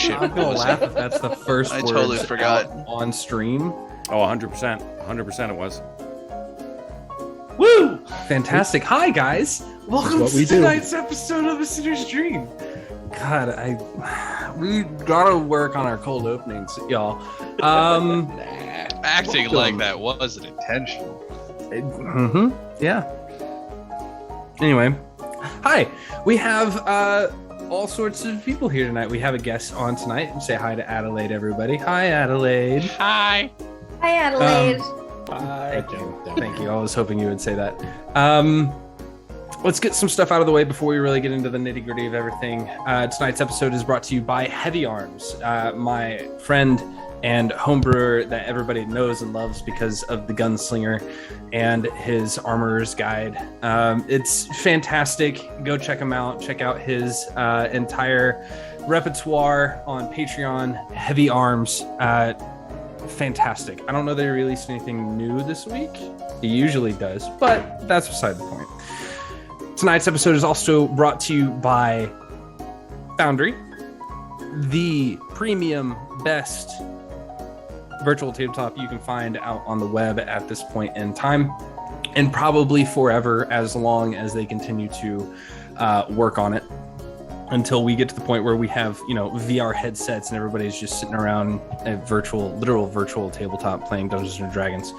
shit. I'm gonna laugh if that's the first I words totally forgot. out on stream. Oh, 100%. 100% it was. Woo! Fantastic. Hi, guys. Welcome what to we do. tonight's episode of A Sinner's Dream. God, we gotta work on our cold openings, y'all. Acting welcome. like that wasn't intentional. Yeah. Anyway, hi. We have all sorts of people here tonight. We have a guest on tonight. Say hi to Adelaide, everybody. Hi, Adelaide. Hi. Hi, Adelaide. Thank you. I was hoping you would say that. Let's get some stuff out of the way before we really get into the nitty-gritty of everything. Tonight's episode is brought to you by Heavy Arms, my friend and homebrewer that everybody knows and loves because of the Gunslinger and his Armorer's Guide. It's fantastic. Go check him out. Check out his entire repertoire on Patreon. Heavy Arms. Fantastic. I don't know that he released anything new this week. He usually does, but that's beside the point. Tonight's episode is also brought to you by Foundry, the premium best virtual tabletop you can find out on the web at this point in time, and probably forever, as long as they continue to work on it, until we get to the point where we have, VR headsets and everybody's just sitting around a literal virtual tabletop playing Dungeons and Dragons.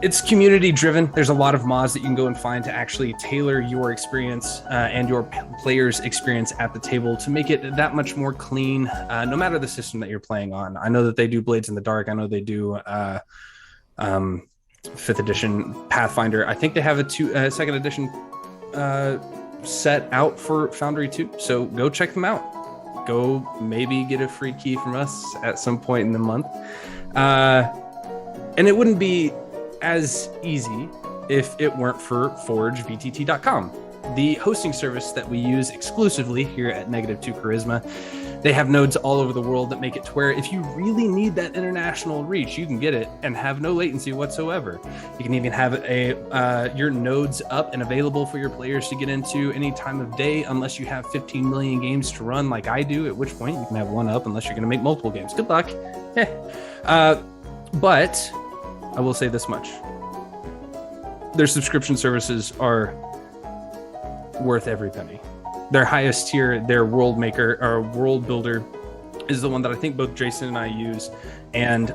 It's community driven. There's a lot of mods that you can go and find to actually tailor your experience and your player's experience at the table to make it that much more clean, no matter the system that you're playing on. I know that they do Blades in the Dark. I know they do 5th edition Pathfinder. I think they have a 2nd edition set out for Foundry too. So go check them out. Go maybe get a free key from us at some point in the month. And it wouldn't be as easy if it weren't for forgevtt.com, the hosting service that we use exclusively here at Negative 2 Charisma. They have nodes all over the world that make it to where if you really need that international reach, you can get it and have no latency whatsoever. You can even have your nodes up and available for your players to get into any time of day, unless you have 15 million games to run like I do, at which point you can have one up unless you're going to make multiple games. Good luck. But I will say this much. Their subscription services are worth every penny. Their highest tier, their World Maker or World Builder, is the one that I think both Jason and I use. And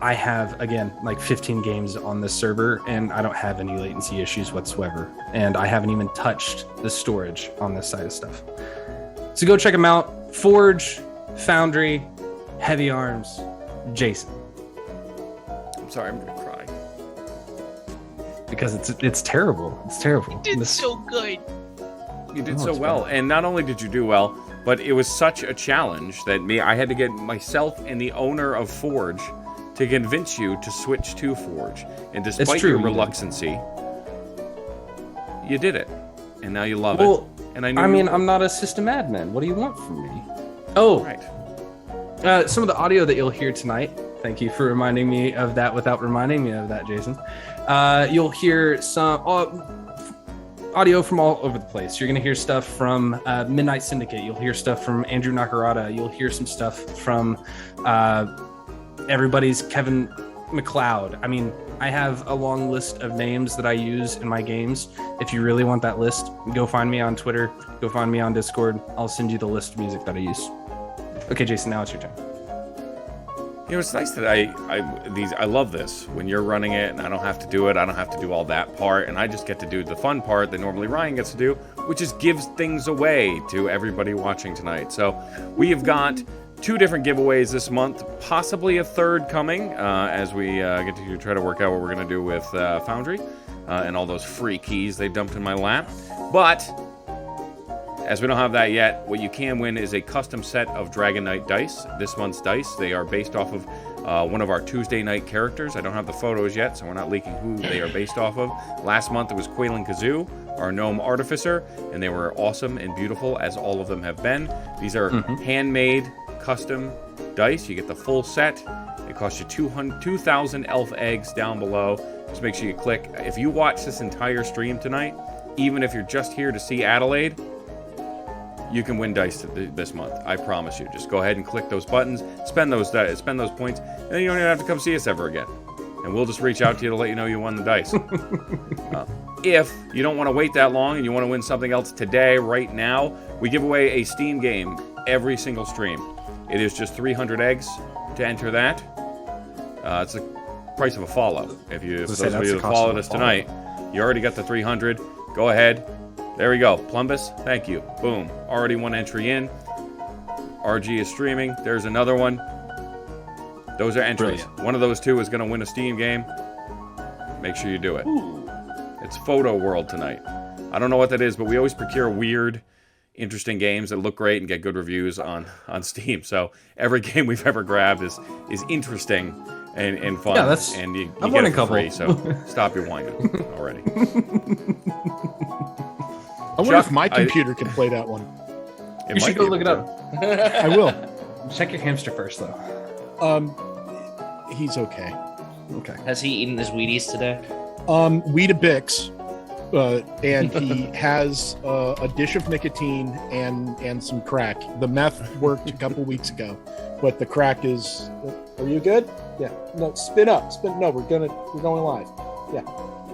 I have, again, like 15 games on this server, and I don't have any latency issues whatsoever. And I haven't even touched the storage on this side of stuff. So go check them out. Forge, Foundry, Heavy Arms, Jason. Sorry, I'm gonna cry. Because it's terrible. It's terrible. You did so good. You did Oh, so it's well, bad. and not only did you do well, but it was such a challenge that I had to get myself and the owner of Forge to convince you to switch to Forge. And despite true, your you did. reluctancy, you did it, and now you love it. And I mean, I'm not a system admin. What do you want from me? Oh, right. Some of the audio that you'll hear tonight. Thank you for reminding me of that without reminding me of that, Jason. You'll hear some audio from all over the place. You're going to hear stuff from Midnight Syndicate. You'll hear stuff from Andrew Nakarada. You'll hear some stuff from everybody's Kevin McLeod. I mean, I have a long list of names that I use in my games. If you really want that list, go find me on Twitter. Go find me on Discord. I'll send you the list of music that I use. Okay, Jason, now it's your turn. It's nice that I love this when you're running it, and I don't have to do it. I don't have to do all that part, and I just get to do the fun part that normally Ryan gets to do, which is gives things away to everybody watching tonight. So we have got 2 different giveaways this month, possibly a third coming as we get to try to work out what we're going to do with Foundry and all those free keys they dumped in my lap. But as we don't have that yet, what you can win is a custom set of Dragon Knight dice. This month's dice, they are based off of one of our Tuesday night characters. I don't have the photos yet, so we're not leaking who they are based off of. Last month it was Quaylen Kazoo, our gnome artificer, and they were awesome and beautiful, as all of them have been. These are handmade, custom dice. You get the full set. It costs you 2,000 elf eggs down below. Just make sure you click. If you watch this entire stream tonight, even if you're just here to see Adelaide, you can win dice this month. I promise you. Just go ahead and click those buttons, spend those points, and then you don't even have to come see us ever again. And we'll just reach out to you to let you know you won the dice. If you don't want to wait that long and you want to win something else today, right now, we give away a Steam game every single stream. It is just 300 eggs to enter that. It's the price of a follow. If those of you that followed us tonight, you already got the 300. Go ahead. There we go. Plumbus, thank you. Boom. Already one entry in. RG is streaming. There's another one. Those are entries. Brilliant. One of those two is going to win a Steam game. Make sure you do it. Ooh. It's Photo World tonight. I don't know what that is, but we always procure weird, interesting games that look great and get good reviews on Steam. So every game we've ever grabbed is interesting and fun. Yeah, and you I've get won it a couple. free, so stop your whining already. I wonder if my computer can play that one. You should go look it up. I will. Check your hamster first, though. He's okay. Okay. Has he eaten his Wheaties today? Weetabix, and he has a dish of nicotine and some crack. The meth worked a couple weeks ago, but the crack is. Are you good? Yeah. No, spin up. No, we're going live. Yeah.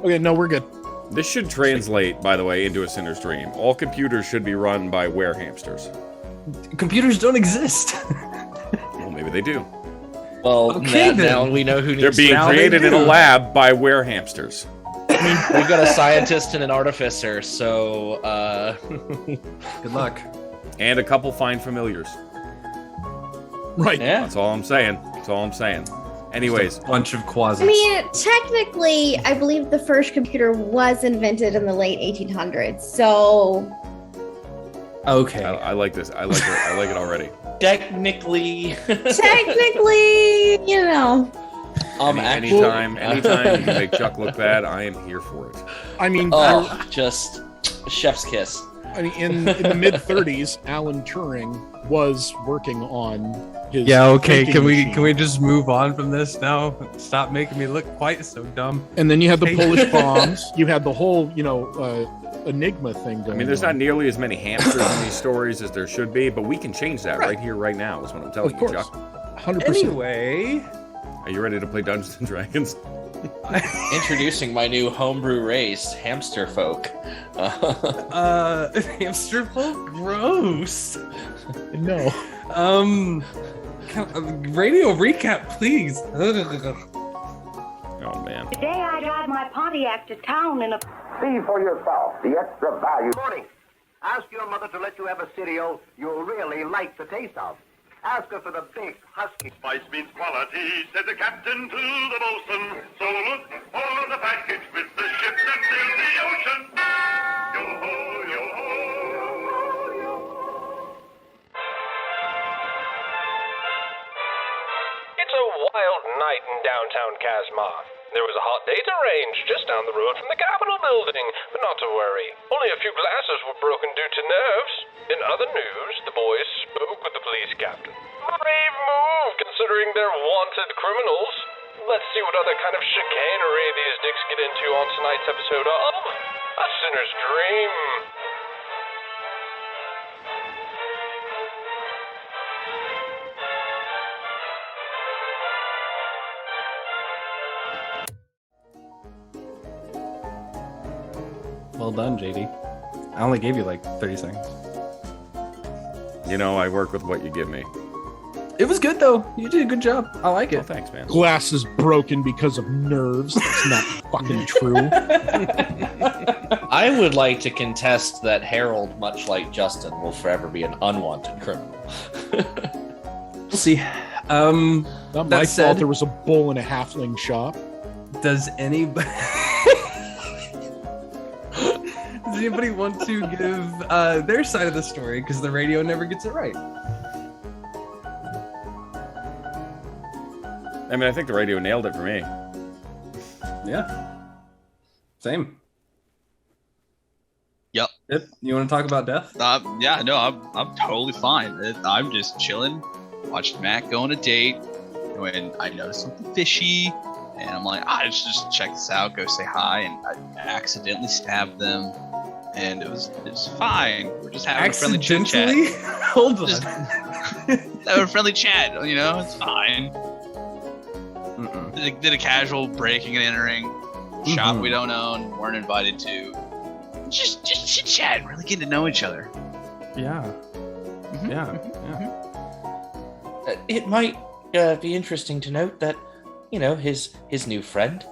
Okay. No, we're good. This should translate, by the way, into a sinner's dream. All computers should be run by were-hamsters. Computers don't exist. Well, maybe they do. Well, okay, now we know who needs. They're being created in a lab by were-hamsters. We've got a scientist and an artificer, so good luck. And a couple fine familiars. Right. Yeah. That's all I'm saying. Anyways, a bunch of quasis. I mean, technically, I believe the first computer was invented in the late 1800s. So. Okay. I like this. I like it. I like it already. Technically, you know. Anytime you can make Chuck look bad, I am here for it. I mean, just chef's kiss. I mean, in the mid 30s, Alan Turing was working on his. Yeah. Okay. thinking machine. Can we just move on from this now? Stop making me look quite so dumb. And then you had the Polish bombs. You had the whole, Enigma thing going on. I mean, there's not nearly as many hamsters in these stories as there should be, but we can change that right here, right now, is what I'm telling you, Chuck. 100%. Anyway. Are you ready to play Dungeons & Dragons? Introducing my new homebrew race, hamster folk. Hamster folk? Gross. No. Radio recap, please. Oh, man. Today I drive my Pontiac to town in a... See for yourself the extra value. Morning. Ask your mother to let you have a cereal you'll really like the taste of. Ask her for the big, husky... Spice means quality, said the captain to the bosun. So look for the package with the ship that sails the ocean. Yo-ho, yo-ho. It's a wild night in downtown Kasmar. There was a hot date arranged just down the road from the Capitol building, but not to worry. Only a few glasses were broken due to nerves. In other news, the boys spoke with the police captain. Brave move, considering they're wanted criminals. Let's see what other kind of chicanery these dicks get into on tonight's episode of A Sinner's Dream. Well done, JD. I only gave you like 30 seconds. You know, I work with what you give me. It was good, though. You did a good job. I like it. Oh, thanks, man. Glass is broken because of nerves. That's not fucking true. I would like to contest that Harold, much like Justin, will forever be an unwanted criminal. We'll see. Not my fault there was a bull in a halfling shop. Does anybody... Does anybody want to give their side of the story? Because the radio never gets it right. I mean, I think the radio nailed it for me. Yeah. Same. Yep. You want to talk about death? Yeah, no, I'm totally fine. I'm just chilling, watched Matt go on a date, when I noticed something fishy, and I'm like, let's just check this out, go say hi, and I accidentally stabbed them. and it was fine. We're just having a friendly chit chat. Hold on. Just having a friendly chat. It's fine. Did a casual breaking and entering shop we don't own, weren't invited to. Just chit chat, really getting to know each other. Yeah. Yeah. It might be interesting to note that, his new friend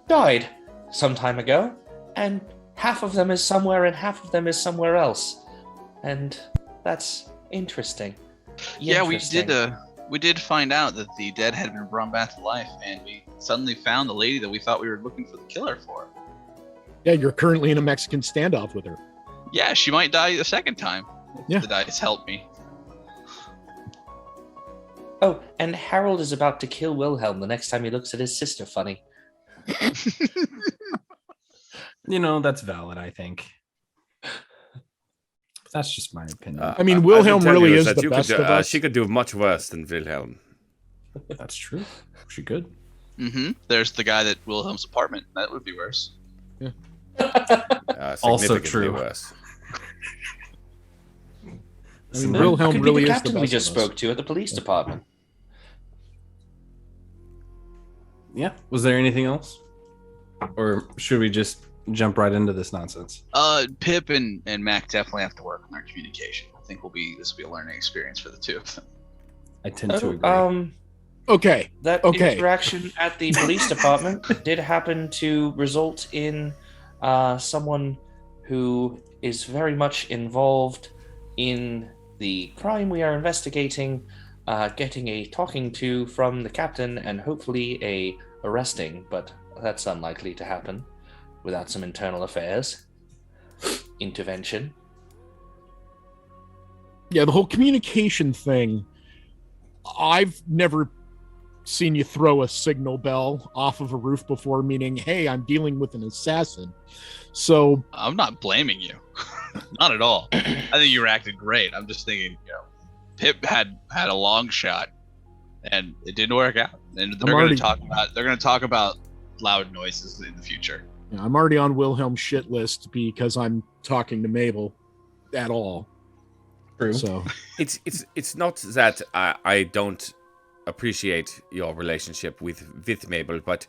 died some time ago, and half of them is somewhere and half of them is somewhere else. And that's interesting. Yeah, we did find out that the dead had been brought back to life, and we suddenly found the lady that we thought we were looking for the killer for. Yeah, you're currently in a Mexican standoff with her. Yeah, she might die a second time. Yeah. The dice help me. Oh, and Harold is about to kill Wilhelm the next time he looks at his sister funny. That's valid, I think. That's just my opinion. I mean, Wilhelm really is the best of us. She could do much worse than Wilhelm. That's true. She could. There's the guy that Wilhelm's apartment. That would be worse. Yeah. Also true. Worse. I mean, Wilhelm really is the captain best we just of us. spoke to at the police department. Yeah. Was there anything else? Or should we just jump right into this nonsense? Pip and Mac definitely have to work on their communication. I think this will be a learning experience for the two of them. I tend to agree. Okay. That interaction at the police department did happen to result in someone who is very much involved in the crime we are investigating, getting a talking to from the captain and hopefully a arresting, but that's unlikely to happen without some internal affairs intervention. Yeah, the whole communication thing, I've never seen you throw a signal bell off of a roof before, meaning, hey, I'm dealing with an assassin. So I'm not blaming you. Not at all. I think you acted great. I'm just thinking, Pip had a long shot and it didn't work out. And they're going to talk about loud noises in the future. Yeah, I'm already on Wilhelm's shit list because I'm talking to Mabel at all. True. So it's not that I don't appreciate your relationship with Mabel, but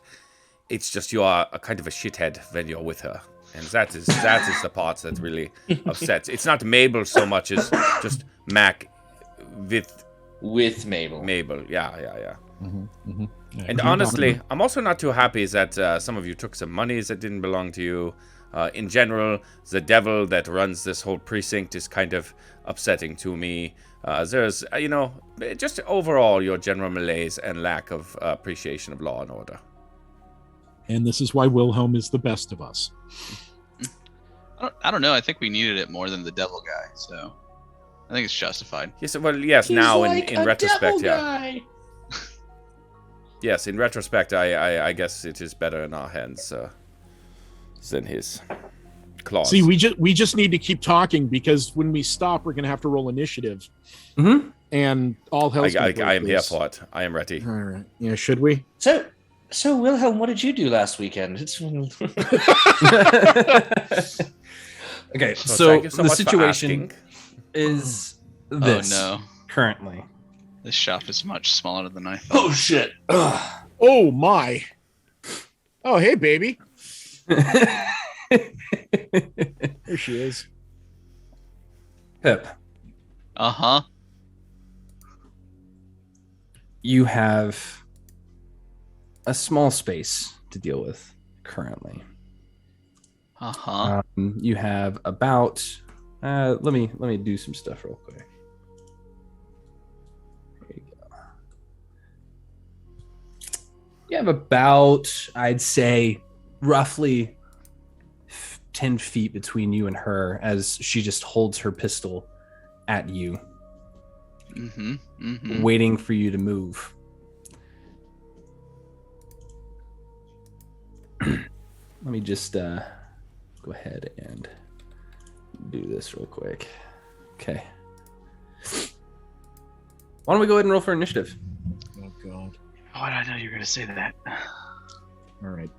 it's just you are a kind of a shithead when you're with her, and that is the part that really upsets. It's not Mabel so much as just Mac with Mabel. Mabel, yeah. Mm-hmm. Yeah, and honestly, I'm also not too happy that some of you took some monies that didn't belong to you. In general, the devil that runs this whole precinct is kind of upsetting to me. There's, just overall your general malaise and lack of appreciation of law and order. And this is why Wilhelm is the best of us. I don't know. I think we needed it more than the devil guy, so I think it's justified. Yes, well, yes. He's now like in a retrospect, devil yeah. guy. Yes, in retrospect, I guess it is better in our hands than his claws. See, we just need to keep talking because when we stop, we're going to have to roll initiative. Mm-hmm. And all hell's I am here for it. I am ready. All right. Yeah, should we? So Wilhelm, what did you do last weekend? Okay, So so thank you so the much for situation asking. is this. Oh no. Currently. This shop is much smaller than I thought. Oh shit! Ugh. Oh my! Oh hey, baby. There she is. Pip, Uh-huh. you have a small space to deal with currently. Uh-huh. You have about let me do some stuff real quick. There you go. You have about, I'd say, roughly 10 feet between you and her as she just holds her pistol at you, waiting for you to move. Let me just go ahead and do this real quick. Okay. Why don't we go ahead and roll for initiative? Oh god. Oh, I know you were going to say that. All right.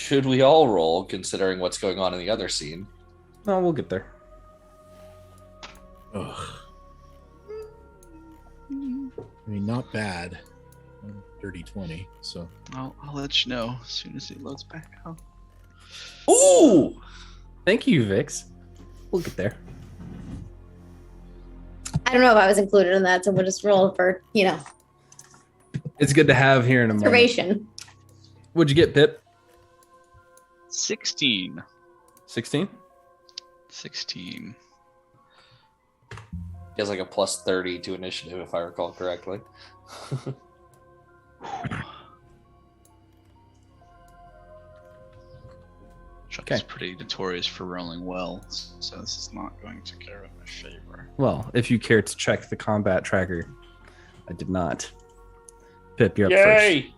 Should we all roll, considering what's going on in the other scene? No, we'll get there. Ugh. I mean, not bad. Dirty 20. So I'll let you know as soon as it loads back up. Ooh! Thank you, Vix. We'll get there. I don't know if I was included in that, so we'll just roll for, It's good to have here in a moment. observation. What'd you get, Pip? 16. 16? 16. He has like a plus 30 to initiative, if I recall correctly. Chuck's pretty notorious for rolling well, so this is not going to go in my favor. Well, if you care to check the combat tracker, I did not. Pip, you're up Yay!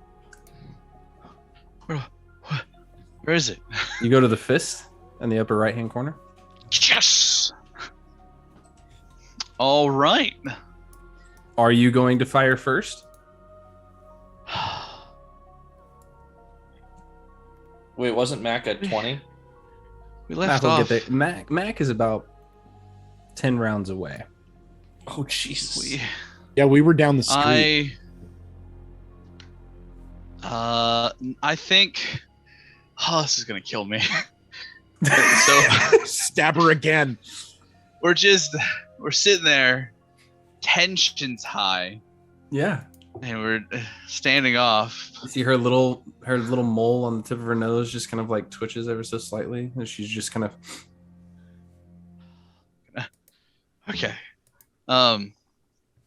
Where is it? first. You go to the fist in the upper right-hand corner. Yes! All right. Are you going to fire first? Wait, wasn't Mac at 20? We Mac left will off. get there. Mac is about 10 rounds away. Oh, Jesus. yeah, we were down the street. I think. Oh, this is gonna kill me. Stab her again. We're sitting there, tension's high. Yeah. And we're standing off. You see her little mole on the tip of her nose just kind of like twitches ever so slightly, and she's just kind of. Okay. I'm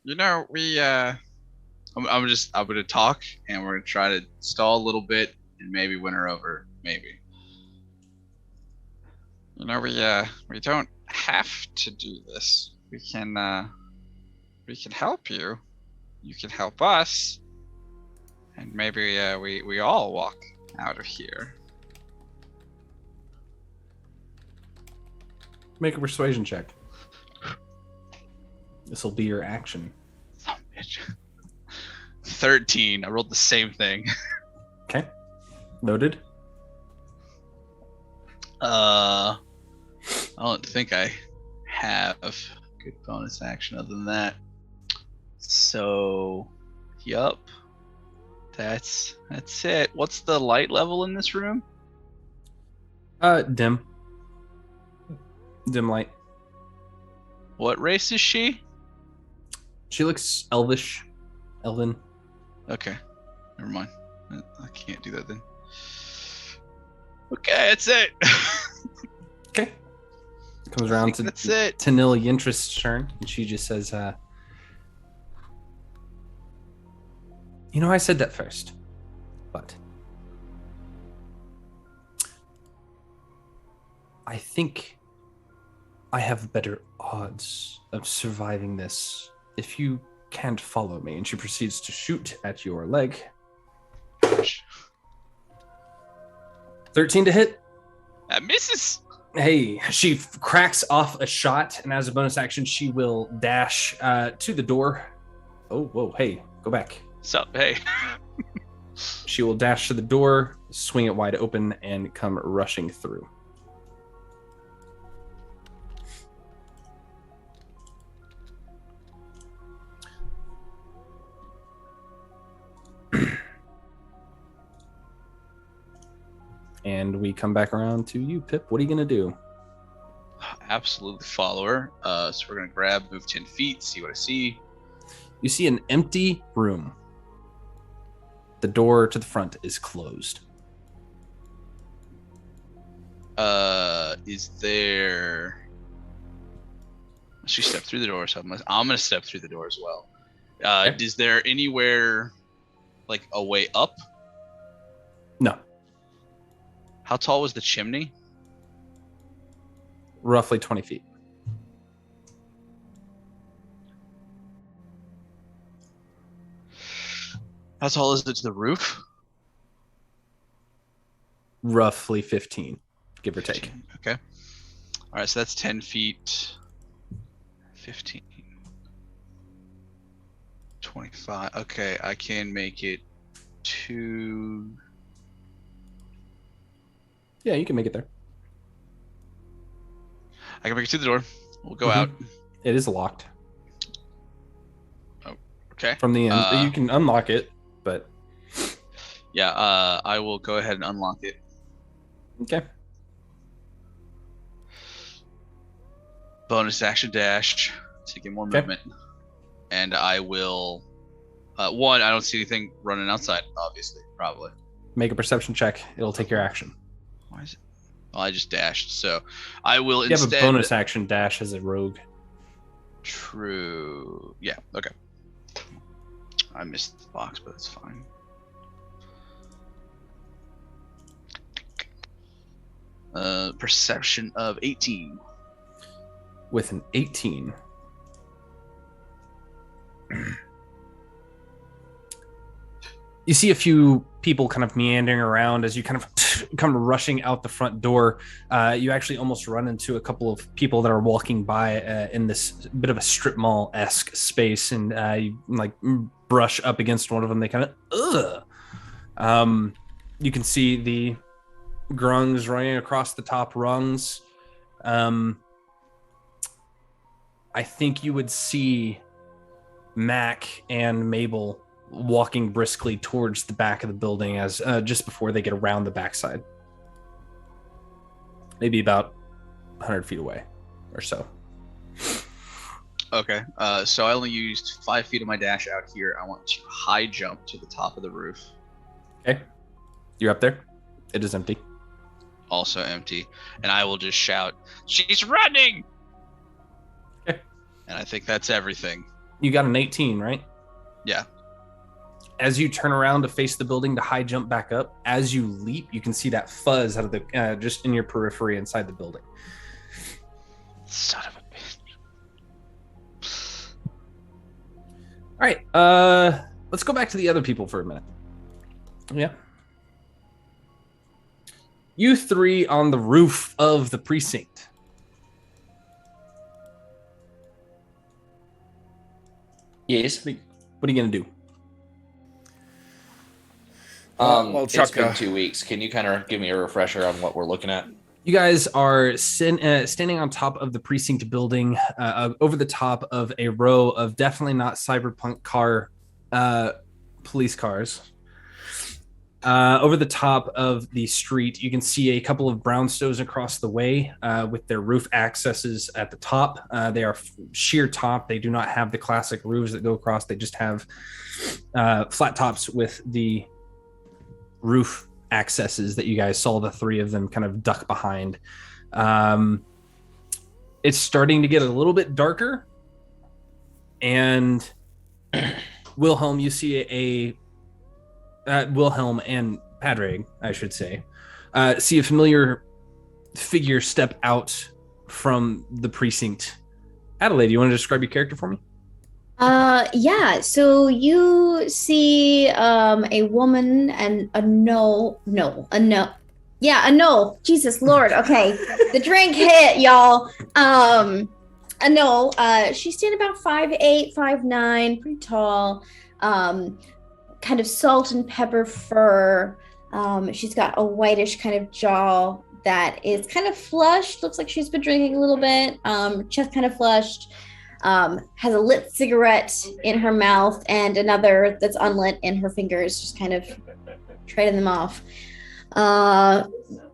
gonna talk, and we're gonna try to stall a little bit and maybe win her over. Maybe. We don't have to do this. We can help you. You can help us, and maybe we all walk out of here. Make a persuasion check. This will be your action. Son of a bitch. 13. I rolled the same thing. Okay. Noted. I don't think I have a good bonus action other than that. So, yup. That's it. What's the light level in this room? Dim. Dim light. What race is she? She looks elvish. Elven. Okay. Never mind. I can't do that then. Okay, that's it. Okay. Comes around to that's it. Tanil Yintrist's turn, and she just says, I said that first, but I think I have better odds of surviving this if you can't follow me. And she proceeds to shoot at your leg. 13 to hit. That misses. Hey, she cracks off a shot, and as a bonus action, she will dash to the door. Oh, whoa, hey, go back. Sup, hey. She will dash to the door, swing it wide open, and come rushing through. And we come back around to you, Pip. What are you going to do? Absolutely follow her. So we're going to move 10 feet, see what I see. You see an empty room. The door to the front is closed. Is there... She stepped through the door, so I'm going to step through the door as well. Okay. Is there anywhere, like, a way up? No. How tall was the chimney? Roughly 20 feet. How tall is it to the roof? Roughly 15, give or take. Okay. All right, so that's 10 feet. 15. 25. Okay, I can make it to... Yeah, you can make it there. I can make it to the door. We'll go out. It is locked. Oh, okay. From the end. You can unlock it, but... Yeah, I will go ahead and unlock it. Okay. Bonus action dash to get more movement. And I will... one, I don't see anything running outside, obviously, probably. Make a perception check. It'll take your action. Why is it? Well, I just dashed, so I will You instead... have a bonus action dash as a rogue. True. Yeah, okay. I missed the box, but it's fine. Perception of 18. With an 18. You see a few people kind of meandering around as you kind of come rushing out the front door. You actually almost run into a couple of people that are walking by in this bit of a strip mall-esque space, and you like brush up against one of them. They kind of, ugh. You can see the grungs running across the top rungs. I think you would see Mac and Mabel walking briskly towards the back of the building as just before they get around the backside. Maybe about 100 feet away or so. Okay, so I only used 5 feet of my dash out here. I want to high jump to the top of the roof. Okay. You're up there. It is empty. Also empty. And I will just shout, "She's running!" Okay. And I think that's everything. You got an 18, right? Yeah. As you turn around to face the building to high jump back up, as you leap, you can see that fuzz out of the just in your periphery inside the building. Son of a bitch. All right, let's go back to the other people for a minute. Yeah. You three on the roof of the precinct. Yes. What are you gonna do? Well, Chuck, it's been 2 weeks. Can you kind of give me a refresher on what we're looking at? You guys are standing on top of the precinct building, over the top of a row of definitely not cyberpunk police cars. Over the top of the street, you can see a couple of brownstones across the way with their roof accesses at the top. They are sheer top. They do not have the classic roofs that go across. They just have flat tops with the roof accesses that you guys saw the three of them kind of duck behind. It's starting to get a little bit darker, and Wilhelm, you see Wilhelm and Padraig, I should say, see a familiar figure step out from the precinct. Adelaide, do you want to describe your character for me? Yeah, so you see a woman and a no. Yeah, a no. Jesus Lord. Okay. The drink hit, y'all. A no. She's standing about 5'8", 5'9", pretty tall. Kind of salt and pepper fur. She's got a whitish kind of jaw that is kind of flushed. Looks like she's been drinking a little bit. Chest kind of flushed. Has a lit cigarette in her mouth and another that's unlit in her fingers, just kind of trading them off.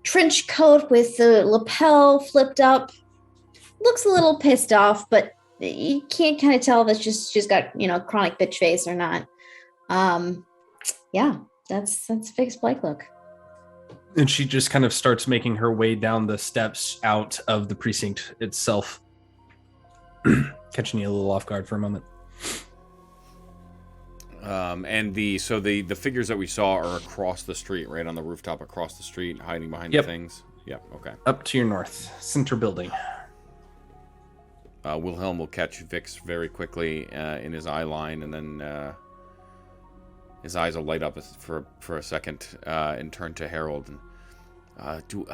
Trench coat with the lapel flipped up. Looks a little pissed off, but you can't kind of tell if she's got, chronic bitch face or not. Yeah, that's Fix Blake look. And she just kind of starts making her way down the steps out of the precinct itself. Catching you a little off guard for a moment. And the figures that we saw are across the street, right on the rooftop across the street, hiding behind the things. Yep. Okay. Up to your north, center building. Wilhelm will catch Vix very quickly in his eye line, and then his eyes will light up for a second and turn to Harold. And do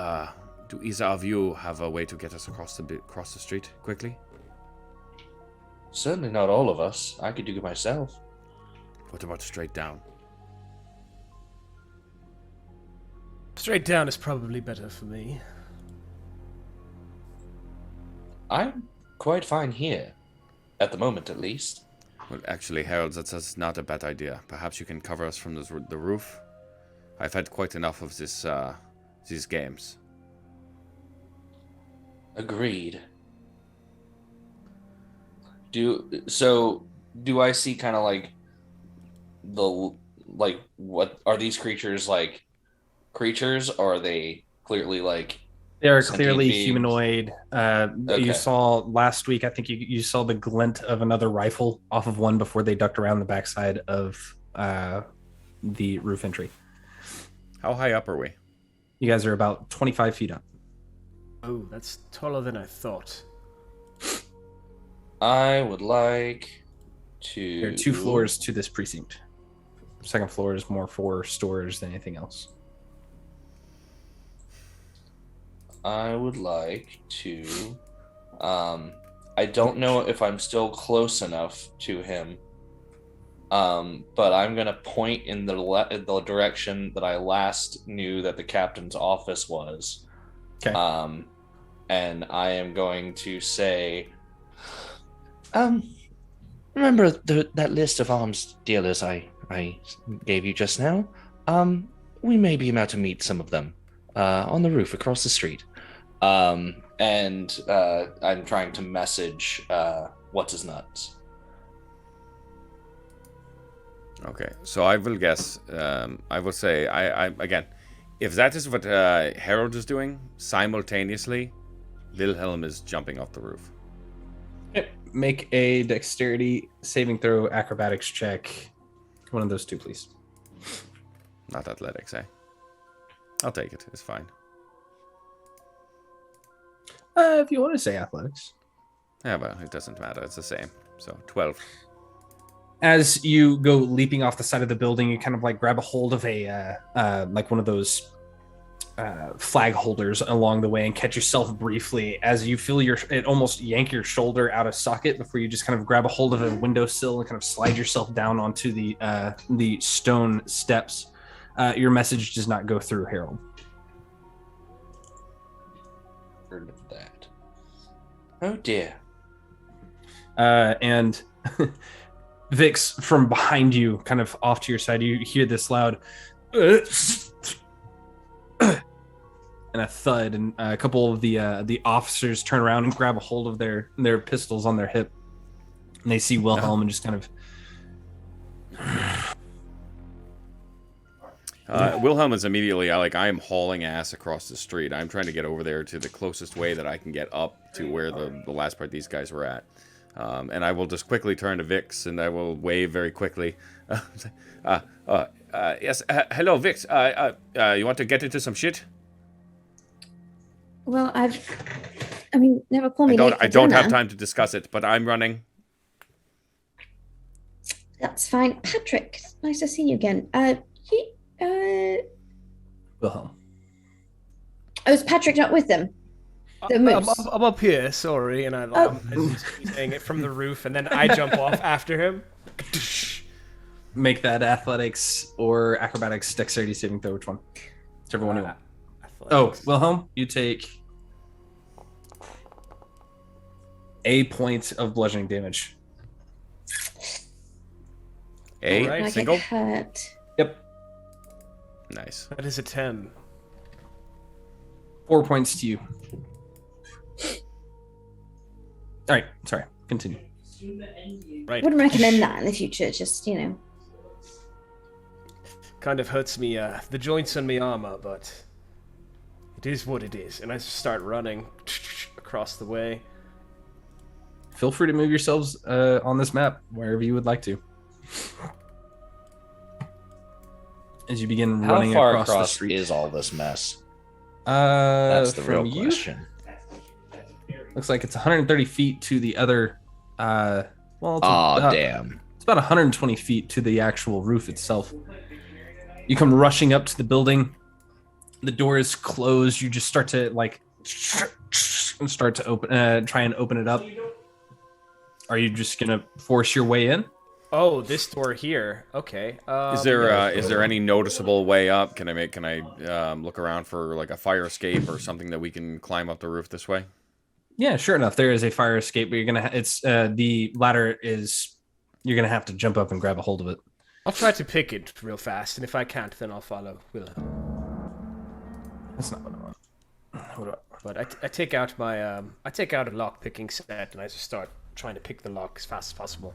either of you have a way to get us across the street quickly? Certainly not all of us. I could do it myself. What about straight down? Straight down is probably better for me. I'm quite fine here. At the moment, at least. Well, actually, Harold, that's not a bad idea. Perhaps you can cover us from the roof. I've had quite enough of these games. Agreed. Do I see kind of what are these creatures like? Creatures, or are they clearly like? They are sentient clearly beings? humanoid. Okay. You saw last week, I think you saw the glint of another rifle off of one before they ducked around the backside of the roof entry. How high up are we? You guys are about 25 feet up. Oh, that's taller than I thought. I would like to. There are 2 floors to this precinct. Second floor is more for stores than anything else. I would like to. I don't know if I'm still close enough to him. But I'm gonna point in the direction that I last knew that the captain's office was. Okay. And I am going to say, remember that list of arms dealers I gave you just now? We may be about to meet some of them on the roof across the street. And I'm trying to message what's his nuts. Okay, so I will guess. I will say, I again, if that is what Harold is doing simultaneously, Wilhelm is jumping off the roof. Okay. Make a dexterity saving throw, acrobatics check. One of those 2, please. Not athletics, eh? I'll take it. It's fine. If you want to say athletics. Yeah, well, it doesn't matter. It's the same. So 12. As you go leaping off the side of the building, you kind of like grab a hold of a like one of those flag holders along the way and catch yourself briefly as you feel it almost yank your shoulder out of socket before you just kind of grab a hold of a windowsill and kind of slide yourself down onto the stone steps. Your message does not go through, Harold. Heard of that. Oh dear. And Vix, from behind you, kind of off to your side, you hear this loud and a thud, and a couple of the officers turn around and grab a hold of their pistols on their hip, and they see Wilhelm and just kind of. Wilhelm is immediately I am hauling ass across the street. I'm trying to get over there to the closest way that I can get up to where the last part these guys were at. And I will just quickly turn to Vix and I will wave very quickly. Yes, hello, Vix. You want to get into some shit? Well, never call me late for I don't have dinner. time to discuss it, but I'm running. That's fine. Patrick, nice to see you again. Wilhelm. Oh, is Patrick not with them? The moose. I'm up here, sorry, and I'm saying it from the roof, and then I jump off after him. Make that athletics or acrobatics dexterity saving throw. Which one? Whichever one you want. Oh, Wilhelm, you take a point of bludgeoning damage. A single? Hurt. Yep. Nice. That is a 10. 4 points to you. All right, sorry. Continue. Right. Wouldn't recommend that in the future. Just Kind of hurts me, the joints on my armor, but it is what it is. And I just start running across the way. Feel free to move yourselves on this map wherever you would like to. As you begin running How far across the street. is all this mess? That's the real question. Looks like it's 130 feet to the other. Damn! It's about 120 feet to the actual roof itself. You come rushing up to the building. The door is closed. You just start to open, try and open it up. Are you just gonna force your way in? Oh, this door here. Okay. Is there any noticeable way up? Can I look around for like a fire escape or something that we can climb up the roof this way? Yeah, sure enough, there is a fire escape, but you're gonna. The ladder is. You're gonna have to jump up and grab a hold of it. I'll try to pick it real fast, and if I can't, then I'll follow. That's not what I want. But I take out my I take out a lock picking set, and I just start trying to pick the lock as fast as possible.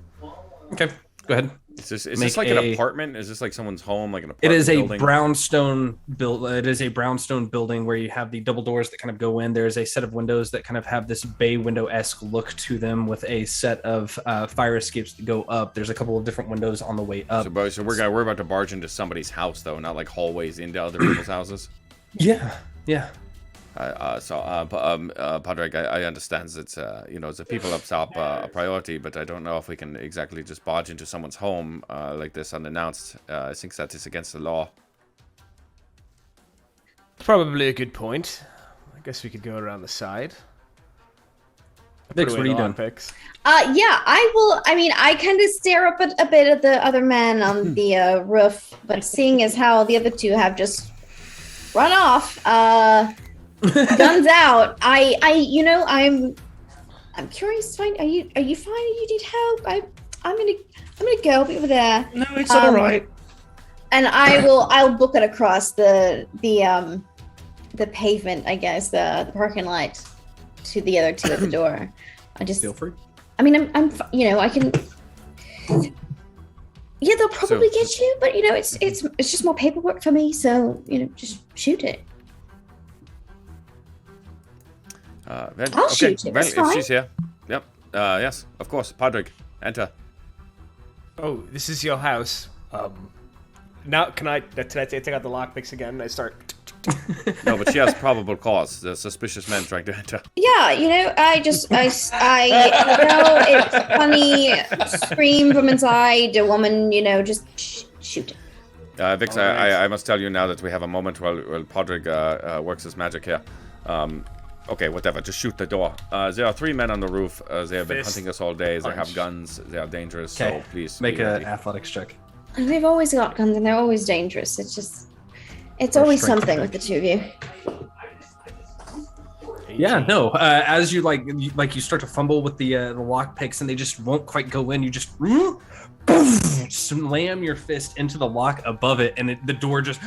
Okay, go ahead. Is this like an apartment? Is this like someone's home, like an apartment? It is a building? brownstone build. It is a brownstone building where you have the double doors that kind of go in. There is a set of windows that kind of have this bay window-esque look to them, with a set of fire escapes that go up. There's a couple of different windows on the way up. So we're about to barge into somebody's house, though, not like hallways into other people's houses. Yeah. Padraig, I understand it's it's a people up top a priority, but I don't know if we can exactly just barge into someone's home like this unannounced. I think that is against the law. Probably a good point. I guess we could go around the side. Vix, what are you doing? Yeah, I will. I mean, I kind of stare up a bit at the other man on the roof, but seeing as how the other two have just run off, guns out, I'm curious to find. Are you fine? You need help? I'm gonna go over there. No, it's all right. And I'll book it across the pavement, I guess, the parking lot to the other two at the door. I just feel free. I mean, I'm I can. Yeah, they'll probably get you, but it's just more paperwork for me. So just shoot it. I'll shoot it. That's fine. If she's here, yep. Yes, of course. Padraig, enter. Oh, this is your house. Now can I take out the lockpicks again? And I start. No, but she has probable cause. The suspicious men trying to enter. Yeah, it's funny scream from inside a woman. Just shoot it. Vix, I must tell you now that we have a moment while Padraig works his magic here. Okay, whatever. Just shoot the door. There are 3 men on the roof. They have been hunting us all day. They have guns. They are dangerous. So please make an athletics check. They've always got guns and they're always dangerous. It's always something with the two of you. Yeah, no. As you you start to fumble with the lock picks and they just won't quite go in, you just slam your fist into the lock above it, and the door just.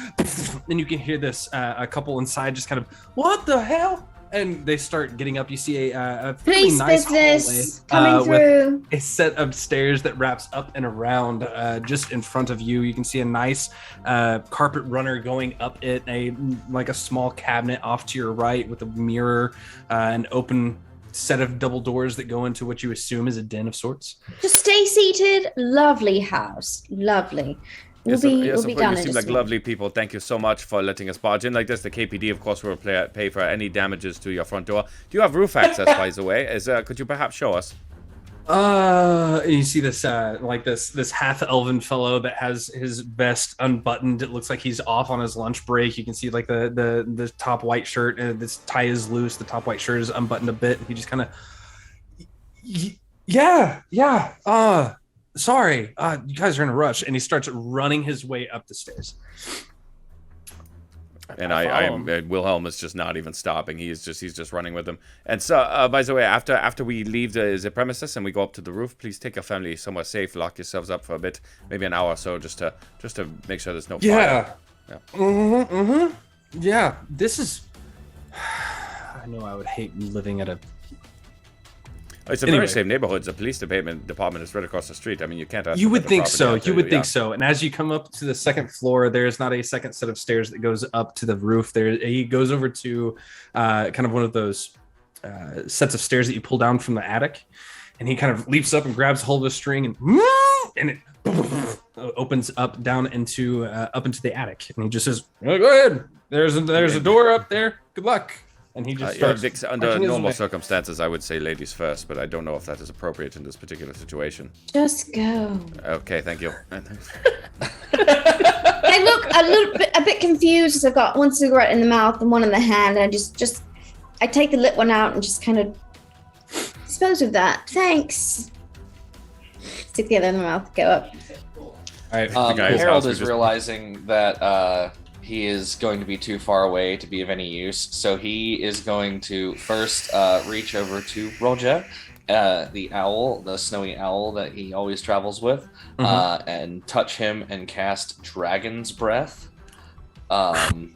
Then you can hear this a couple inside just kind of, what the hell? And they start getting up. You see a fairly police nice business hallway coming through. with a set of stairs that wraps up and around just in front of you. You can see a nice carpet runner going up it, a small cabinet off to your right with a mirror, an open set of double doors that go into what you assume is a den of sorts. Just stay seated. Lovely house. Lovely. We'll be down you seem like lovely people. Thank you so much for letting us barge in like this. The KPD, of course, will pay for any damages to your front door. Do you have roof access, by the way? Could you perhaps show us? You see this this half elven fellow that has his vest unbuttoned. It looks like he's off on his lunch break. You can see the top white shirt, this tie is loose. The top white shirt is unbuttoned a bit. He just kind of, sorry, you guys are in a rush, and he starts running his way up the stairs. And Wilhelm is just not even stopping. He's just running with him. And so, by the way, after we leave the premises and we go up to the roof, please take your family somewhere safe. Lock yourselves up for a bit, maybe an hour or so, just to make sure there's no fire. Yeah. Yeah. This is. I know I would hate living at a. It's a very safe neighborhood. The police department is right across the street. I mean, you can't. You would think so. You would think so. And as you come up to the second floor, there's not a second set of stairs that goes up to the roof. He goes over to kind of one of those sets of stairs that you pull down from the attic, and he kind of leaps up and grabs hold of a string and it opens up down into up into the attic. And he just says, "Oh, go ahead. There's a door up there. Good luck." And he just starts under normal circumstances, I would say ladies first, but I don't know if that is appropriate in this particular situation. Just go. Okay, thank you. I look a bit confused as I've got one cigarette in the mouth and one in the hand, and I take the lit one out and just kind of dispose of that. Thanks. Stick the other in the mouth. Go up. All right. Harold is realizing that he is going to be too far away to be of any use, so he is going to first reach over to Roger, the owl, the snowy owl that he always travels with, and touch him and cast Dragon's Breath. Okay.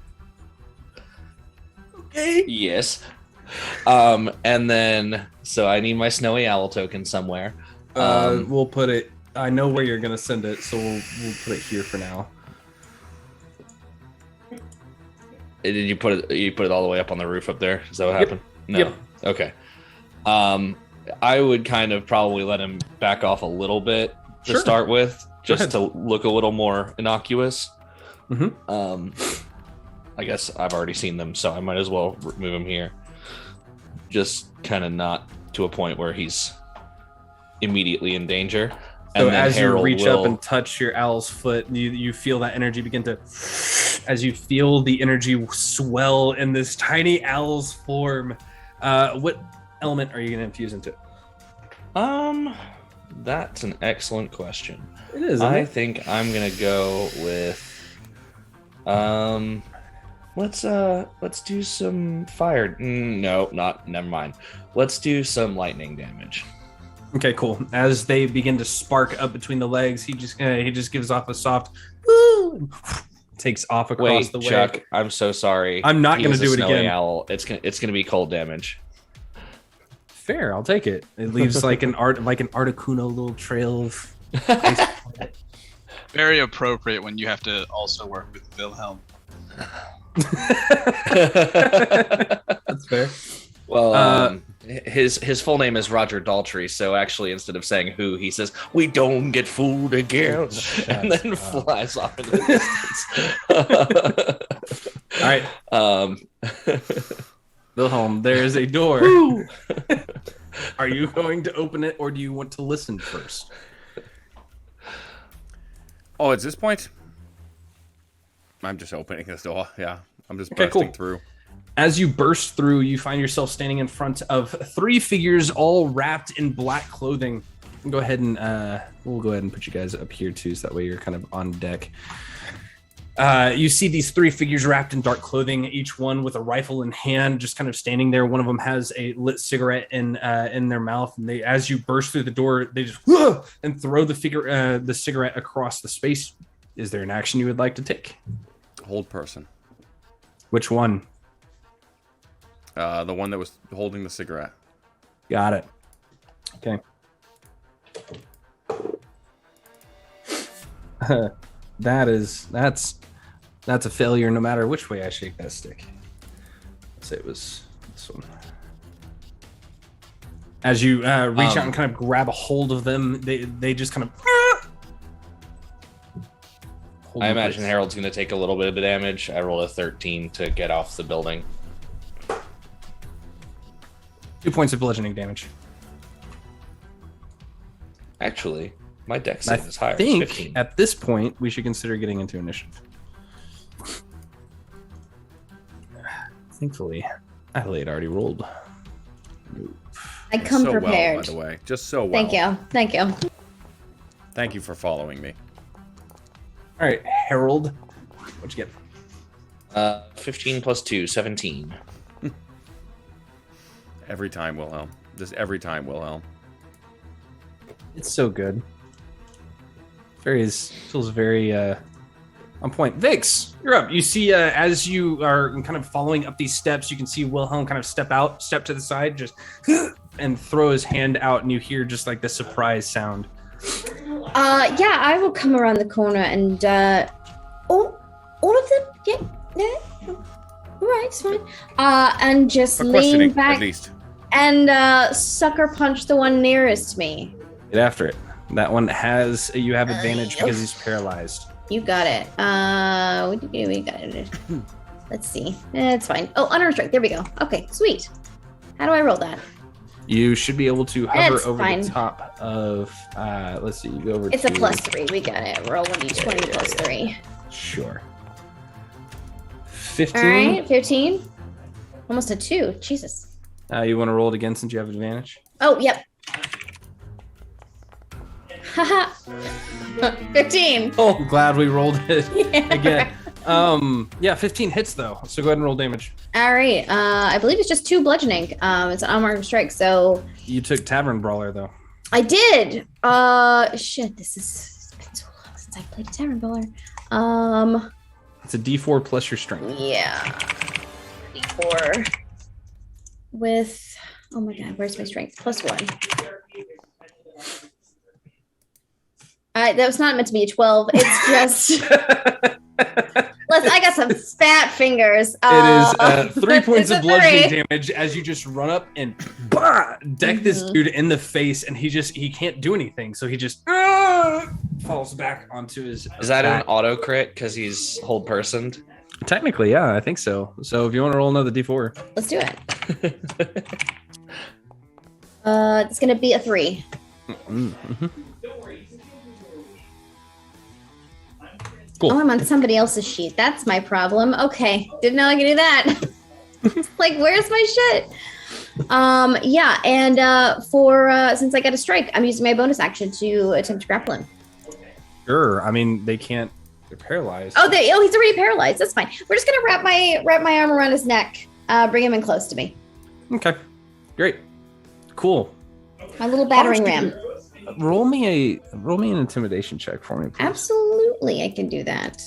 Yes. And then, so I need my snowy owl token somewhere. We'll put it. I know where you're gonna send it, so we'll put it here for now. Did you put it? You put it all the way up on the roof up there? Is that what happened? No. Yep. Okay. I would kind of probably let him back off a little bit to start with, just to look a little more innocuous. I guess I've already seen them, so I might as well move him here. Just kind of not to a point where he's immediately in danger. So as you reach up and touch your owl's foot, you feel that energy begin to, as you feel the energy swell in this tiny owl's form. What element are you going to infuse into it? That's an excellent question. It is. I think I'm going to go with, let's do some fire. Never mind. Let's do some lightning damage. Okay, cool. As they begin to spark up between the legs, he just gives off a soft woo, takes off across the way. Chuck, I'm so sorry. I'm not going to do it again. Owl. It's gonna be cold damage. Fair, I'll take it. It leaves like an Articuno little trail of. Very appropriate when you have to also work with Wilhelm. That's fair. Well, his full name is Roger Daltrey, so actually instead of saying who, he says, "We don't get fooled again," and then flies off into the distance. All right. Wilhelm, there is a door. Are you going to open it, or do you want to listen first? Oh, at this point, I'm just opening this door. Yeah, I'm just bursting through. As you burst through, you find yourself standing in front of 3 figures, all wrapped in black clothing. We'll go ahead and put you guys up here too, so that way you're kind of on deck. You see these 3 figures wrapped in dark clothing, each one with a rifle in hand, just kind of standing there. One of them has a lit cigarette in their mouth, and as you burst through the door, they just and throw the cigarette across the space. Is there an action you would like to take? Hold person. Which one? The one that was holding the cigarette. Got it. Okay. That's a failure no matter which way I shake that stick. Let's say it was this one. As you reach out and kind of grab a hold of them, they just kind of I imagine Harold's going to take a little bit of damage. I roll a 13 to get off the building. 2 points of bludgeoning damage. Actually, my dex save is higher. I think 15. at this point we should consider getting into initiative. Thankfully, Adelaide already rolled. I come so prepared. Well, by the way, just so well. Thank you. Thank you for following me. All right, Harold, what'd you get? 15 plus 2, 17. Every time, Wilhelm. Just every time, Wilhelm. It's so good. Feels very on point. Vix, you're up. You see, as you are kind of following up these steps, you can see Wilhelm kind of step to the side, just and throw his hand out, and you hear just like the surprise sound. Yeah, I will come around the corner and all of them. Yeah. All right, it's fine. And just lean back at least. And sucker punch the one nearest me. Get after it. That one you have advantage because he's paralyzed. You got it. We got it. Let's see. It's fine. Oh, unarmed strike. There we go. Okay, sweet. How do I roll that? You should be able to hover over the top of. Let's see. You go over. It's a +3. We got it. Roll 1d20 plus 3. Sure. 15. All right, 15. Almost a 2. Jesus. You want to roll it again since you have advantage? Oh, yep. Haha. 15. Oh, glad we rolled it Yeah. again. Yeah, 15 hits though. So go ahead and roll damage. All right. I believe it's just 2 bludgeoning. It's an unmarked strike. So You took Tavern Brawler though. I did. Shit. It's been so long since I played a Tavern Brawler. It's a D4 plus your strength. Yeah. D4 with. Oh my god, where's my strength? +1. That was not meant to be a 12. It's just. Listen, I got some fat fingers. It is 3 points of bludgeoning 3. damage as you just run up and deck this dude in the face, and he can't do anything, so he just falls back onto his. Is that back. an auto crit because he's hold personed? Technically, yeah, I think so. So if you want to roll another D4, Let's do it. It's gonna be a 3. Mm-hmm. Cool. Oh, I'm on somebody else's sheet. That's my problem. Okay, didn't know I could do that. Like, where's my shit? Yeah, and for since I got a strike, I'm using my bonus action to attempt to grapple him. Sure. I mean, they can't. They're paralyzed. Oh, he's already paralyzed. That's fine. We're just gonna wrap my arm around his neck. Bring him in close to me. Okay. Great. Cool. My little battering ram. Roll me an intimidation check for me, please. Absolutely, I can do that.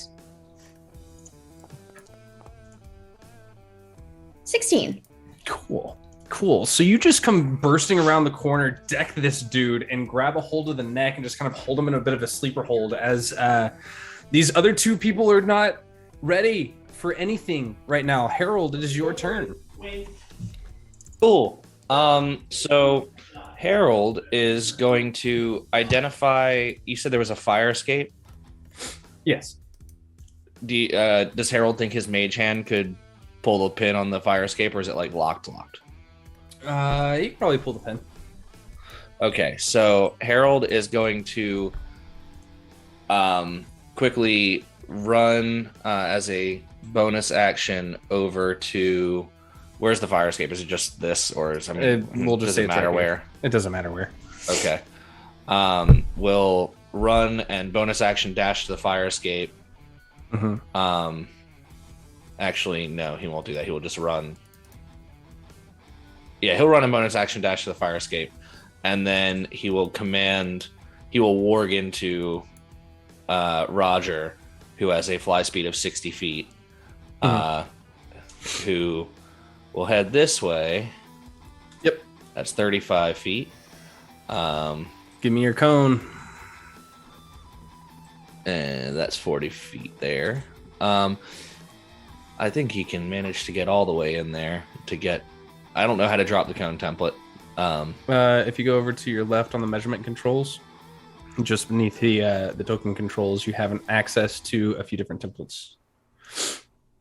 16. Cool. So you just come bursting around the corner, deck this dude, and grab a hold of the neck and just kind of hold him in a bit of a sleeper hold as these other 2 people are not ready for anything right now. Harold, it is your turn. Cool. So Harold is going to identify. You said there was a fire escape. Yes. Does Harold think his mage hand could pull the pin on the fire escape, or is it like locked? You can probably pull the pin. Okay, so Harold is going to quickly run as a bonus action over to. Where's the fire escape? Is it just this, or is we'll just does say it matter where? It doesn't matter where. Okay. We'll run and bonus action dash to the fire escape. Mm-hmm. Actually, no, he won't do that. He will just run. Yeah, he'll run and bonus action dash to the fire escape, and then he will warg into Roger, who has a fly speed of 60 feet, who will head this way. Yep. That's 35 feet. Give me your cone. And that's 40 feet there. I think he can manage to get all the way in there to get. I don't know how to drop the cone template. If you go over to your left on the measurement controls, just beneath the token controls, you have an access to a few different templates.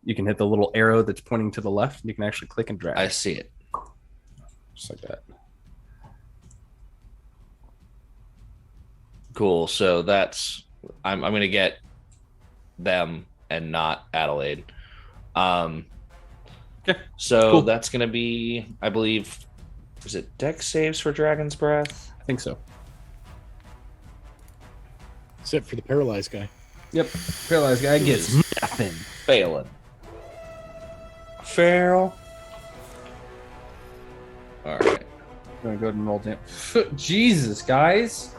You can hit the little arrow that's pointing to the left. And you can actually click and drag. I see it. Just like that. Cool. So that's I'm going to get them and not Adelaide. Okay. So cool. That's going to be, I believe, is it dex saves for Dragon's Breath? I think so. Except for the paralyzed guy. Yep. Paralyzed guy gets nothing. Failing. Feral. All right. I'm going to go ahead and roll down. Jesus, guys.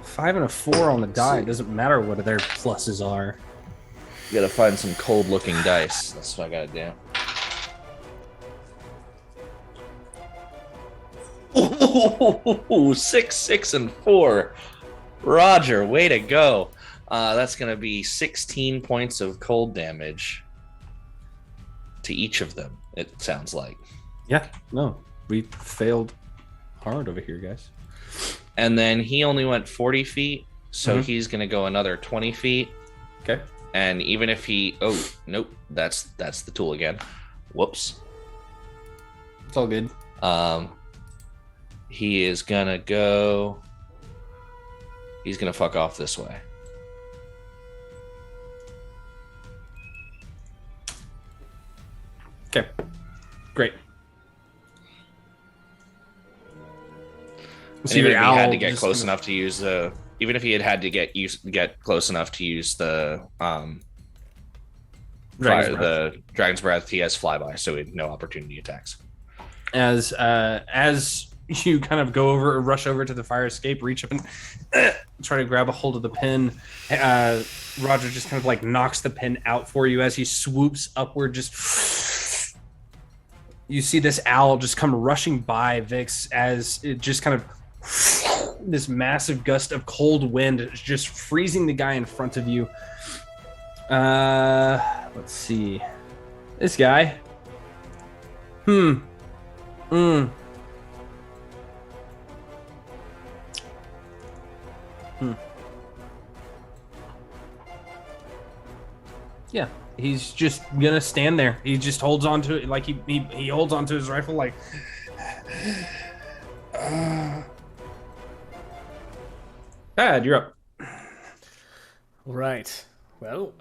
5 and a 4 on the die. It doesn't matter what their pluses are. You gotta find some cold-looking dice. That's what I gotta do. Ooh, 6, 6, and 4. Roger, way to go. That's gonna be 16 points of cold damage to each of them, it sounds like. Yeah, no. We failed hard over here, guys. And then he only went 40 feet, so he's gonna go another 20 feet. Okay. And even if he... Oh, nope. That's the tool again. Whoops. It's all good. He is gonna go... He's gonna fuck off this way. Okay. Great. So even your if he had owl to get just close kind of- enough to use the, even if he had to get close enough to use the Dragon's Breath, he has flyby, so he had no opportunity attacks. As you kind of go over or rush over to the fire escape, reach up and try to grab a hold of the pin, Roger just kind of like knocks the pin out for you as he swoops upward. Just you see this owl just come rushing by Vix as it just kind of this massive gust of cold wind is just freezing the guy in front of you. Let's see. This guy. Yeah, he's just gonna stand there. He just holds on to it like he holds on to his rifle like. Bad, you're up. All right. Well,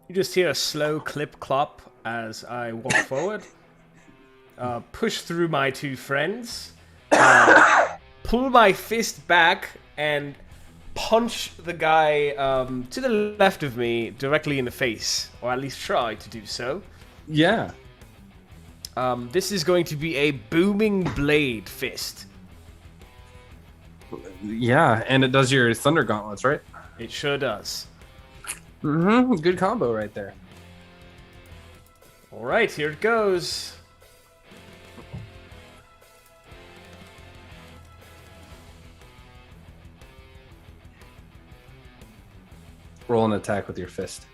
you just hear a slow clip clop as I walk forward, push through my two friends, pull my fist back, and punch the guy to the left of me directly in the face, or at least try to do so. Yeah. This is going to be a booming blade fist. Yeah, and it does your thunder gauntlets, right? It sure does. Mm-hmm. Good combo right there. All right, here it goes. Roll an attack with your fist.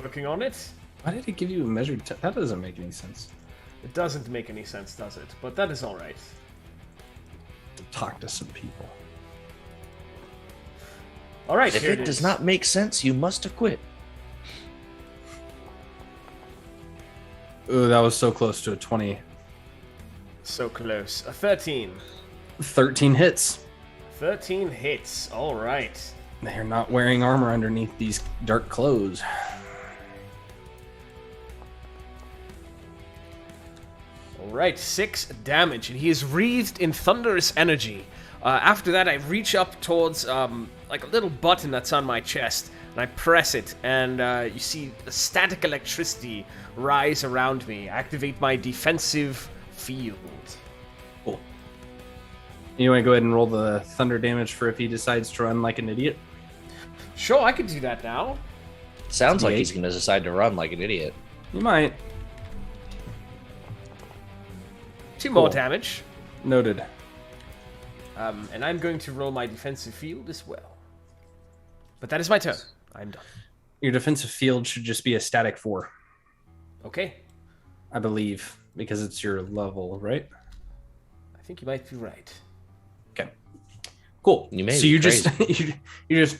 Working on it. Why did it give you a measured? That doesn't make any sense. It doesn't make any sense, does it? But that is all right. Talk to some people. All right, If it does not make sense, you must acquit. Ooh, that was so close to a 20. So close. A 13. 13 hits. 13 hits. All right. They're not wearing armor underneath these dark clothes. All right, 6 damage, and he is wreathed in thunderous energy. After that, I reach up towards like a little button that's on my chest, and I press it, and you see the static electricity rise around me. Activate my defensive field. Cool. You want to go ahead and roll the thunder damage for if he decides to run like an idiot? Sure, I could do that now. Sounds like he's going to decide to run like an idiot. You might. 2 more damage. Noted. And I'm going to roll my defensive field as well. But that is my turn. I'm done. Your defensive field should just be a static 4. Okay. I believe, because it's your level, right? I think you might be right. Okay. Cool. You may so be you crazy. just you just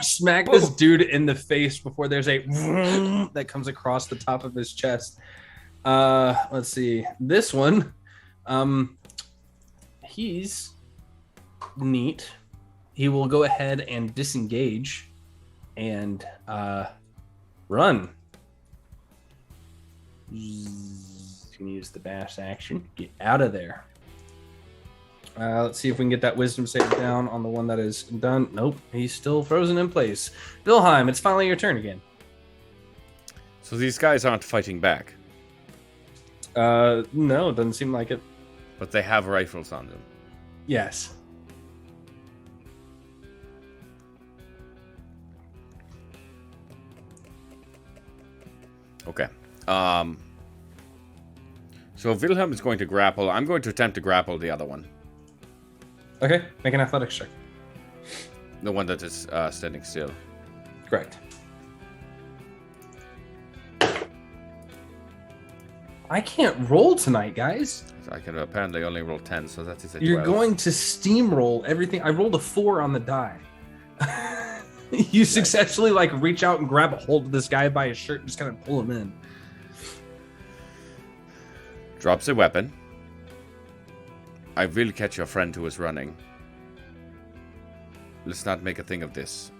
smack this dude in the face before there's a that comes across the top of his chest. Let's see. This one, he's neat. He will go ahead and disengage and run. Can use the bash action. Get out of there. Let's see if we can get that wisdom save down on the one that is done. Nope, he's still frozen in place. Wilhelm, it's finally your turn again. So these guys aren't fighting back, No, doesn't seem like it. but they have rifles on them. Yes. Okay. So Wilhelm is going to grapple. I'm going to attempt to grapple the other one. Okay, make an athletics check. The one that is standing still. Correct. I can't roll tonight, guys. So I can apparently only roll 10, so that is a 12. You're going to steamroll everything. I rolled a 4 on the die. You successfully reach out and grab a hold of this guy by his shirt and just kind of pull him in. Drops a weapon. I will catch your friend who is running. Let's not make a thing of this.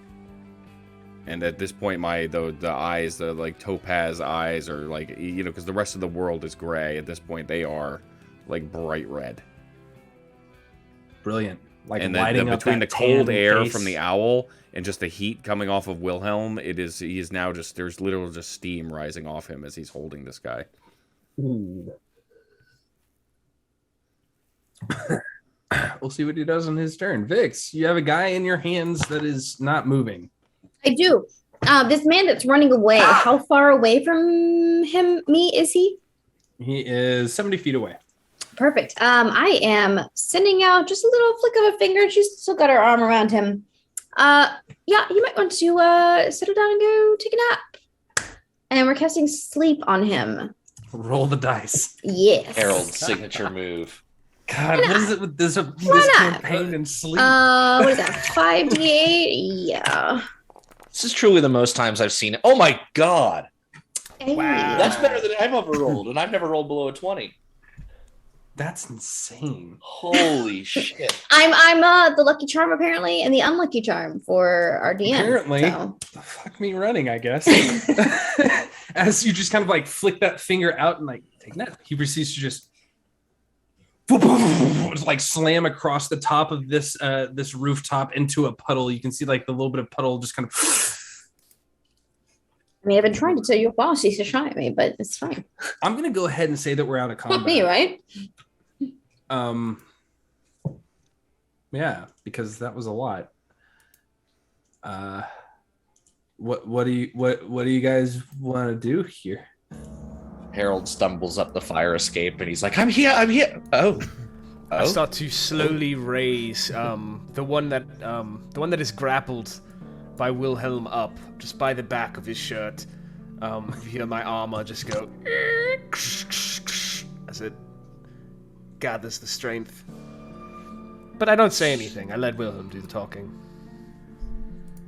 And at this point, the eyes, the like topaz eyes, are like because the rest of the world is gray. At this point, they are like bright red. Brilliant. Like and lighting up between the that cold tan air face. from the owl and just the heat coming off of Wilhelm, he is now there's literally just steam rising off him as he's holding this guy. Ooh. We'll see what he does on his turn. Vix, you have a guy in your hands that is not moving. I do. This man that's running away, how far away from me is he? He is 70 feet away. Perfect. I am sending out just a little flick of a finger. She's still got her arm around him. Yeah, you might want to settle down and go take a nap. And we're casting sleep on him. Roll the dice. Yes. Harold's signature move. God, what is it with this campaign and sleep? What is that? 5d8? Yeah. This is truly the most times I've seen it. Oh my god. Wow. That's better than I've ever rolled, and I've never rolled below a 20. That's insane. Holy shit. I'm the lucky charm apparently, and the unlucky charm for our DM. Apparently. So. Fuck me running, I guess. As you just kind of like flick that finger out and like take a nap, he proceeds to just like slam across the top of this this rooftop into a puddle. You can see like the little bit of puddle just kind of. I mean, I've been trying to tell your boss he's to shine at me, but it's fine. I'm gonna go ahead and say that we're out of combat. Not me, right? Yeah, because that was a lot. What do you guys want to do here? Harold stumbles up the fire escape and he's like, I'm here. Oh. I start to slowly raise the one that is grappled by Wilhelm up, just by the back of his shirt. You hear my armor just go as it gathers the strength. But I don't say anything. I let Wilhelm do the talking.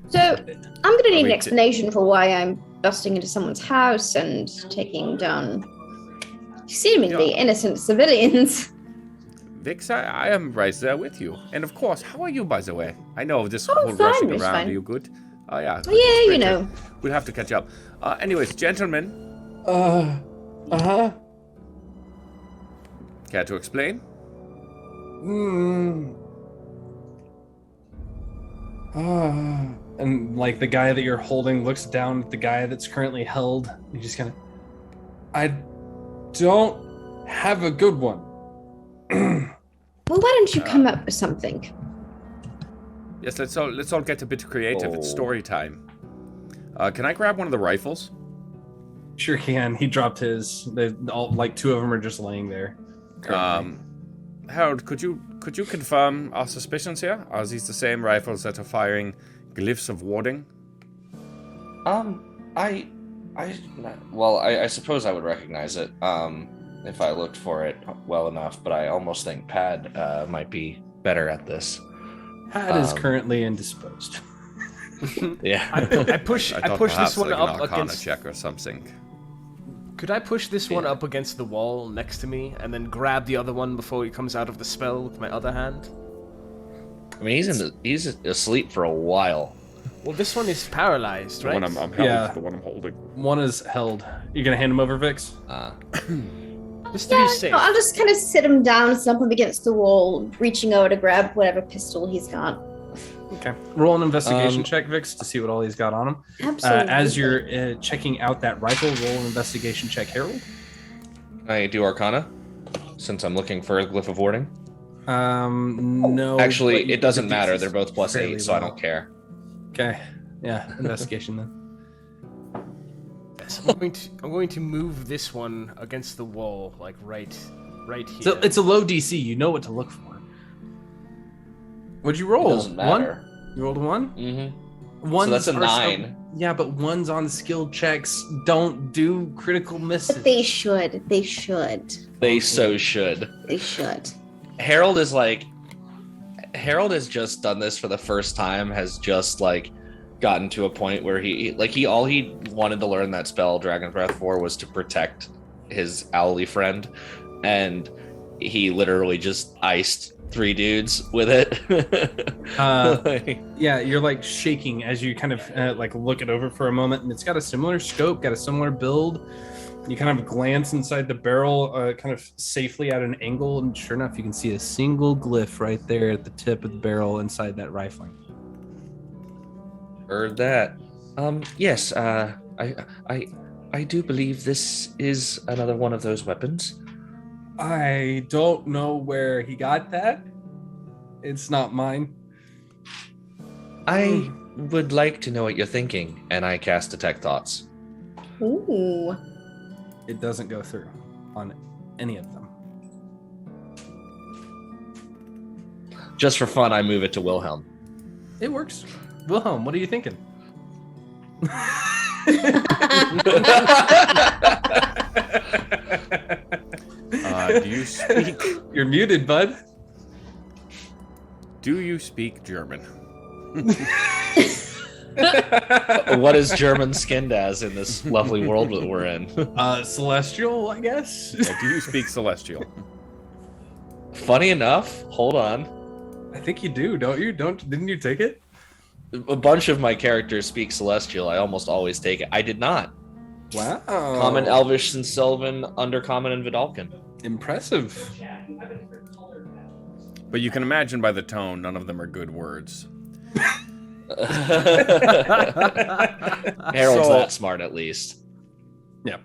So I'm going to need an explanation for why I'm busting into someone's house and taking down seemingly innocent civilians. Vix, I am right there with you. And of course, how are you, by the way? I know this whole rushing around. Fine. Are you good? Oh, yeah. Yeah, you know. We'll have to catch up. Anyways, gentlemen. Uh-huh. Care to explain? And like the guy that you're holding looks down at the guy that's currently held. You just kind of, I don't have a good one. Well, why don't you come up with something? Yes, let's all get a bit creative. It's story time. Can I grab one of the rifles? Sure can. He dropped his. Like two of them are just laying there. Harold, could you confirm our suspicions here? Are these the same rifles that are firing glyphs of warding? I suppose I would recognize it if I looked for it well enough, but I almost think Pad might be better at this. Pad is currently indisposed. Yeah. I push this one like up an against check or something. Could I push this one up against the wall next to me and then grab the other one before he comes out of the spell with my other hand? I mean, he's asleep for a while. Well, this one is paralyzed, right? The one I'm held, Yeah. the one I'm holding. One is held. You gonna hand him over, Vix? Just to be safe. No, I'll just kind of sit him down, stump him against the wall, reaching over to grab whatever pistol he's got. Okay. Roll an investigation check, Vix, to see what all he's got on him. Absolutely. As you're checking out that rifle, roll an investigation check, Harold. Can I do Arcana? Since I'm looking for a glyph of warding? No. Actually, it doesn't matter. They're both +8, so I don't care. Okay. Yeah, investigation then. Yes, I'm going to move this one against the wall, like right here. So it's a low DC. You know what to look for. What'd you roll? It doesn't matter. 1? You rolled a 1? Mm-hmm. So that's a 9. Yeah, but ones on skill checks don't do critical misses. But they should. They should. They so should. They should. Harold has just done this for the first time, has just like gotten to a point where he wanted to learn that spell Dragon Breath for was to protect his owly friend, and he literally just iced 3 dudes with it. Yeah, you're like shaking as you kind of like look it over for a moment, and it's got a similar scope, got a similar build. You kind of glance inside the barrel, kind of safely at an angle, and sure enough, you can see a single glyph right there at the tip of the barrel inside that rifling. Heard that. Yes, I do believe this is another one of those weapons. I don't know where he got that. It's not mine. I would like to know what you're thinking, and I cast Detect Thoughts. Ooh. It doesn't go through on any of them. Just for fun, I move it to Wilhelm. It works. Wilhelm, what are you thinking? Do you speak? You're muted, bud. Do you speak German? What is German skinned as in this lovely world that we're in? Celestial, I guess. Do you speak Celestial? Funny enough, hold on. I think you do, don't you? Didn't you take it? A bunch of my characters speak Celestial. I almost always take it. I did not. Wow. Common, Elvish, and Sylvan, Undercommon, and Vidalcan. Impressive. But you can imagine by the tone, none of them are good words. Harold's that smart, at least. Yep.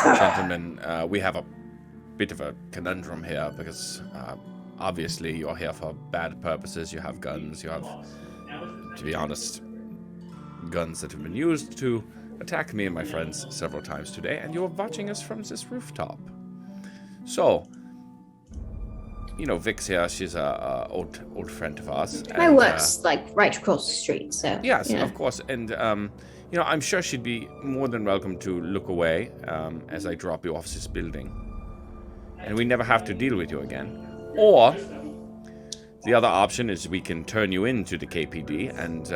Gentlemen, we have a bit of a conundrum here because obviously you're here for bad purposes. You have guns. You have, to be honest, guns that have been used to attack me and my friends several times today, and you're watching us from this rooftop. So, you know, Vix here, she's a old friend of ours. My work's like right across the street, so. Yes, yeah. of course. And, you know, I'm sure she'd be more than welcome to look away as I drop you off this building. And we never have to deal with you again. Or, the other option is we can turn you into the KPD. And,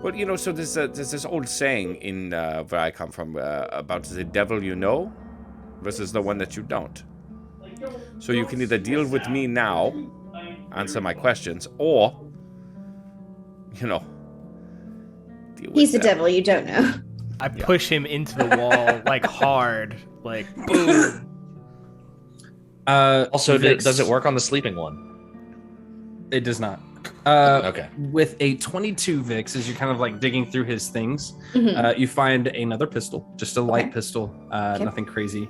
well, you know, so there's this old saying in where I come from about the devil you know versus the one that you don't. So you can either deal with me now, answer my questions, or, you know, deal with He's the them. devil you don't know. I push him into the wall, like, hard. Like, boom. Also, Vix, does it work on the sleeping one? It does not. Okay. With a 22 Vix, as you're kind of like digging through his things, Mhm. you find another pistol, just a light pistol, nothing crazy.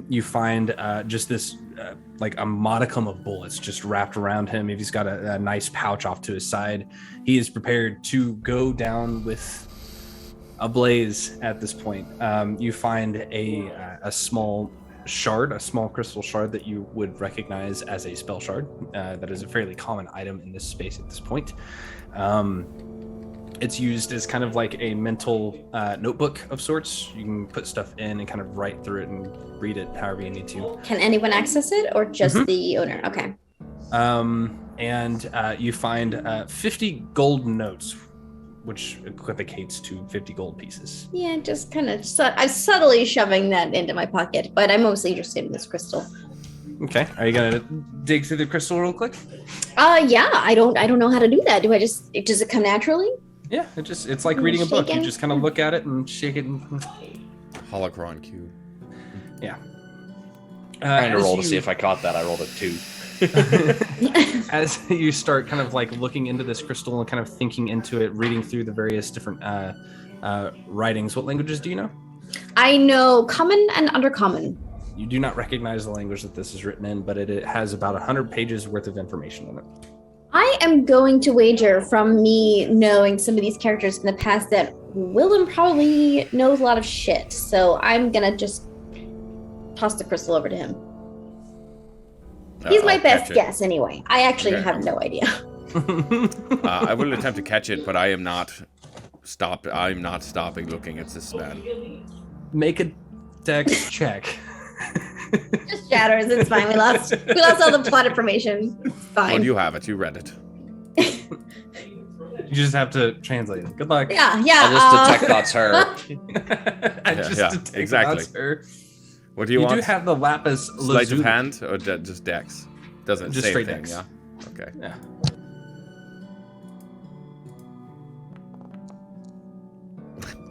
You find just this like a modicum of bullets just wrapped around him. He's got a nice pouch off to his side. He is prepared to go down with a blaze at this point. You find a small shard, a small crystal shard that you would recognize as a spell shard. That is a fairly common item in this space at this point. It's used as kind of like a mental notebook of sorts. You can put stuff in and kind of write through it and read it however you need to. Can anyone access it or just the owner? Okay. And you find 50 gold notes, which equivocates to 50 gold pieces. Yeah, just kind of, I'm subtly shoving that into my pocket, but I'm mostly interested in this crystal. Okay, are you gonna dig through the crystal real quick? Yeah, I don't know how to do that. Does it come naturally? Yeah, it's like reading a book. You just kind of look at it and shake it. And... Holocron cube. Yeah. Trying to roll to see if I caught that. I rolled a 2. As you start kind of like looking into this crystal and kind of thinking into it, reading through the various different writings, what languages do you know? I know common and undercommon. You do not recognize the language that this is written in, but it has about 100 pages worth of information in it. I am going to wager from me knowing some of these characters in the past that Willem probably knows a lot of shit. So I'm going to just toss the crystal over to him. He's my best guess anyway. I actually have no idea. I will attempt to catch it, but I am not I'm not stopping looking at this man. Make a dex check. Just shatters. It's fine. We lost all the plot information. It's fine. Well, you have it. You read it. You just have to translate it. Good luck. Yeah. I'll just detect that's her. Exactly. Her. What do you want? You do have the lapis lazuli. Sleight of hand or just dex? Doesn't just say straight anything, dex. yeah? Okay. Yeah.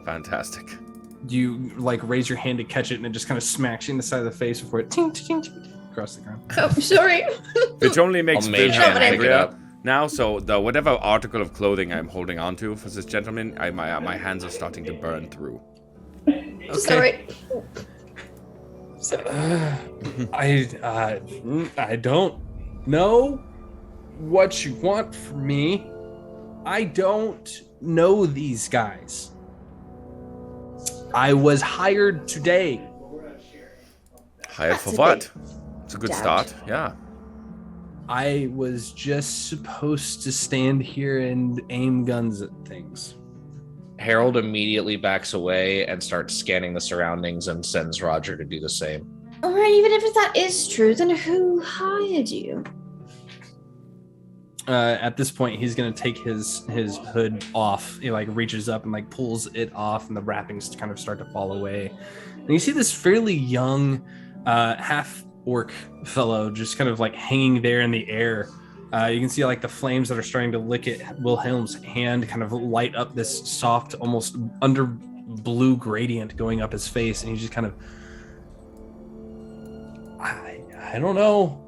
Fantastic. You like raise your hand to catch it, and it just kind of smacks you in the side of the face before it ting, ting, ting, across the ground. Oh, sorry. Which only makes Wilhelm angrier up. now. So the whatever article of clothing I'm holding onto for this gentleman, my hands are starting to burn through. Sorry. I don't know what you want from me. I don't know these guys. I was hired today. Hired for what? It's a good start. Yeah. I was just supposed to stand here and aim guns at things. Harold immediately backs away and starts scanning the surroundings and sends Roger to do the same. All right, even if that is true, then who hired you? At this point, he's gonna take his hood off. He like reaches up and like pulls it off, and the wrappings kind of start to fall away. And you see this fairly young, half orc fellow just kind of like hanging there in the air. You can see like the flames that are starting to lick at Wilhelm's hand kind of light up this soft, almost under blue gradient going up his face, and he's just kind of, I don't know.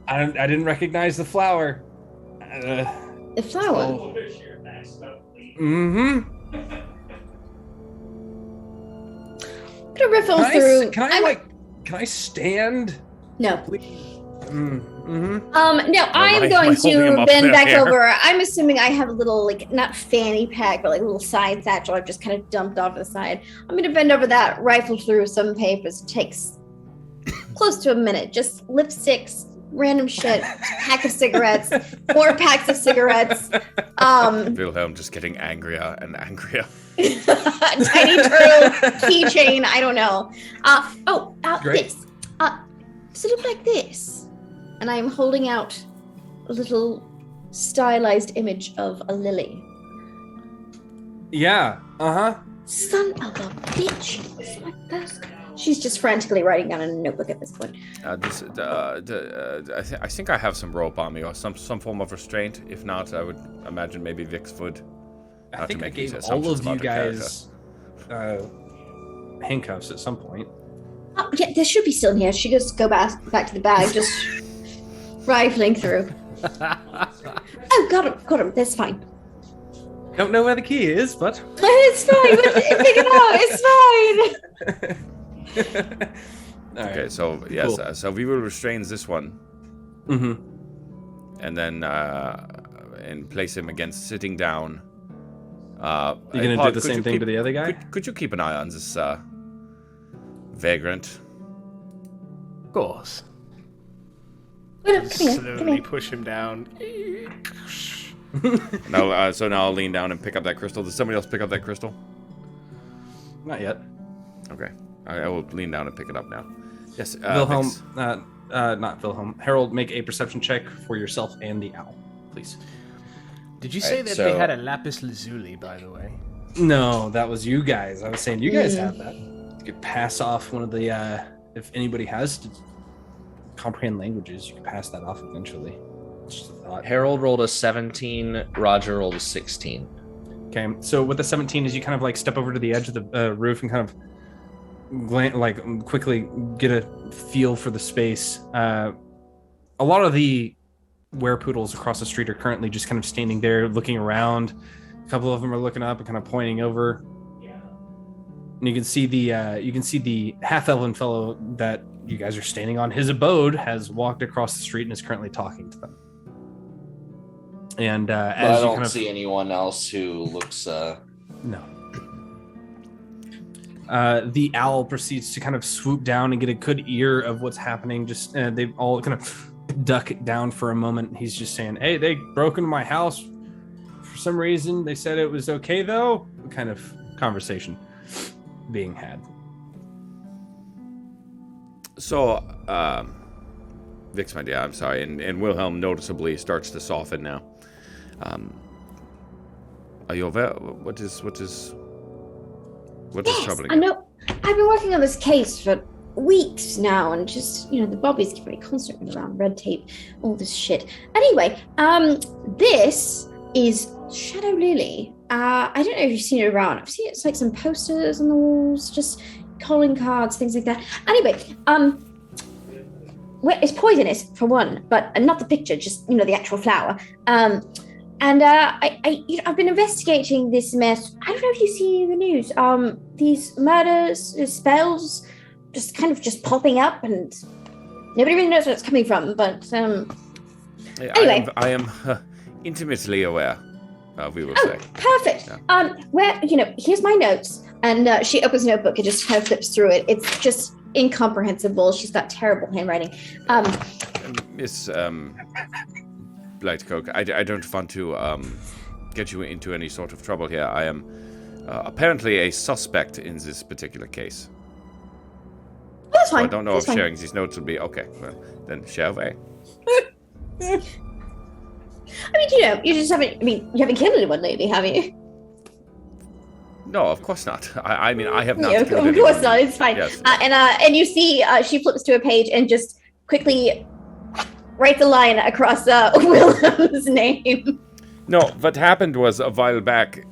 I didn't recognize the flower. The flower? Mm-hmm. I'm gonna riffle through. Can I stand? No. Mm-hmm. No, I'm going to bend back over. I'm assuming I have a little, like, not fanny pack, but like a little side satchel I've just kind of dumped off to the side. I'm gonna bend over that, rifle through some papers. It takes close to a minute. Just lipsticks, random shit, pack of cigarettes, more packs of cigarettes. Wilhelm just getting angrier and angrier. Tiny turtle keychain. I don't know. This. Does it look like this? And I'm holding out a little stylized image of a lily. Yeah. Uh-huh. Son of a bitch. It's like this. She's just frantically writing down in a notebook at this point. I think I have some rope on me or some form of restraint. If not, I would imagine maybe Weathford. I think I gave all of you guys handcuffs at some point. Oh, yeah, there should be still in here. She goes go back to the bag, just rifling through. Oh, got him. That's fine. Don't know where the key is, but it's fine. Pick it up. It's fine. Okay, so yes, cool. So we will restrain this one. Mm-hmm. And then and place him against sitting down. You're gonna do the same thing to the other guy? Could you keep an eye on this vagrant? Of course. Slowly push him down. Now, so now I'll lean down and pick up that crystal. Does somebody else pick up that crystal? Not yet. Okay, I will lean down and pick it up now. Yes, Wilhelm. Not Wilhelm. Harold, make a perception check for yourself and the owl, please. Did you say that they had a lapis lazuli, by the way? No, that was you guys. I was saying you guys have that. You could pass off one of the, if anybody has to comprehend languages, you can pass that off eventually. Just a thought. Harold rolled a 17, Roger rolled a 16. Okay, so with the 17 is you kind of like step over to the edge of the roof and kind of quickly get a feel for the space. A lot of the werepoodles across the street are currently just kind of standing there looking around. A couple of them are looking up and kind of pointing over. And you can see the half-elven fellow that you guys are standing on. His abode has walked across the street and is currently talking to them. And as I don't see anyone else who looks. No. The owl proceeds to kind of swoop down and get a good ear of what's happening. Just they all kind of duck down for a moment. He's just saying, "Hey, they broke into my house for some reason. They said it was okay though." What kind of conversation being had? So, Vix, my dear, I'm sorry, and Wilhelm noticeably starts to soften now. Are you aware? What is troubling you? I know. I've been working on this case for weeks now, and just, you know, the Bobby's keep me constantly around, red tape, all this shit. Anyway, this is Shadow Lily. I don't know if you've seen it around. I've seen it's like some posters on the walls, just calling cards, things like that. Anyway, it's poisonous for one, but not the picture, just, you know, the actual flower. I've been investigating this mess. I don't know if you see the news. These murders, spells, just kind of just popping up, and nobody really knows where it's coming from. But anyway, I am intimately aware. We will say. Perfect. Yeah. Here's my notes, and she opens a notebook and just kind of flips through it. It's just incomprehensible. She's got terrible handwriting. Miss Blightcoke, I don't want to get you into any sort of trouble here. I am apparently a suspect in this particular case. That's fine. So I don't know if sharing these notes would be okay. Well, then share away. I mean, you just haven't. I mean, you haven't killed anyone lately, have you? No, of course not. I mean, I have not. Yeah, killed of course anyone. not. It's fine. Yes. And you see, she flips to a page and just quickly writes a line across Willem's name. No, what happened was a while back,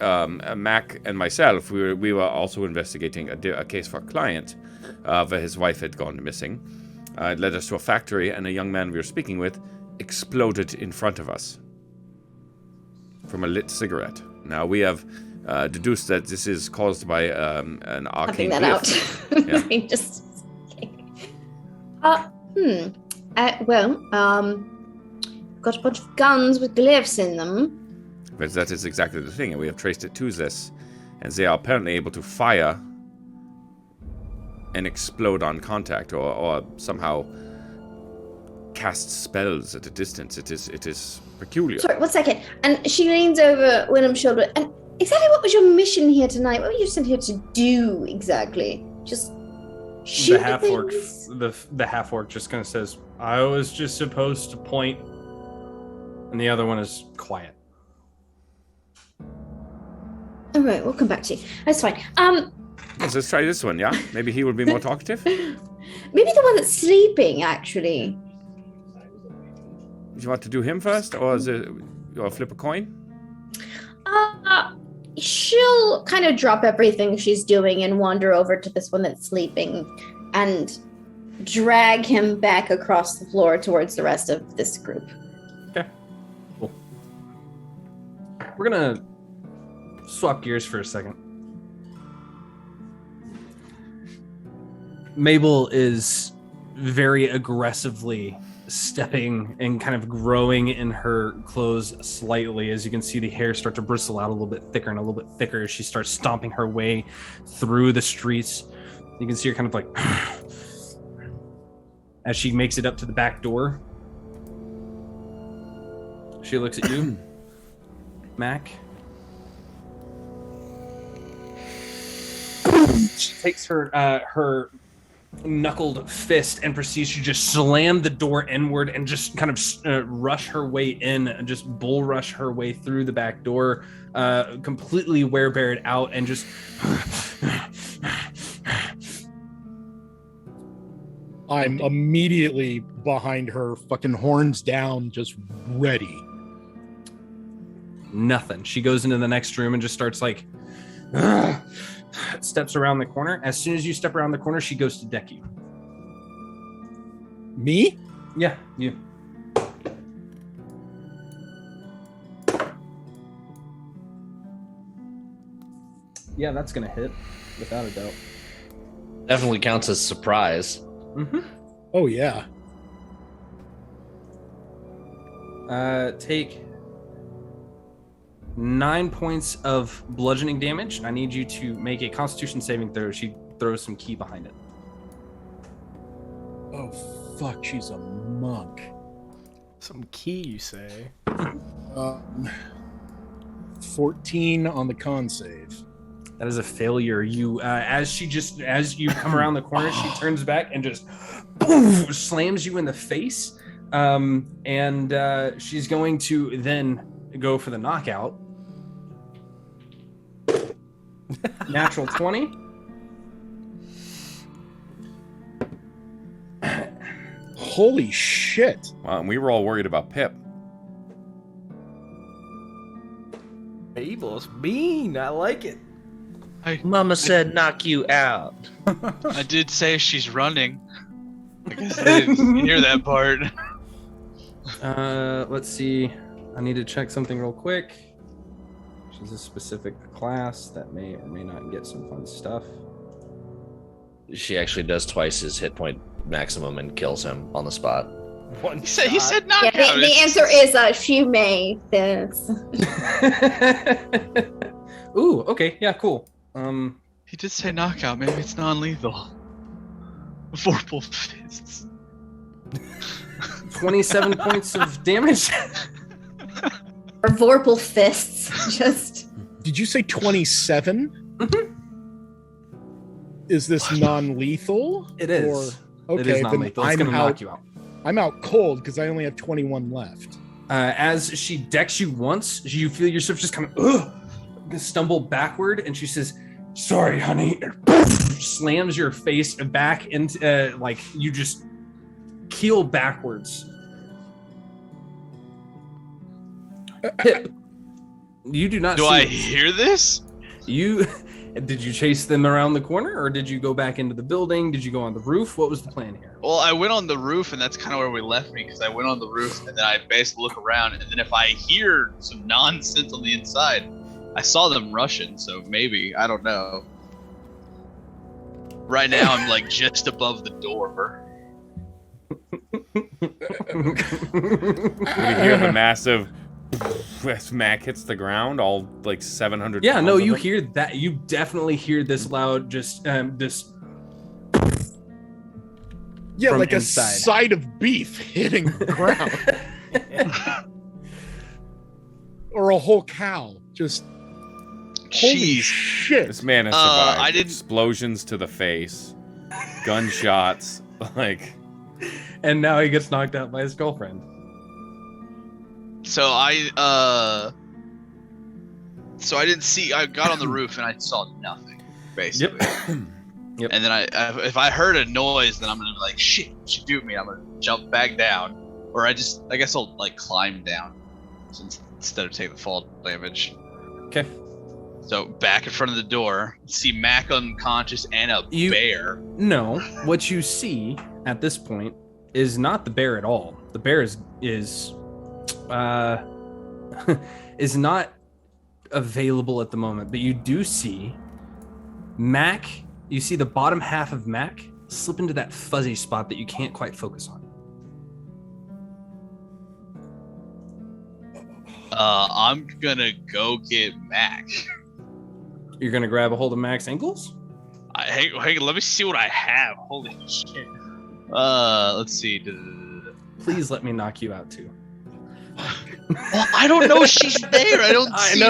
Mac and myself, we were also investigating a case for a client where his wife had gone missing. It led us to a factory, and a young man we were speaking with exploded in front of us from a lit cigarette. Now, we have deduced that this is caused by an arcane that glyph. out. Yeah. Just got a bunch of guns with glyphs in them. But that is exactly the thing, and we have traced it to this, and they are apparently able to fire and explode on contact, or somehow cast spells at a distance. It is peculiar. Sorry, 1 second. And she leans over Willem's shoulder. And exactly what was your mission here tonight? What were you sent here to do exactly? Just shoot the half orc. things? The half orc just kind of says, "I was just supposed to point," and the other one is quiet. All right, we'll come back to you. That's fine. Yes, let's try this one. Yeah, maybe he will be more talkative. Maybe the one that's sleeping, actually. Do you want to do him first, or flip a coin? She'll kind of drop everything she's doing and wander over to this one that's sleeping and drag him back across the floor towards the rest of this group. Okay, cool. We're gonna swap gears for a second. Mabel is very aggressively stepping and kind of growing in her clothes slightly. As you can see, the hair start to bristle out a little bit thicker and a little bit thicker as she starts stomping her way through the streets. You can see her kind of like as she makes it up to the back door. She looks at you, Mac. She takes her knuckled fist and proceeds to just slam the door inward and just kind of rush her way in and just bull rush her way through the back door, completely werebeared out and just I'm immediately behind her, fucking horns down, just ready. Nothing. She goes into the next room and just starts like steps around the corner. As soon as you step around the corner, she goes to deck you. Me? Yeah, you. Yeah, that's gonna hit, without a doubt. Definitely counts as surprise. Mm-hmm. Oh, yeah. Take 9 points of bludgeoning damage. I need you to make a Constitution saving throw. She throws some key behind it. Oh, fuck, she's a monk. Some key, you say? 14 on the con save. That is a failure. You, as you come around the corner, she turns back and just slams you in the face. And she's going to then go for the knockout. Natural 20. Holy shit. Well, and we were all worried about Pip. Mabel's mean. I like it. Mama said knock you out. I did say she's running. I guess I didn't hear that part. Let's see. I need to check something real quick. She's a specific class that may or may not get some fun stuff. She actually does twice his hit point maximum and kills him on the spot. He said knockout. Yeah, the answer is she may. This. Ooh, okay, yeah, cool. He did say knockout. Maybe it's non-lethal. Vorpal fists. 27 points of damage. Or Vorpal fists. Just. Did you say 27? Mm-hmm. Is this non-lethal? It is. Or, okay, it is non-lethal. It's going to knock you out. I'm out cold because I only have 21 left. As she decks you once, you feel yourself just kind of stumble backward, and she says, "Sorry, honey." Slams your face back into like you just keel backwards. Pip, you do not. Do I hear this? Did you chase them around the corner, or did you go back into the building? Did you go on the roof? What was the plan here? Well, I went on the roof, and that's kind of where we left me, because I went on the roof, and then I basically look around, and then if I hear some nonsense on the inside, I saw them rushing, so maybe, I don't know. Right now, I'm like just above the door. You hear the massive smack hits the ground, all like 700. Yeah, no, you of it. hear that. You definitely hear this loud, just this. Yeah, from like inside. a side of beef hitting the ground. Or a whole cow. Just. Holy Jeez. shit. This man has survived I didn't- explosions to the face, gunshots, like. And now he gets knocked out by his girlfriend. So I didn't see. I got on the roof and I saw nothing, basically. Yep. And then if I heard a noise, then I'm gonna be like, shit, shoot me. I'm gonna jump back down, or I guess I'll like climb down, instead of taking the fall damage. Okay. So back in front of the door, see Mac unconscious and a bear. No, what you see at this point is not the bear at all. The bear is is not available at the moment, but you do see Mac. You see the bottom half of Mac slip into that fuzzy spot that you can't quite focus on. I'm gonna go get Mac. You're gonna grab a hold of Mac's ankles? Hey, let me see what I have. Holy shit. Let's see. Please let me knock you out too. Well, I don't know if she's there. I don't see.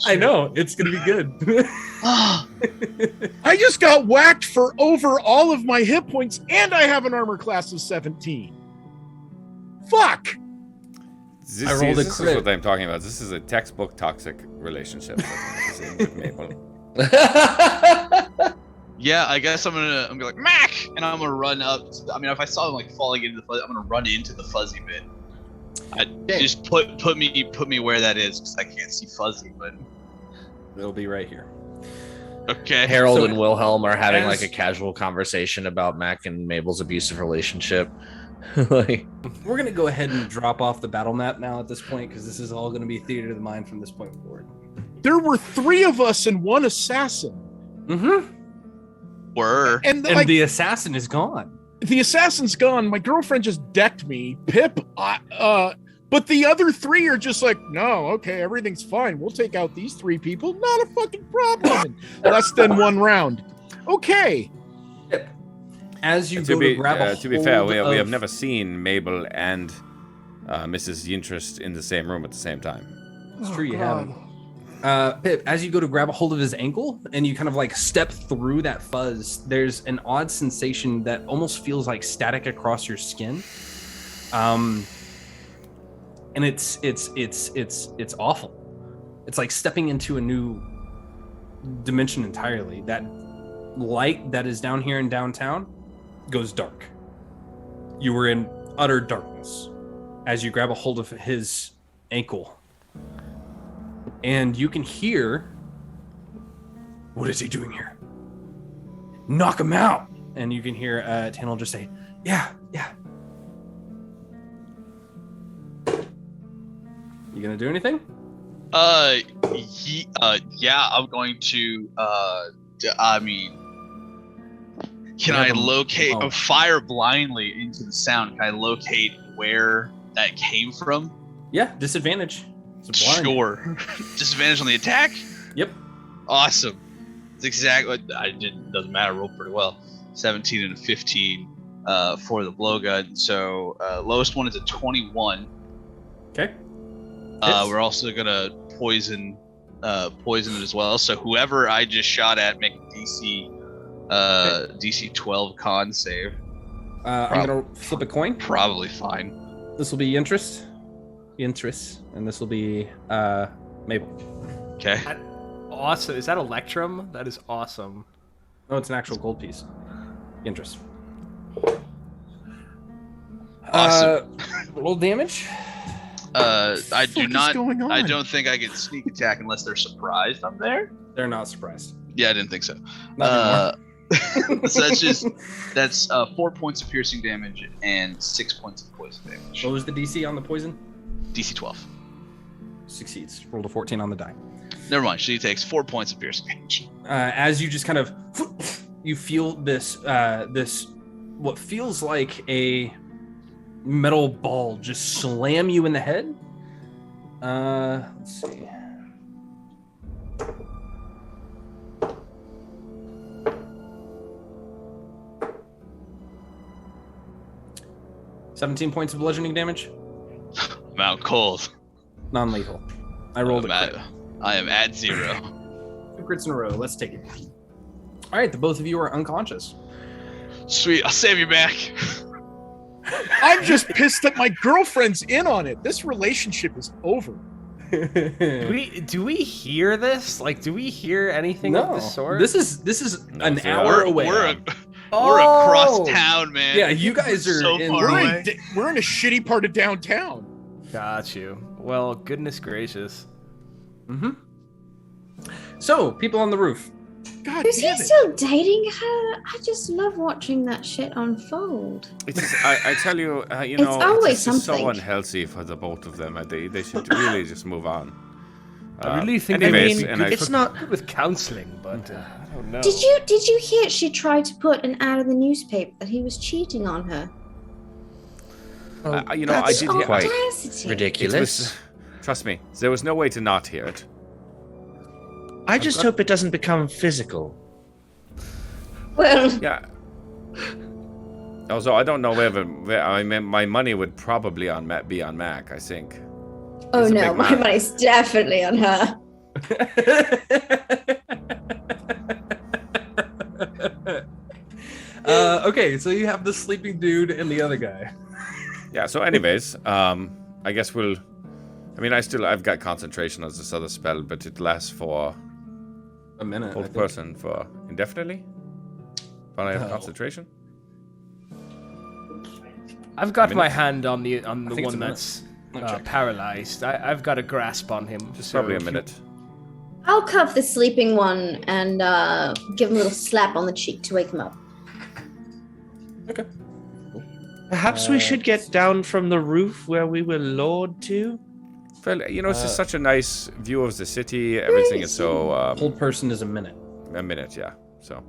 I know. It's gonna be good. I just got whacked for over all of my hit points, and I have an armor class of 17. Fuck! This rolled a is crit. what I'm talking about. This is a textbook toxic relationship. with Mabel. Yeah, I guess I'm gonna be like Mac, and I'm gonna run up. I mean, if I saw him like falling into the fuzzy, I'm gonna run into the fuzzy bit. Just put me where that is, because I can't see fuzzy, but It'll be right here. okay. Harold So, and Wilhelm are having as- like a casual conversation about Mac and Mabel's abusive relationship. Like, We're gonna go ahead and drop off the battle map now at this point, because this is all gonna be theater of the mind from this point forward. There were 3 of us and 1 assassin. Mm-hmm. And, And the assassin is gone. The assassin's gone. My girlfriend just decked me. Pip, but the other 3 are just like, no, okay, everything's fine. We'll take out these 3 people. Not a fucking problem. In less than 1 round. Okay. As you go to grab a to be fair, hold we of- have never seen Mabel and Mrs. Yintrist in the same room at the same time. It's true, you haven't. Pip, as you go to grab a hold of his ankle and you kind of like step through that fuzz, there's an odd sensation that almost feels like static across your skin. And it's awful. It's like stepping into a new dimension entirely. That light that is down here in downtown goes dark. you were in utter darkness as you grab a hold of his ankle. And you can hear, what is he doing here? Knock him out. And you can hear Tannel just say, yeah. You gonna do anything? Yeah, I'm going to, can I locate, fire blindly into the sound, can I locate where that came from? Yeah, disadvantage. It's blind. Sure. Disadvantage on the attack? Yep. Awesome. It's exactly what I did. Doesn't matter. Rolled pretty well. 17 and a 15 for the blowgun. So lowest one is a 21. Okay. We're also gonna poison it as well. So whoever I just shot at, make a DC 12 con save. I'm gonna flip a coin. Probably fine. This will be interest, and this will be Mabel. Okay. Awesome. Is that Electrum? That is awesome. No, it's an actual gold piece. Interest. Awesome. Roll damage. I do not. I don't think I can sneak attack unless they're surprised I'm there. They're not surprised. Yeah, I didn't think so. So that's 4 points of piercing damage and 6 points of poison damage. What was the DC on the poison? DC 12. Succeeds. Rolled a 14 on the die. Never mind. She takes 4 points of piercing damage. As you just kind of, you feel this what feels like a metal ball just slam you in the head. Let's see. $17 points of bludgeoning damage. I'm out cold. Non-lethal. I rolled I am at 0. 2 crits in a row. Let's take it. All right, the both of you are unconscious. Sweet, I'll save you back. I'm just pissed that my girlfriend's in on it. This relationship is over. Do we hear this? Like, do we hear anything of the sort? This is an hour away. We're across town, man. Yeah, you guys are so far away. We're in a shitty part of downtown. Got you. Well, goodness gracious. Mm-hmm. So, people on the roof. God Is he still dating her? I just love watching that shit unfold. I tell you, you It's know, always it's just so something. unhealthy for the both of them. They should really just move on. I really think it's not good with counseling, but I don't know. Did you hear she tried to put an ad in the newspaper that he was cheating on her? You know, I did hear audacity. Ridiculous. Trust me, there was no way to not hear it. I just hope it doesn't become physical. Well, Yeah. Also, I don't know where I mean, my money would probably be on Mac, I think. oh He's a no, big my man. money's definitely on her. Okay, so you have the sleeping dude and the other guy. Yeah, so anyways, I guess I've got concentration as this other spell, but it lasts for a minute. Hold person for indefinitely? When I have concentration? I've got my hand on the one that's that's paralyzed. I've got a grasp on him. Just probably a minute. I'll cuff the sleeping one and give him a little slap on the cheek to wake him up. Okay. Perhaps we should get down from the roof where we were lured to. Well, you know, it's just such a nice view of the city. Everything is so... Hold person is a minute. A minute, yeah. So...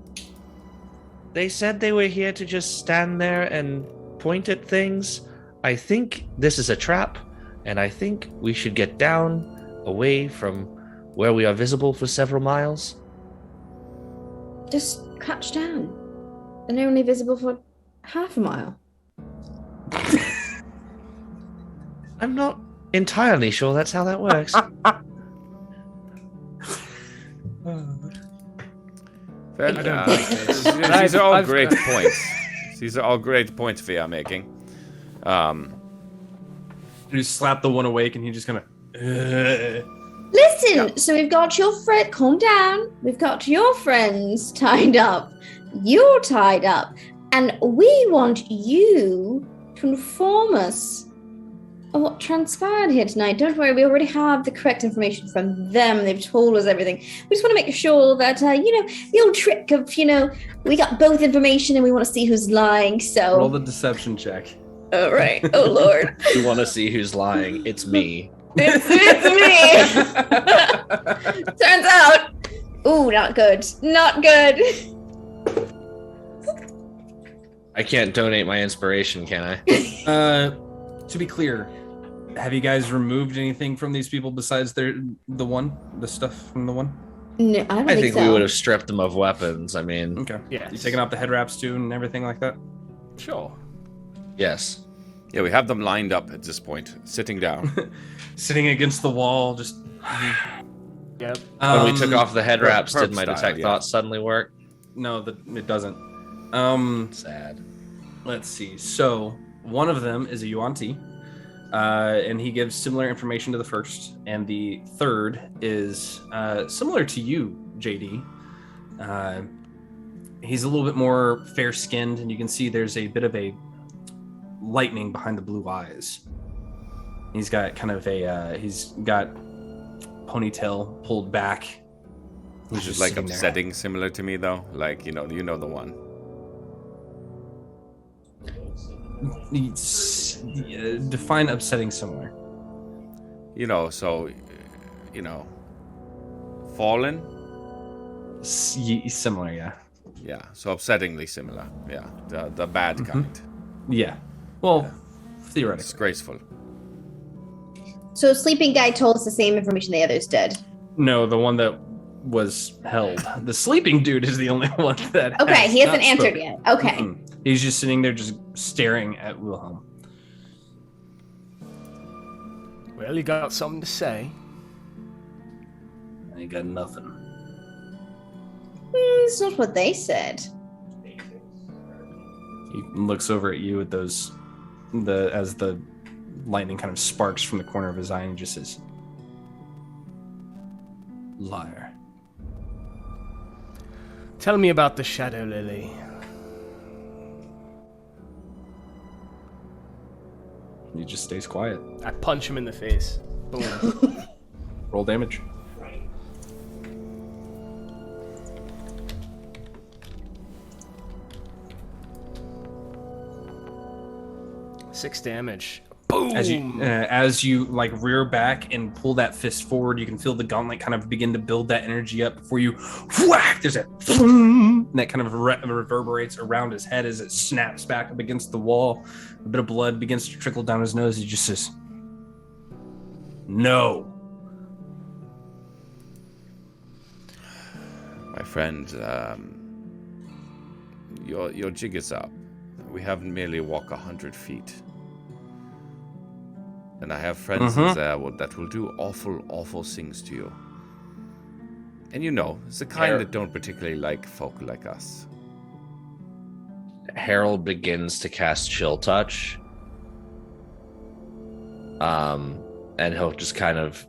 They said they were here to just stand there and point at things. I think this is a trap, and I think we should get down, away from where we are visible for several miles. Just crouch down. And only visible for half a mile. I'm not entirely sure that's how that works. Well, these are all great points. These are all great points we are making. You slap the one awake and he just kind of... Listen, so we've got your friend... Calm down. We've got your friends tied up. You're tied up. And we want you to inform us of what transpired here tonight. Don't worry, we already have the correct information from them. They've told us everything. We just want to make sure that, the old trick of, we got both information and we want to see who's lying, so... Roll the deception check. Oh, right. Oh, Lord. You want to see who's lying. It's me. It's me! Turns out... Ooh, not good. Not good. I can't donate my inspiration, can I? To be clear, have you guys removed anything from these people besides the stuff from the one? No, I don't think so. We would have stripped them of weapons. I mean, okay. Yeah. You taking off the head wraps too and everything like that? Sure. Yes. Yeah, we have them lined up at this point, sitting down. Sitting against the wall, just... Yep. When we took off the head wraps, perp did my style, detect yeah. thoughts suddenly work? No, it doesn't. Sad. Let's see. So, one of them is a Yuan-Ti, and he gives similar information to the first, and the third is similar to you, JD. He's a little bit more fair-skinned, and you can see there's a bit of a lightning behind the blue eyes. He's got kind of he's got ponytail pulled back. He's just like upsetting, similar to me though. Like you know the one. Define upsetting similar. Fallen. Similar, yeah. Yeah, so upsettingly similar. Yeah, the bad kind. Yeah. Well, theoretically. Disgraceful. So sleeping guy told us the same information the others did. No, the one that was held. The sleeping dude is the only one that. Okay, he hasn't answered yet. Okay. Mm-mm. He's just sitting there, just staring at Wilhelm. Well, you got something to say. I ain't got nothing. It's not what they said. He looks over at you at as the lightning kind of sparks from the corner of his eye and just says, "Liar." Tell me about the Shadow Lily. He just stays quiet. I punch him in the face. Boom. Roll damage. Six damage. Boom! As you like rear back and pull that fist forward, you can feel the gauntlet kind of begin to build that energy up before you whack. There's a and that kind of reverberates around his head as it snaps back up against the wall. A bit of blood begins to trickle down his nose. He just says, "No." My friend, your jig is up. We haven't merely walked 100 feet. And I have friends there that will do awful, awful things to you. And it's the kind that don't particularly like folk like us. Harold begins to cast Chill Touch. And he'll just kind of,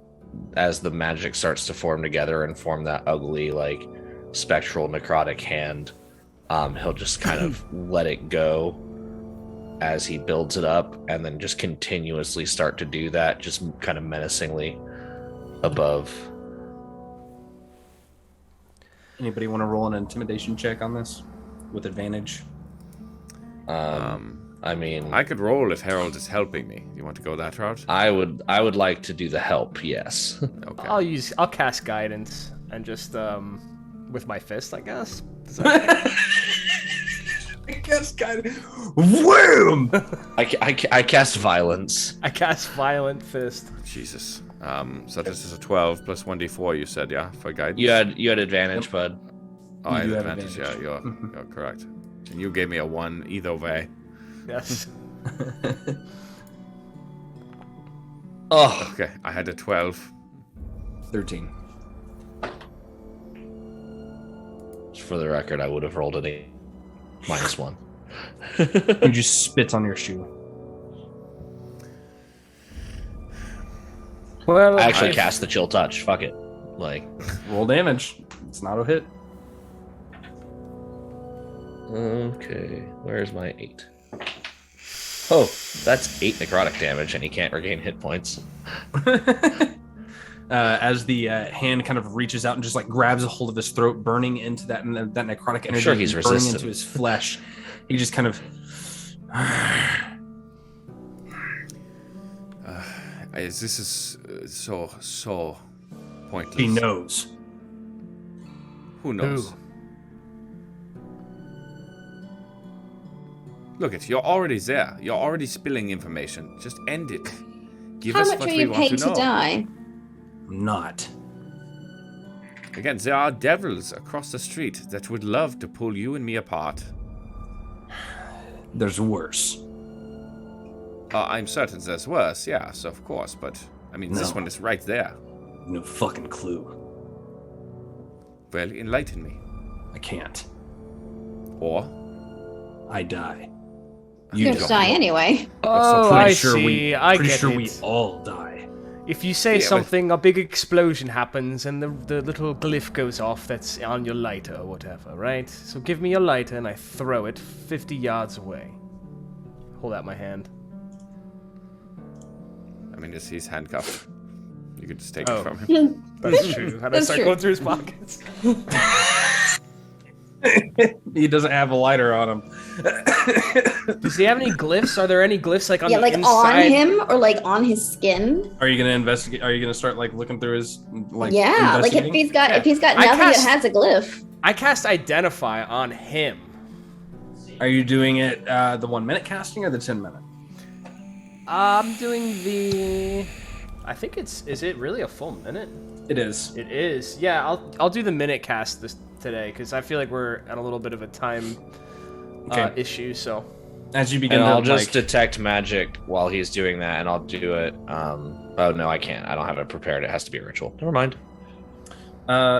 as the magic starts to form together and form that ugly, like, spectral necrotic hand, he'll just kind of let it go as he builds it up, and then just continuously start to do that, just kind of menacingly above. Anybody want to roll an intimidation check on this with advantage? I mean, I could roll if Harold is helping me. You want to go that route? I would like to do the help, yes. Okay. I'll cast guidance and just with my fist, I guess. Is that I cast guidance. Wham! I cast violence. I cast violent fist. Jesus. So this is a 12 plus 1d4. You said, yeah, for guidance. You had advantage, bud. Oh, I had advantage. Yeah, you're correct. And you gave me a 1 either way. Yes. Oh. Okay, I had a 12. 13. Just for the record, I would have rolled an 8. -1. He just spits on your shoe. Well, I actually cast the Chill Touch. Fuck it. Like, roll damage. It's not a hit. Okay, where's my 8? Oh, that's 8 necrotic damage, and he can't regain hit points. As the hand kind of reaches out and just like grabs a hold of his throat, burning into that necrotic energy, sure he's burning resistant. into his flesh. He just kind of. This is so pointless. He knows. Who knows? Look it, you're already there. You're already spilling information. Just end it. Give How us much what are we you want paid to to know. die? Not. Again, there are devils across the street that would love to pull you and me apart. There's worse. I'm certain there's worse, yes, of course, but I mean, this one is right there. No fucking clue. Well, enlighten me. I can't. Or? I die. You're gonna die anyway. Oh, I see. Pretty sure it. we all die. If you say something, a big explosion happens, and the little glyph goes off that's on your lighter or whatever, right? So give me your lighter, and I throw it 50 yards away. Hold out my hand. I mean, he's handcuffed. You could just take it from him. That's true. How does I go through his pockets? He doesn't have a lighter on him. Does he have any glyphs? Are there any glyphs like on the like inside? on him or like on his skin? Are you gonna investigate? Are you gonna start like looking through his like? Yeah, like if he's got nothing that has a glyph. I cast Identify on him. Are you doing it the 1 minute casting or the 10 minute? I'm doing the. I think it's. Is it really a full minute? It is. It is. Yeah, I'll do the minute cast today because I feel like we're at a little bit of a time issue. So as you begin, I'll just detect magic while he's doing that, and I'll do it. Oh no, I can't. I don't have it prepared. It has to be a ritual. Never mind.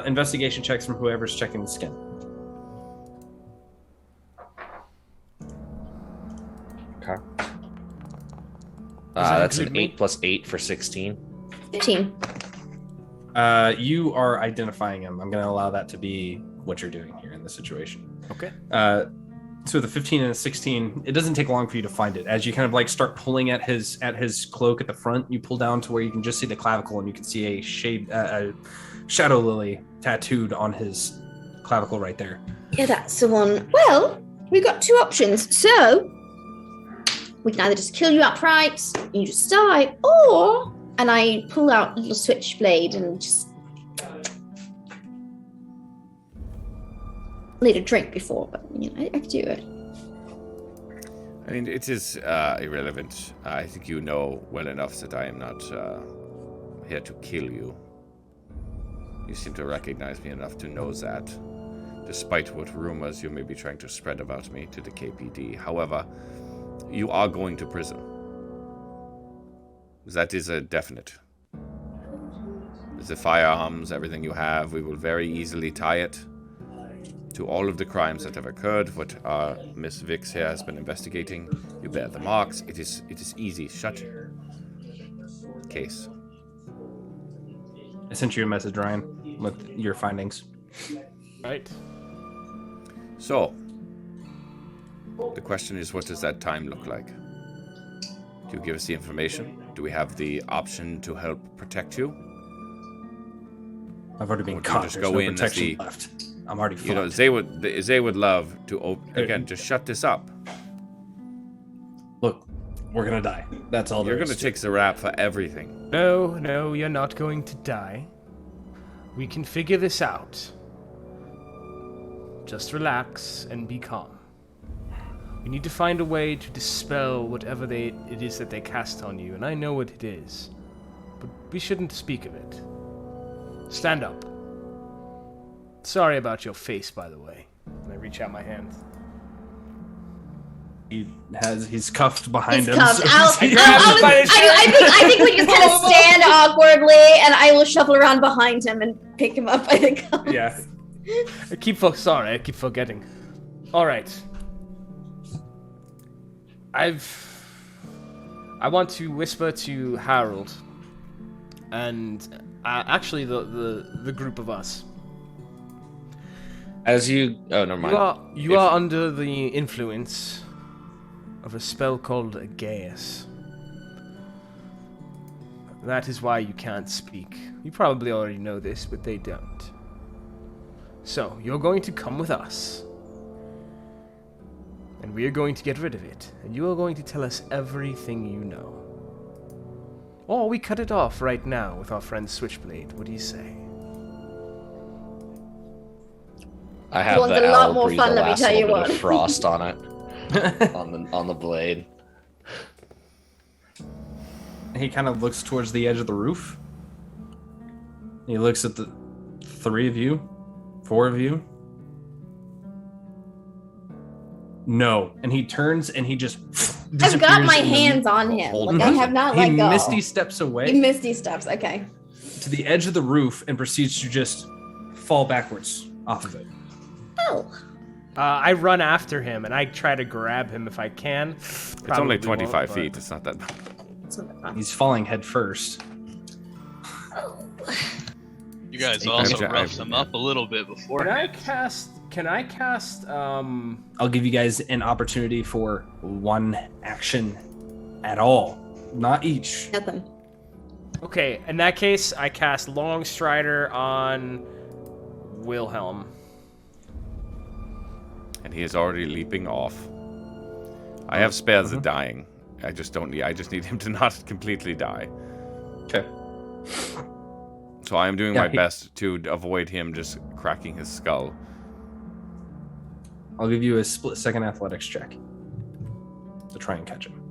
Investigation checks from whoever's checking the skin. Okay. That's an 8 plus 8 for 16. 15. You are identifying him. I'm going to allow that to be what you're doing here in this situation. Okay. So the 15 and a 16, it doesn't take long for you to find it. As you kind of like start pulling at his cloak at the front, you pull down to where you can just see the clavicle, and you can see a shadow lily tattooed on his clavicle right there. Yeah, that's the one. Well, we've got two options. So we can either just kill you outright, and you just die, or and I pull out a little switchblade and just need a drink before, but you know, I could do it. I mean, it is irrelevant. I think you know well enough that I am not here to kill you. You seem to recognize me enough to know that, despite what rumors you may be trying to spread about me to the KPD. However, you are going to prison. That is a definite. The firearms, everything you have, we will very easily tie it to all of the crimes that have occurred, what Miss Vix here has been investigating. You bear the marks. It is easy. Shut case. I sent you a message, Ryan, with your findings. Right. So, the question is, what does that time look like? Do you give us the information? Do we have the option to help protect you? I've already been caught. Just There's go no in protection left. I'm already fucked. You know, they would love to again just shut this up. Look, we're gonna die. That's all. You're gonna take the rap for everything. No, you're not going to die. We can figure this out. Just relax and be calm. We need to find a way to dispel whatever it is that they cast on you, and I know what it is. But we shouldn't speak of it. Stand up. Sorry about your face, by the way. And I reach out my hand. He's cuffed behind him. Cuffed. So I think we just kind of stand awkwardly, and I will shuffle around behind him and pick him up by the cuffs. Yeah. I keep forgetting. All right. I want to whisper to Harold, and actually the group of us. As you, oh, never mind. You are under the influence of a spell called Gaius. That is why you can't speak. You probably already know this, but they don't. So, you're going to come with us. And we are going to get rid of it. And you are going to tell us everything you know. Or we cut it off right now with our friend Switchblade. What do you say? I have One's the a lot owl more breathe fun, the let me last tell you little bit what. of frost on it. on the blade. He kind of looks towards the edge of the roof. He looks at the 3 of you, 4 of you. No, and he turns and he just I've got my disappears in the- hands on him. Like I have not He let go. misty steps away He misty steps. Okay. to the edge of the roof and proceeds to just fall backwards off of it. Oh. I run after him and I try to grab him if I can. It's Probably only won't, 25 but- feet. It's not that bad. He's falling head first. You guys also roughed them up a little bit before. Can I cast I'll give you guys an opportunity for 1 action at all, not each. Nothing. Okay, in that case, I cast Long Strider on Wilhelm. And he is already leaping off. I have spares the dying. I just need him to not completely die. Okay. So I am doing my best to avoid him just cracking his skull. I'll give you a split-second athletics check to try and catch him.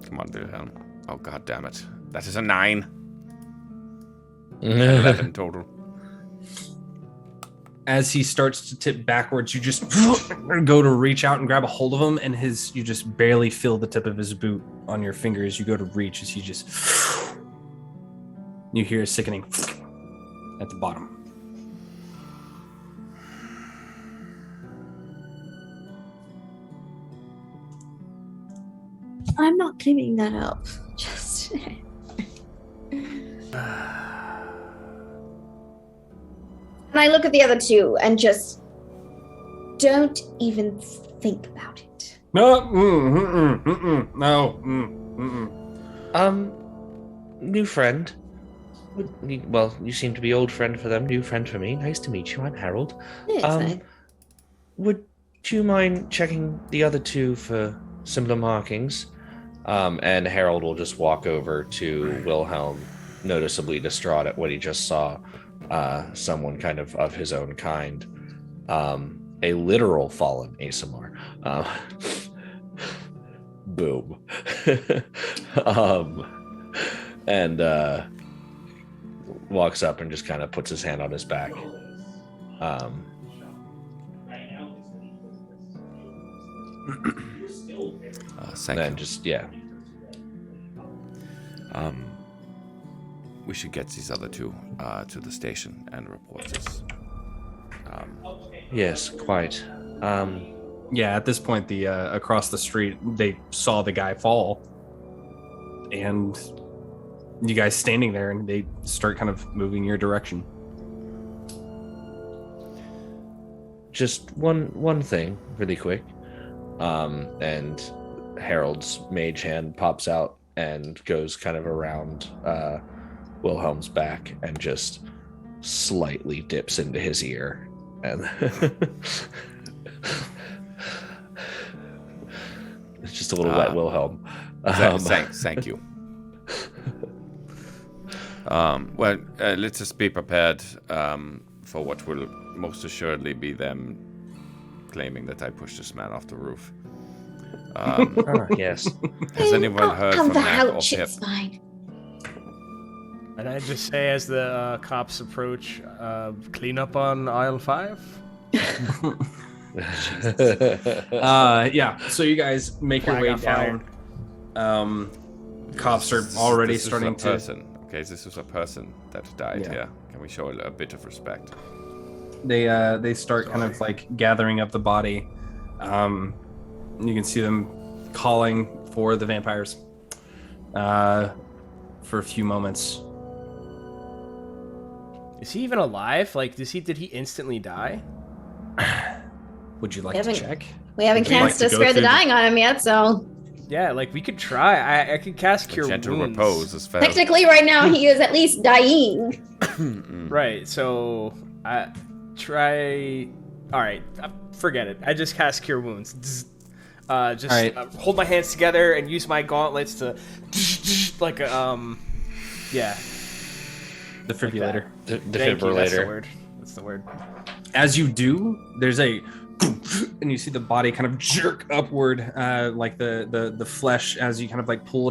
Come on, Wilhelm. Oh, god damn it. That is a 9. 11 total. As he starts to tip backwards, you just go to reach out and grab a hold of him, and you just barely feel the tip of his boot on your finger as you go to reach, as he just... You hear a sickening at the bottom. I'm not giving that up. Just. And I look at the other 2 and just don't even think about it. No, no. New friend. Well, you seem to be old friend for them, new friend for me. Nice to meet you. I'm Harold. Would you mind checking the other 2 for similar markings? And Harold will just walk over to Wilhelm, noticeably distraught at what he just saw. Someone kind of his own kind. A literal fallen ASMR. Boom. And walks up and just kind of puts his hand on his back. Thank you. We should get these other 2 to the station and report this. Yes, quite. Yeah, at this point, the across the street, they saw the guy fall, and you guys standing there, and they start kind of moving your direction. Just one thing, really quick. And Harold's mage hand pops out and goes kind of around Wilhelm's back and just slightly dips into his ear. And it's just a little wet Wilhelm. Thank you. Well, let's just be prepared for what will most assuredly be them claiming that I pushed this man off the roof. Yes. Has anyone heard from Mac or Pip? It's fine. And I just say, as the cops approach, clean up on aisle 5. Yeah. So you guys make your way down. Cops are already starting to. Okay, this was a person that died here. Can we show a bit of respect? They start kind of like gathering up the body. You can see them calling for the vampires for a few moments. Is he even alive? Like, did he instantly die? Would you like to check? We haven't cast a spare the dying on him yet, so Yeah, like we could try. I could cast Cure Gentle Wounds. repose is fair. technically right now he is at least dying. Right, so I try. All right, forget it. I just cast Cure Wounds. Hold my hands together and use my gauntlets to like a yeah. Defibrillator. Defibrillator. That's the word. As you do, there's a and you see the body kind of jerk upward, like the flesh as you kind of like pull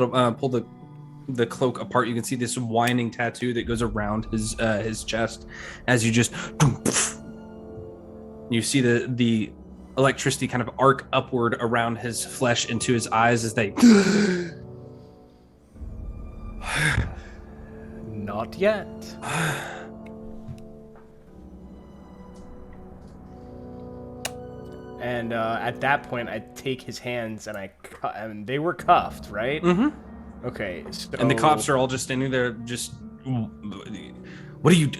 the cloak apart. You can see this winding tattoo that goes around his chest as you just you see the electricity kind of arc upward around his flesh into his eyes as they Not yet. And at that point, I take his hands and and they were cuffed, right? Mm-hmm. Okay. So... And the cops are all just standing there, just. What are you?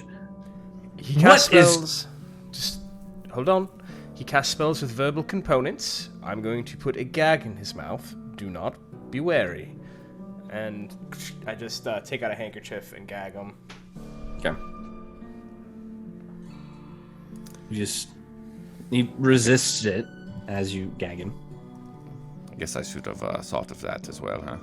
He casts spells. Just hold on. He casts spells with verbal components. I'm going to put a gag in his mouth. Do not be wary. And I just take out a handkerchief and gag him. Okay. He resists it as you gag him. I guess I should have thought of that as well, huh?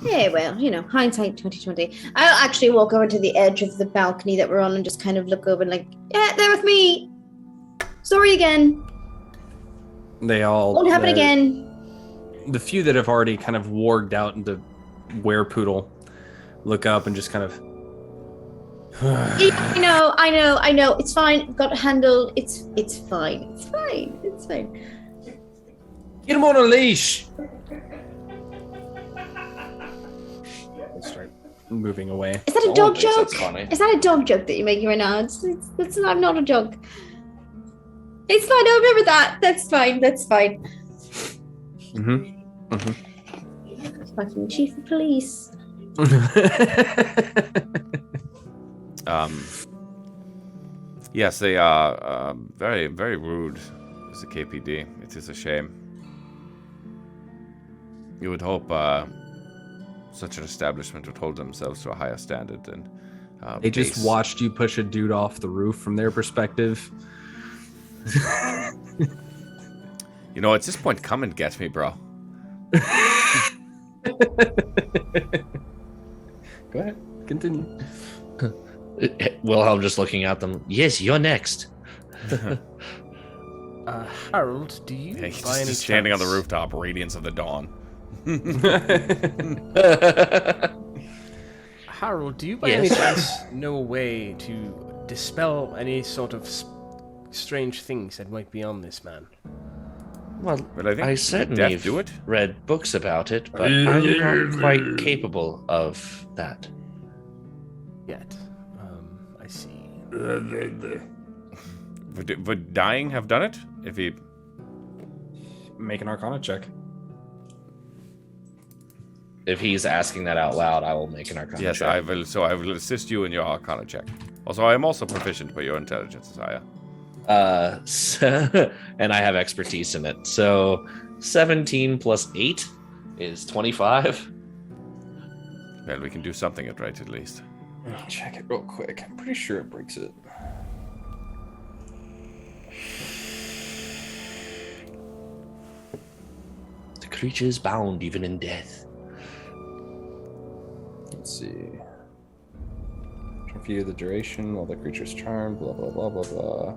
Yeah, well, hindsight 2020. I'll actually walk over to the edge of the balcony that we're on and just kind of look over and like, yeah, they're with me. Sorry again. They all won't happen again. The few that have already kind of warged out into werepoodle look up and just kind of I know. It's fine. I've got it handled. It's fine. It's fine. Get him on a leash. Start moving away. Is that a dog joke? Funny. Is that a dog joke that you're making right now? It's not a joke. It's fine. I remember that. That's fine. Fucking chief of police. Yes, they are very, very rude as the KPD. It is a shame. You would hope such an establishment would hold themselves to a higher standard than they just watched you push a dude off the roof from their perspective. At this point, come and get me, bro. Go ahead, continue. Wilhelm just looking at them. Yes, you're next. Harold, do you Yeah, he's by any just standing on chance... the rooftop, radiance of the dawn. Harold, do you by any chance know a way to dispel any sort of strange things that might be on this man? Well, I think I certainly read books about it, but I'm not quite capable of that. Yet. I see. Would dying have done it? If he... Make an Arcana check. If he's asking that out loud, I will make an Arcana check. Yes, I will. So I will assist you in your Arcana check. Also, I am also proficient, but your intelligence is higher. And I have expertise in it. So 17 plus 8 is 25. Well, we can do something at right at least. I'll check it real quick. I'm pretty sure it breaks it. The creature is bound even in death. Let's see. Review the duration while the creature's charmed, blah, blah, blah, blah, blah.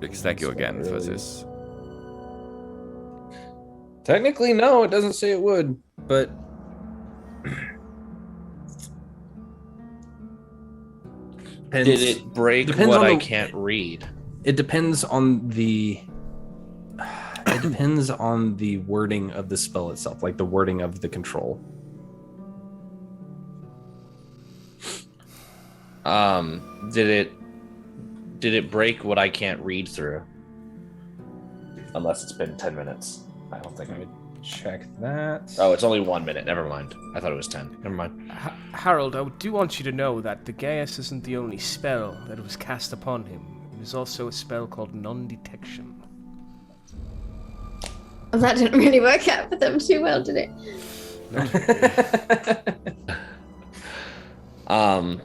Thank you again for this. Technically, no, it doesn't say it would, but... Did it break what I can't read? It depends on the... It depends on the wording of the spell itself, like the wording of the control. Did it break what I can't read through? Unless it's been 10 minutes. I don't think I would check that. Oh, it's only 1 minute. Never mind. I thought it was 10. Never mind. Harold, I do want you to know that the Gaius isn't the only spell that was cast upon him. There's also a spell called non-detection. Well, that didn't really work out for them too well, did it?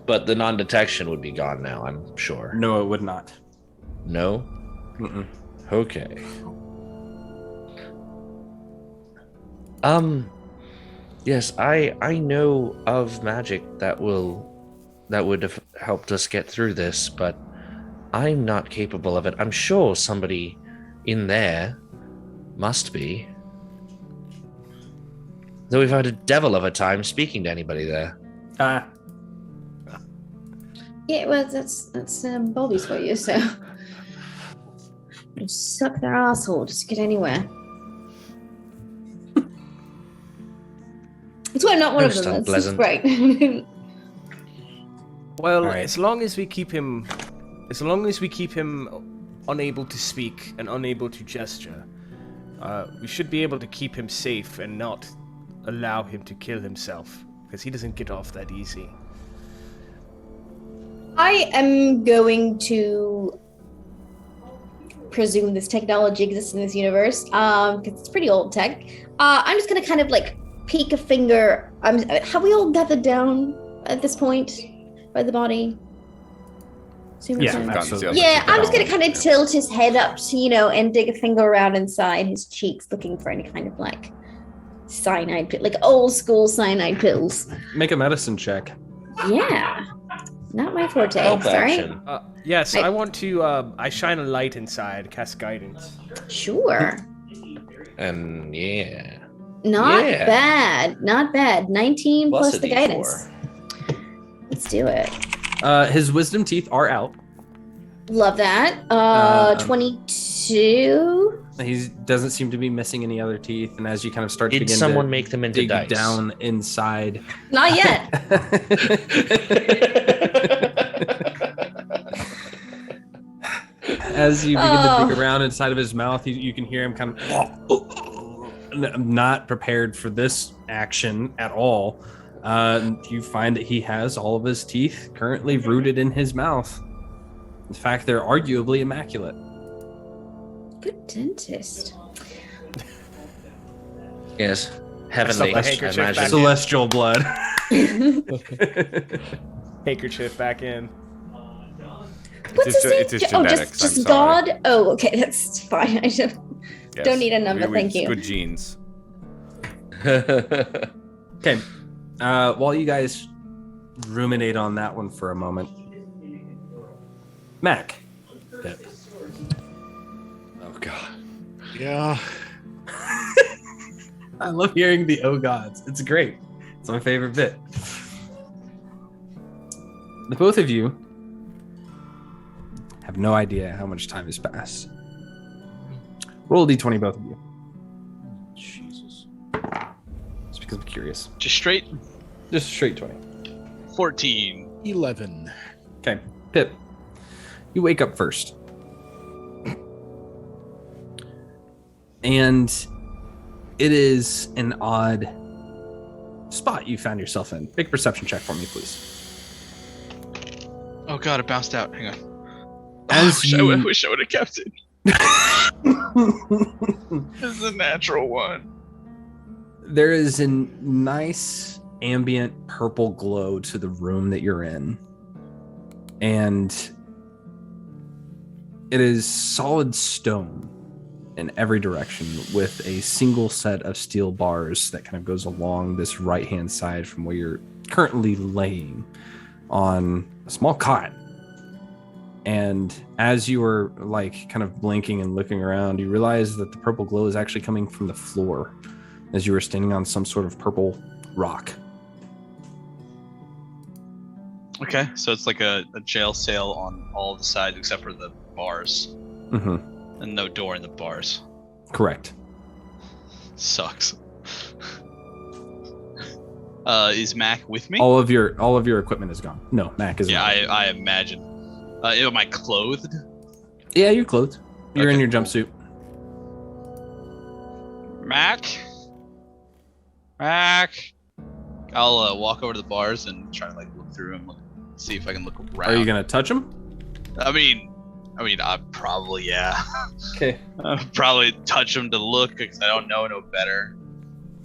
But the non-detection would be gone now, I'm sure. No, it would not. No? Mm-mm. Okay. Yes, I know of magic that would have helped us get through this, but I'm not capable of it. I'm sure somebody in there must be. Though we've had a devil of a time speaking to anybody there. Yeah, well, that's Bobby's for you, so. Just suck their asshole, just get anywhere. That's why I'm not one of them. That's just great. Well, as long as we keep him unable to speak and unable to gesture, we should be able to keep him safe and not allow him to kill himself, because he doesn't get off that easy. I am going to presume this technology exists in this universe, because it's pretty old tech. I'm just gonna kind of like peek a finger. Have we all gathered down at this point by the body? Yeah, I'm just gonna kind of tilt his head up, and dig a finger around inside his cheeks, looking for any kind of like cyanide pill, like old school cyanide pills. Make a medicine check. Yeah, not my forte. Sorry. Yes, I want to. I shine a light inside, cast guidance. Sure. And yeah. Not bad. 19 plus the guidance. Let's do it. His wisdom teeth are out. Love that. 22. He doesn't seem to be missing any other teeth, and as you kind of start to Did begin someone to make them into dig dice? down inside. Not yet. As you begin to dig around inside of his mouth, you can hear him kind of not prepared for this action at all. You find that he has all of his teeth currently rooted in his mouth. In fact, they're arguably immaculate. Good dentist. Yes. Heavenly. I imagine. Celestial blood. Handkerchief back in. What's it's his just name? genetics. Just I'm sorry. God? Oh, okay, that's fine. I don't need a number, thank you. Good genes. Okay. While you guys ruminate on that one for a moment, Mac. Oh God. Yeah. I love hearing the oh gods. It's great. It's my favorite bit. The both of you have no idea how much time has passed. Roll a d20, both of you. Jesus. Just because I'm curious. Just straight? Just straight 20. 14. 11. Okay. Pip, you wake up first. And it is an odd spot you found yourself in. Make a perception check for me, please. Oh God, it bounced out. Hang on. I wish I would have kept it. This is a natural one. There is a nice ambient purple glow to the room that you're in. And it is solid stone in every direction with a single set of steel bars that kind of goes along this right-hand side from where you're currently laying on a small cot. And as you were like kind of blinking and looking around, you realize that the purple glow is actually coming from the floor as you were standing on some sort of purple rock. Okay, so it's like a jail cell on all the sides except for the bars. Mm-hmm. And no door in the bars. Correct. Sucks. Is Mac with me? All of your equipment is gone. No, Mac is. Yeah, I imagine. Am I clothed? Yeah, you're clothed. You're in your cool. jumpsuit. Mac. I'll walk over to the bars and try to like look through them, see if I can look around. Are you gonna touch him? I mean, I mean, probably, yeah. Okay. Probably touch him to look because I don't know no better.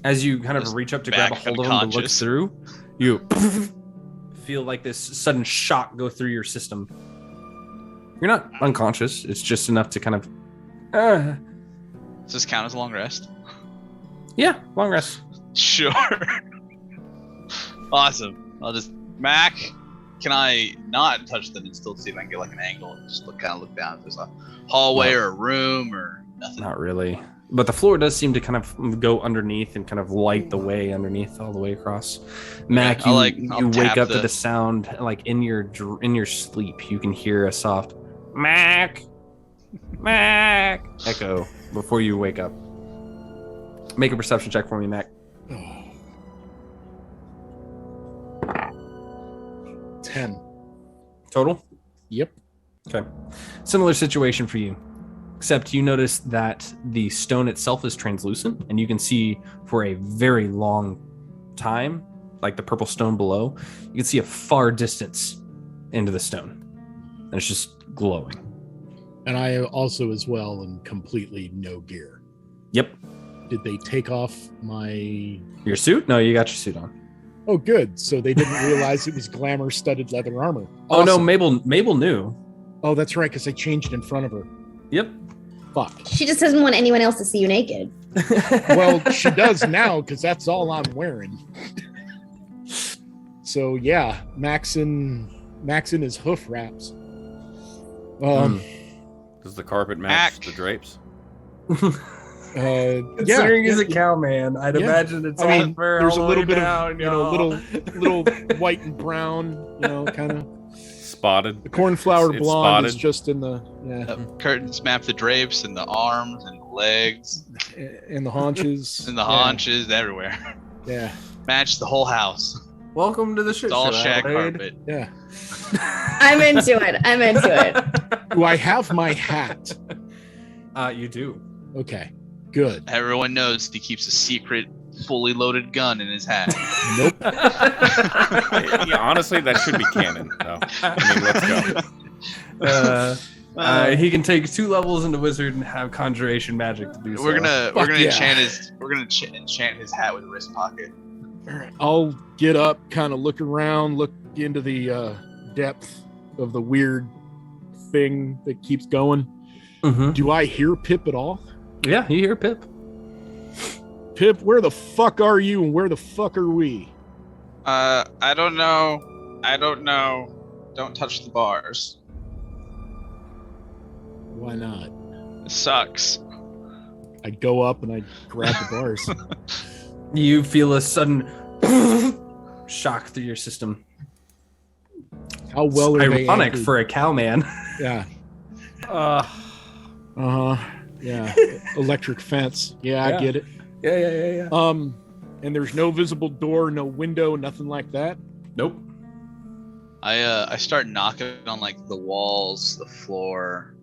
As you kind of Just reach up to grab a back hold of him to look unconscious. through, you feel like this sudden shock go through your system. You're not unconscious. It's just enough to kind of... Does this count as a long rest? Yeah, long rest. Sure. Awesome. I'll just... Mac, can I not touch them and still see if I can get like an angle and just kind of look down if there's a hallway or a room or nothing? Not really. But the floor does seem to kind of go underneath and kind of light the way underneath all the way across. Mac, I'll you wake up to the sound, like in your sleep, you can hear a soft Mac echo before you wake up. Make a perception check for me, Mac. 10 total. Yep. Okay. Similar situation for you. Except you notice that the stone itself is translucent, and you can see for a very long time, like the purple stone below, you can see a far distance into the stone. And it's just glowing. And I also, as well, am completely no gear. Yep. Did they take off your suit? No, you got your suit on. Oh, good. So they didn't realize it was glamour-studded leather armor. Awesome. Oh, no, Mabel knew. Oh, that's right, because I changed in front of her. Yep. Fuck. She just doesn't want anyone else to see you naked. Well, she does now, because that's all I'm wearing. So, yeah, Max in his hoof wraps. Does the carpet match the drapes? Considering he's a cowman, I'd imagine it's all fur. There's a little bit down, of, little white and brown, kind of spotted. The cornflower blonde is just in the curtains map the drapes and the arms and the legs and the haunches and the haunches everywhere. Yeah, match the whole house. Welcome to the shit. It's all shag carpet. Yeah, I'm into it. Do I have my hat? You do. Okay. Good. Everyone knows he keeps a secret, fully loaded gun in his hat. Nope. Yeah, honestly, that should be canon. So, I mean, let's go. He can take 2 levels into wizard and have conjuration magic to do so. We're gonna enchant his hat with a wrist pocket. All right. I'll get up, kind of look around, look into the depth of the weird thing that keeps going. Mm-hmm. Do I hear Pip at all? Yeah, you hear Pip. Pip, where the fuck are you and where the fuck are we? I don't know. Don't touch the bars. Why not? It sucks. I go up and I grab the bars. You feel a sudden shock through your system. How well it's are ironic they for a cowman. Yeah. Yeah. Electric fence. Yeah, I get it. Yeah. And there's no visible door, no window, nothing like that. Nope. I start knocking on like the walls, the floor,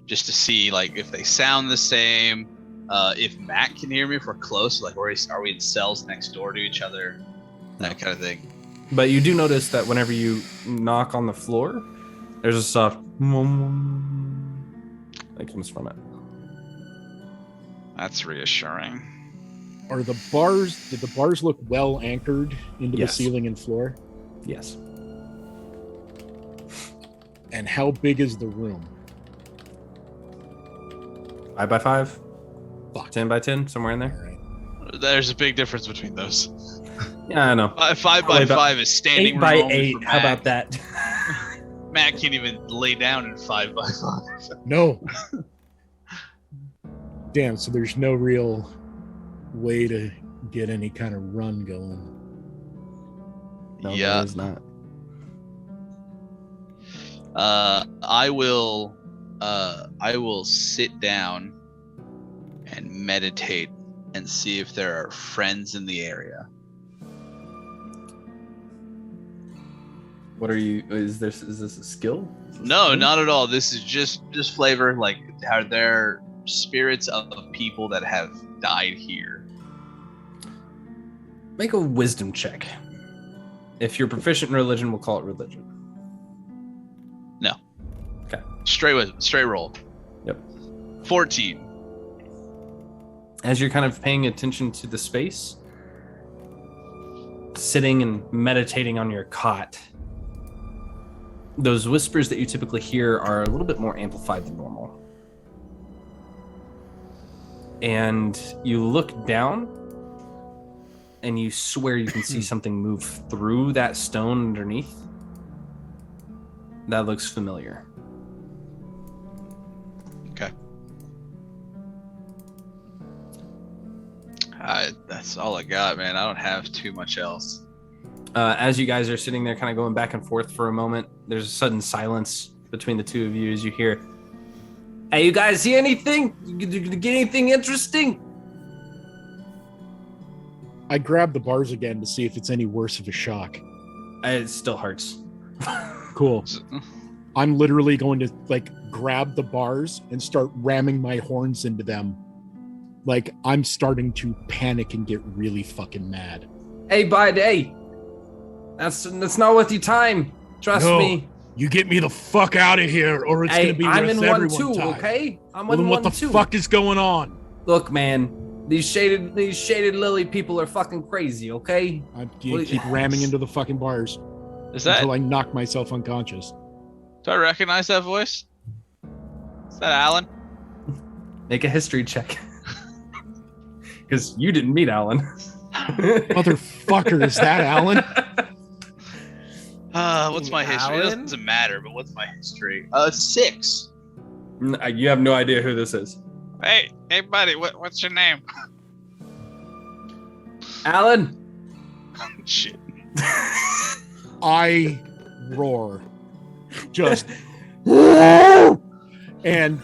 just to see like if they sound the same. If Matt can hear me, if we're close, like are we in cells next door to each other, that kind of thing. But you do notice that whenever you knock on the floor, there's a soft that comes from it. That's reassuring. Did the bars look well anchored into the ceiling and floor? Yes. And how big is the room? 5 by 5? Fuck. 10 by 10, somewhere in there. Right. There's a big difference between those. Yeah, I know. 5 by 5 is standing 8 by room 8. How about that? Matt can't even lay down in 5 by 5. No. Damn, so there's no real way to get any kind of run going. No, yeah. there is not. I will sit down and meditate and see if there are friends in the area. What are you? Is this a skill? No, not at all. This is just flavor. Like, are there spirits of people that have died here? Make a wisdom check. If you're proficient in religion, we'll call it religion. No. Okay. Straight roll. Yep. 14. As you're kind of paying attention to the space, sitting and meditating on your cot, those whispers that you typically hear are a little bit more amplified than normal. And you look down, and you swear you can see something move through that stone underneath. That looks familiar. Okay. That's all I got, man. I don't have too much else. As you guys are sitting there kind of going back and forth for a moment, there's a sudden silence between the two of you as you hear, "Hey, you guys see anything? Get anything interesting?" I grab the bars again to see if it's any worse of a shock. It still hurts. Cool. I'm literally going to grab the bars and start ramming my horns into them. Like I'm starting to panic and get really fucking mad. Hey, bud, hey. That's not worth your time. Trust me. You get me the fuck out of here, or it's gonna be I'm worth in everyone's 1-2, time. okay? I'm Well, in then what the 1-2. fuck is going on? Look, man, these shaded lily people are fucking crazy, okay? I keep ramming into the fucking bars. Is that? Until I knock myself unconscious. Do I recognize that voice? Is that Alan? Make a history check. Because you didn't meet Alan. Motherfucker, is that Alan? What's my history? It doesn't matter, but what's my history? 6. You have no idea who this is. Hey, buddy, what's your name? Alan. Shit. I roar. Just and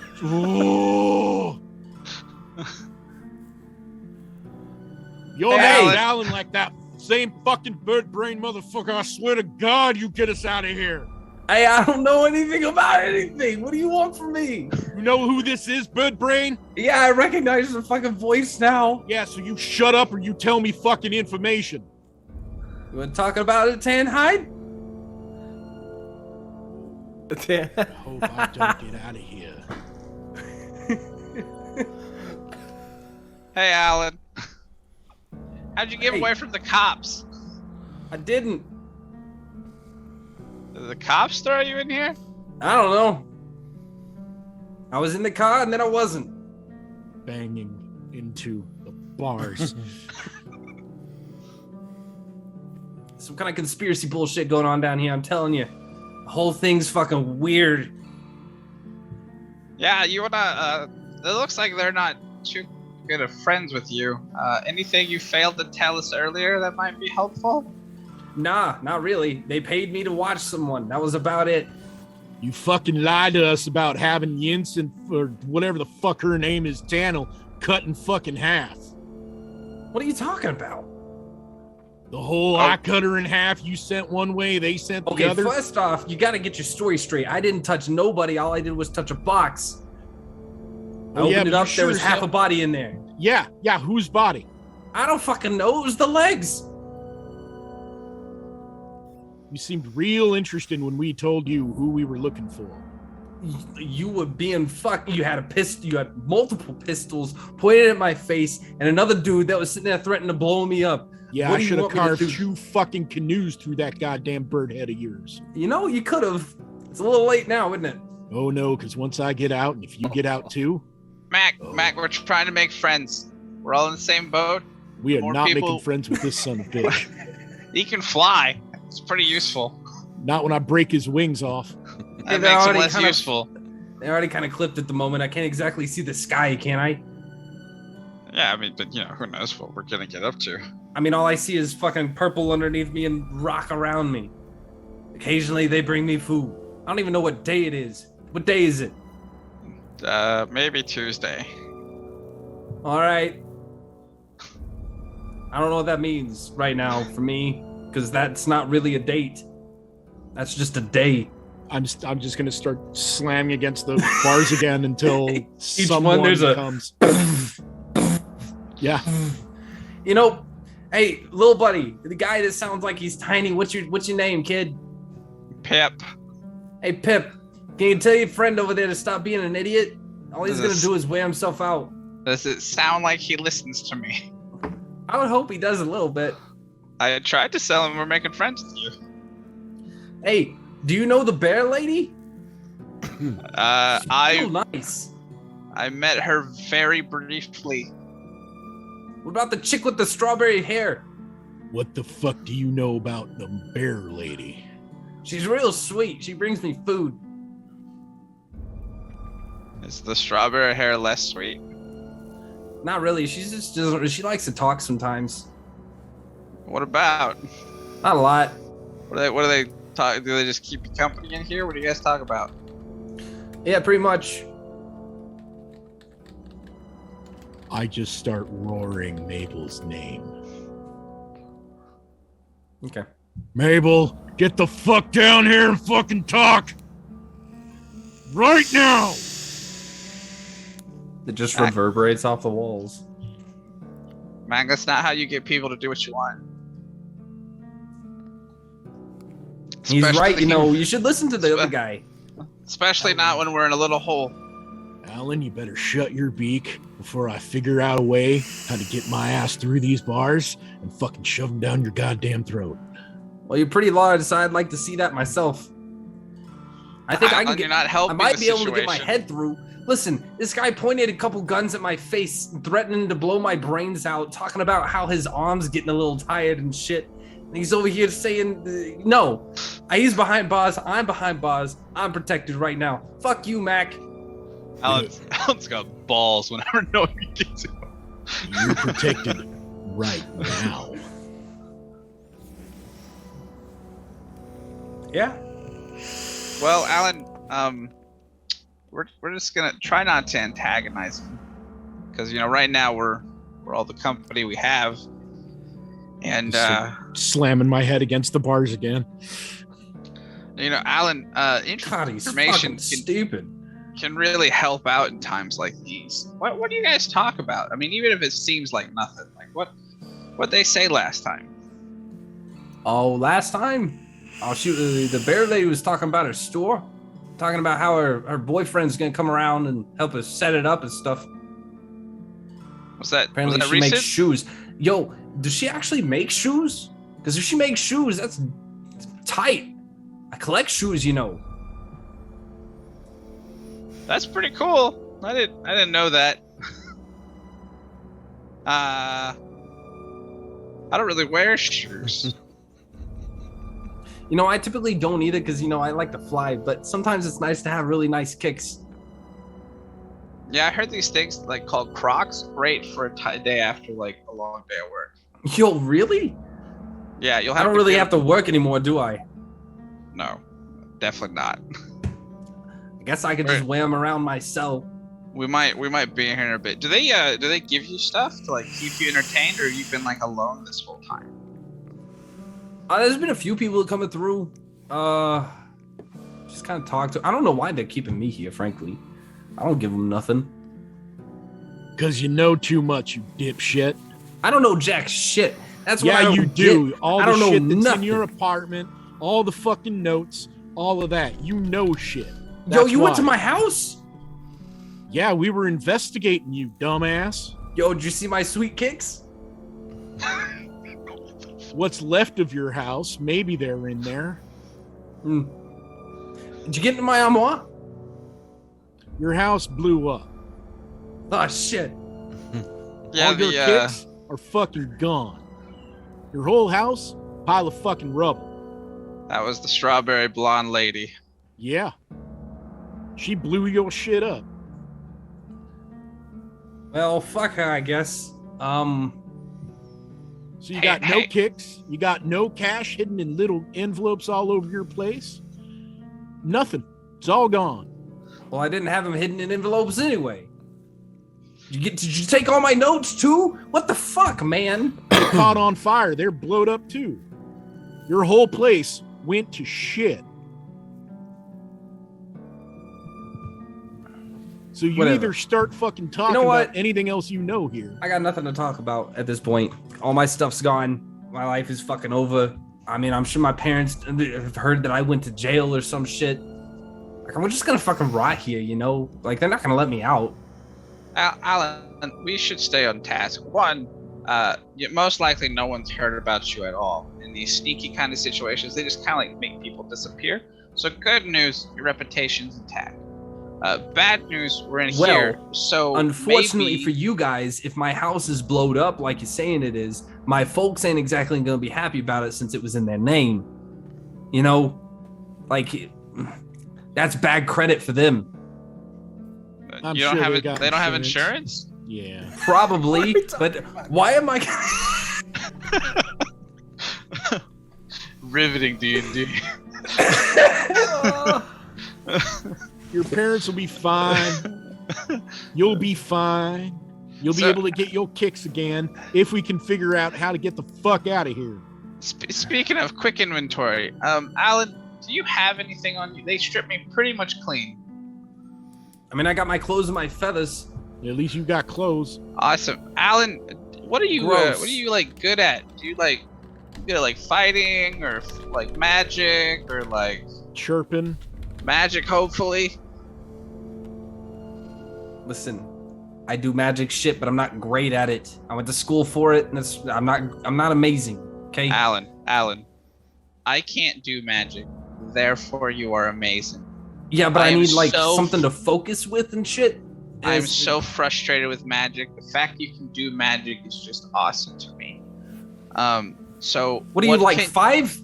your name's Alan, like that same fucking bird brain motherfucker. I swear to God, you get us out of here. Hey, I don't know anything about anything. What do you want from me? You know who this is, bird brain? Yeah, I recognize the fucking voice now. Yeah, so you shut up or you tell me fucking information. You want to talk about it, Tanhide? Hope I don't get out of here. Hey, Alan. How'd you get away from the cops? I didn't. Did the cops throw you in here? I don't know. I was in the car and then I wasn't. Banging into the bars. Some kind of conspiracy bullshit going on down here, I'm telling you. The whole thing's fucking weird. Yeah, you wanna, it looks like they're not too good of friends with you. Anything you failed to tell us earlier that might be helpful? Nah, not really. They paid me to watch someone. That was about it. You fucking lied to us about having Yinsen, or whatever the fuck her name is, Channel, cut in fucking half. What are you talking about? The whole I cut her in half, you sent one way, they sent the other. Okay, first off, you gotta get your story straight. I didn't touch nobody. All I did was touch a box. I opened it up, there was half a body in there. Yeah, whose body? I don't fucking know. It was the legs. You seemed real interested when we told you who we were looking for. You were being fucked. You had a pistol. You had multiple pistols pointed at my face, and another dude that was sitting there threatening to blow me up. Yeah, I should have carved 2 fucking canoes through that goddamn bird head of yours. You know, you could have. It's a little late now, isn't it? Oh no, because once I get out, and if you get out too, Mac, we're trying to make friends. We're all in the same boat. We are not making friends with this son of a bitch. He can fly. It's pretty useful. Not when I break his wings off. That makes him less useful. They already kind of clipped at the moment. I can't exactly see the sky, can I? Yeah, I mean, but who knows what we're gonna get up to. I mean, all I see is fucking purple underneath me and rock around me. Occasionally, they bring me food. I don't even know what day it is. What day is it? Maybe Tuesday. All right. I don't know what that means right now for me, because that's not really a date. That's just a day. I'm just gonna start slamming against the bars again until someone comes. Yeah. You know, hey, little buddy, the guy that sounds like he's tiny. What's your name, kid? Pip. Hey, Pip. Can you tell your friend over there to stop being an idiot? All he's gonna do is wear himself out. Does it sound like he listens to me? I would hope he does a little bit. I tried to sell him we're making friends with you. Hey, do you know the bear lady? Nice. I met her very briefly. What about the chick with the strawberry hair? What the fuck do you know about the bear lady? She's real sweet. She brings me food. Is the strawberry hair less sweet? Not really. She just doesn't. She likes to talk sometimes. What about? Not a lot. What do they talk? Do they just keep you company in here? What do you guys talk about? Yeah, pretty much. I just start roaring Mabel's name. Okay. Mabel, get the fuck down here and fucking talk! Right now! It just reverberates off the walls. Man, that's not how you get people to do what you want. He's right, you should listen to the other guy. Especially not when we're in a little hole. Alan, you better shut your beak before I figure out a way how to get my ass through these bars and fucking shove them down your goddamn throat. Well, you're pretty large, so I'd like to see that myself. I think I can get. You're not helping I might the be able to get my situation. head through. Listen, this guy pointed a couple guns at my face, threatening to blow my brains out, talking about how his arm's getting a little tired and shit. And he's over here saying, no, he's behind bars. I'm behind bars. I'm protected right now. Fuck you, Mac. Alan's got balls whenever no one gets him. You're protected right now. Yeah. Well, Alan, we're just gonna try not to antagonize him, because right now we're all the company we have, and slamming my head against the bars again. Alan, information can really help out in times like these. What do you guys talk about? I mean, even if it seems like nothing, like what they say last time. Oh, last time? Oh shoot, the bear lady was talking about her store, talking about how her boyfriend's gonna come around and help us set it up and stuff. What's that? Apparently she makes shoes. Yo, does she actually make shoes? Because if she makes shoes, that's tight. I collect shoes, That's pretty cool. I didn't know that. I don't really wear shoes. I typically don't either because, I like to fly, but sometimes it's nice to have really nice kicks. Yeah, I heard these things called Crocs, great for a day after a long day at work. Yo, really? Yeah, I don't really have to work anymore, do I? No, definitely not. I guess I could just wear them around my cell. We might be in here in a bit. Do they give you stuff to keep you entertained, or have you been alone this whole time? There's been a few people coming through. Just kind of talk to. I don't know why they're keeping me here, frankly. I don't give them nothing. Because you know too much, you dipshit. I don't know jack shit. That's what I don't you do. get. All I the don't know shit that's nothing. in your apartment, all the fucking notes, all of that. You know shit. Yo, you went to my house? Yeah, we were investigating you, dumbass. Yo, did you see my sweet kicks? What's left of your house? Maybe they're in there. Did you get into my armoire? Your house blew up. Oh shit. Yeah, all your kicks are fucking gone. Your whole house, pile of fucking rubble. That was the strawberry blonde lady. Yeah. She blew your shit up. Well, fuck her, I guess. So you got no kicks, you got no cash hidden in little envelopes all over your place. Nothing. It's all gone. Well, I didn't have them hidden in envelopes anyway. Did you take all my notes too? What the fuck, man? They're caught on fire. They're blowed up too. Your whole place went to shit. So you either start fucking talking about anything else you know here. I got nothing to talk about at this point. All my stuff's gone. My life is fucking over. I mean, I'm sure my parents have heard that I went to jail or some shit. Like, we're just gonna fucking rot here, you know? Like, they're not gonna let me out. Alan, we should stay on task. One, most likely no one's heard about you at all. In these sneaky kind of situations, they just kind of like make people disappear. So good news, your reputation's intact. Bad news, we're in here. So unfortunately for you guys, if my house is blowed up like you're saying it is, my folks ain't exactly gonna be happy about it since it was in their name. You know, like that's bad credit for them. You don't have it. They don't have insurance. Yeah, probably. But why am I? Riveting D&D. Your parents will be fine. You'll be fine. You'll be able to get your kicks again if we can figure out how to get the fuck out of here. Speaking of quick inventory, Alan, do you have anything on you? They stripped me pretty much clean. I mean, I got my clothes and my feathers. At least you got clothes. Awesome, Alan. What are you? What are you like good at? Do you like fighting or like magic or like chirping? Magic, hopefully. Listen, I do magic shit, but I'm not great at it. I went to school for it, and I'm not amazing. Okay, Alan, I can't do magic. Therefore, you are amazing. Yeah, but I need like something to focus with and shit. I'm so frustrated with magic. The fact you can do magic is just awesome to me. So what are you like 5?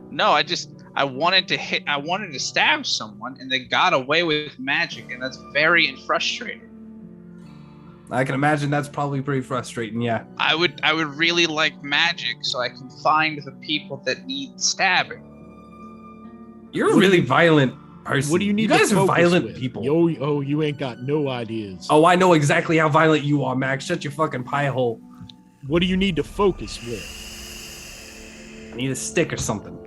No, I wanted to stab someone, and they got away with magic, and that's very frustrating. I can imagine that's probably pretty frustrating. Yeah. I would really like magic so I can find the people that need stabbing. You're a really violent person. What do you need? You guys to are violent with? people. You ain't got no ideas. Oh, I know exactly how violent you are, Max. Shut your fucking pie hole. What do you need to focus with? I need a stick or something.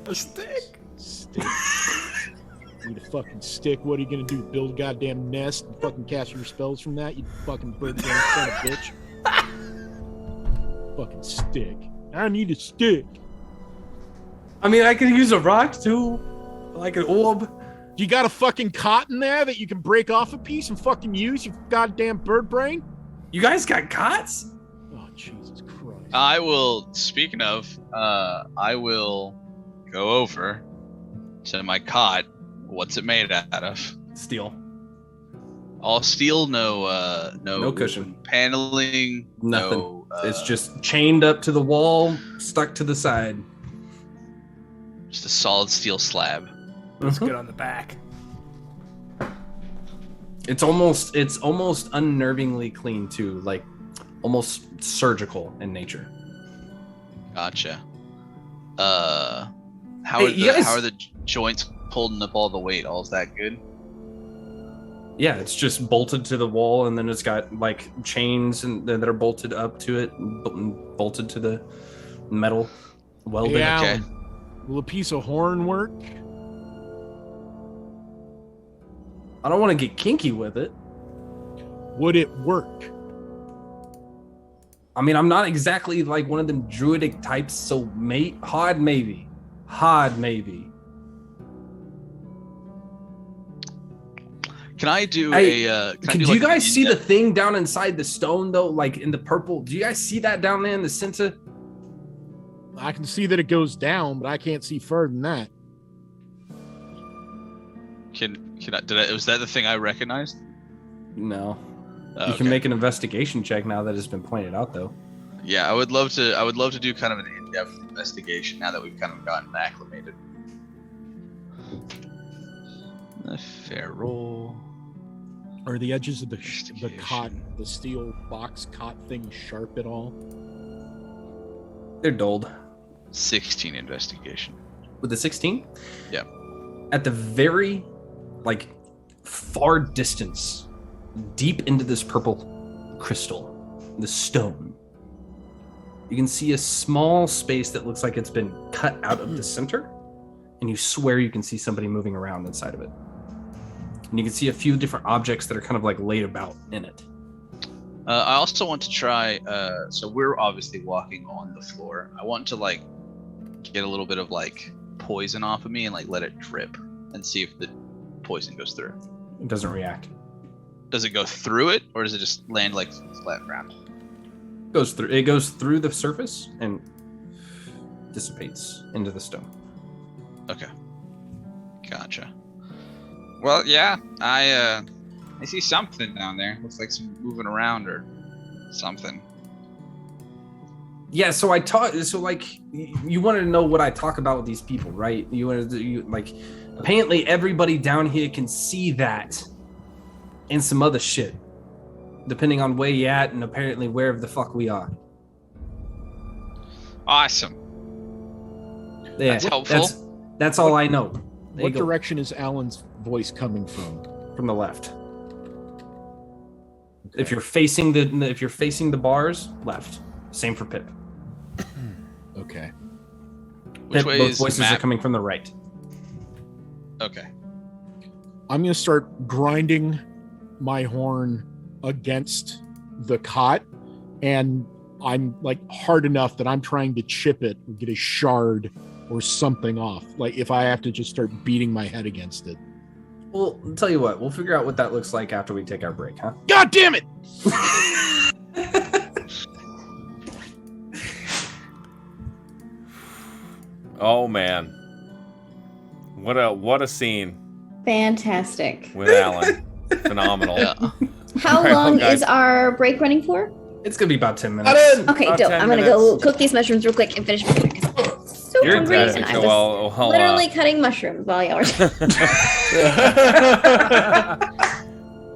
A stick? Stick. Need a fucking stick. What are you gonna do? Build a goddamn nest and fucking cast your spells from that? You fucking bird brain son of a bitch. Fucking stick. I need a stick. I mean, I could use a rock too, like an orb. You got a fucking cot in there that you can break off a piece and fucking use, you goddamn bird brain? You guys got cots? Oh, Jesus Christ. I will, speaking of, I will go over to my cot. What's it made out of? Steel. All steel, no cushion. Paneling, nothing. No, it's just chained up to the wall, stuck to the side. Just a solid steel slab. Looks good on the back. It's almost unnervingly clean too, like almost surgical in nature. Gotcha. How are the joints holding up all the weight? All is that good? Yeah, it's just bolted to the wall, and then it's got like chains that are bolted up to it, bolted to the metal welded. Yeah. Okay. Will a piece of horn work? I don't want to get kinky with it. Would it work? I mean, I'm not exactly like one of them druidic types, so hard maybe. Can I do do you guys see the thing down inside the stone though, like in the purple? Do you guys see that down there in the center? I can see that it goes down, but I can't see further than that. Was that the thing I recognized? No. Oh, you can make an investigation check now that it's been pointed out, though. Yeah, I would love to do kind of an in-depth investigation now that we've kind of gotten acclimated. A fair roll. Are the edges of the cot, the steel box cot thing, sharp at all? They're dulled. 16 investigation. With the 16? Yeah. At the very, far distance, deep into this purple crystal, the stone, you can see a small space that looks like it's been cut out of the center, and you swear you can see somebody moving around inside of it. And you can see a few different objects that are kind of laid about in it. I also want to try, so we're obviously walking on the floor. I want to get a little bit of poison off of me and let it drip. and see if the poison goes through. It doesn't react. Does it go through it, or does it just land like flat ground? Goes through. It goes through the surface and dissipates into the stone. Okay. Gotcha. Well, yeah, I see something down there. Looks like some moving around or something. Yeah, so you wanted to know what I talk about with these people, right? Apparently everybody down here can see that and some other shit, depending on where you're at and apparently wherever the fuck we are. Awesome. Yeah, that's helpful. That's all I know. What direction is Alan's voice coming from? From the left. Okay. If you're facing the bars, left. Same for Pip. Okay. Which way both is voices are coming from the right. Okay. I'm gonna start grinding my horn against the cot, and I'm like hard enough that I'm trying to chip it or get a shard or something off. Like if I have to just start beating my head against it. Well, I'll tell you what, we'll figure out what that looks like after we take our break, huh? God damn it! Oh man, what a scene! Fantastic. With Alan, phenomenal. Yeah. How long is our break running for? It's gonna be about 10 minutes. Okay, dope. I'm gonna go cook these mushrooms real quick and finish my drink. So You're hungry, and I was literally cutting mushrooms while y'all were.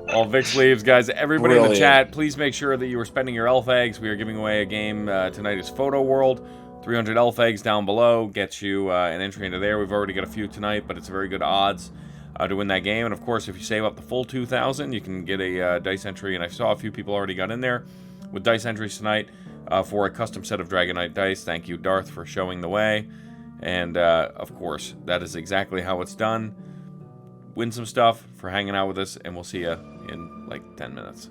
While Vix leaves, guys, everybody in the chat, please make sure that you are spending your elf eggs. We are giving away a game tonight. Is Photo World. 300 elf eggs down below gets you an entry into there. We've already got a few tonight, but it's very good odds to win that game. And of course, if you save up the full 2,000, you can get a dice entry. And I saw a few people already got in there with dice entries tonight for a custom set of Dragonite dice. Thank you, Darth, for showing the way. And of course, that is exactly how it's done. Win some stuff for hanging out with us, and we'll see you in like 10 minutes.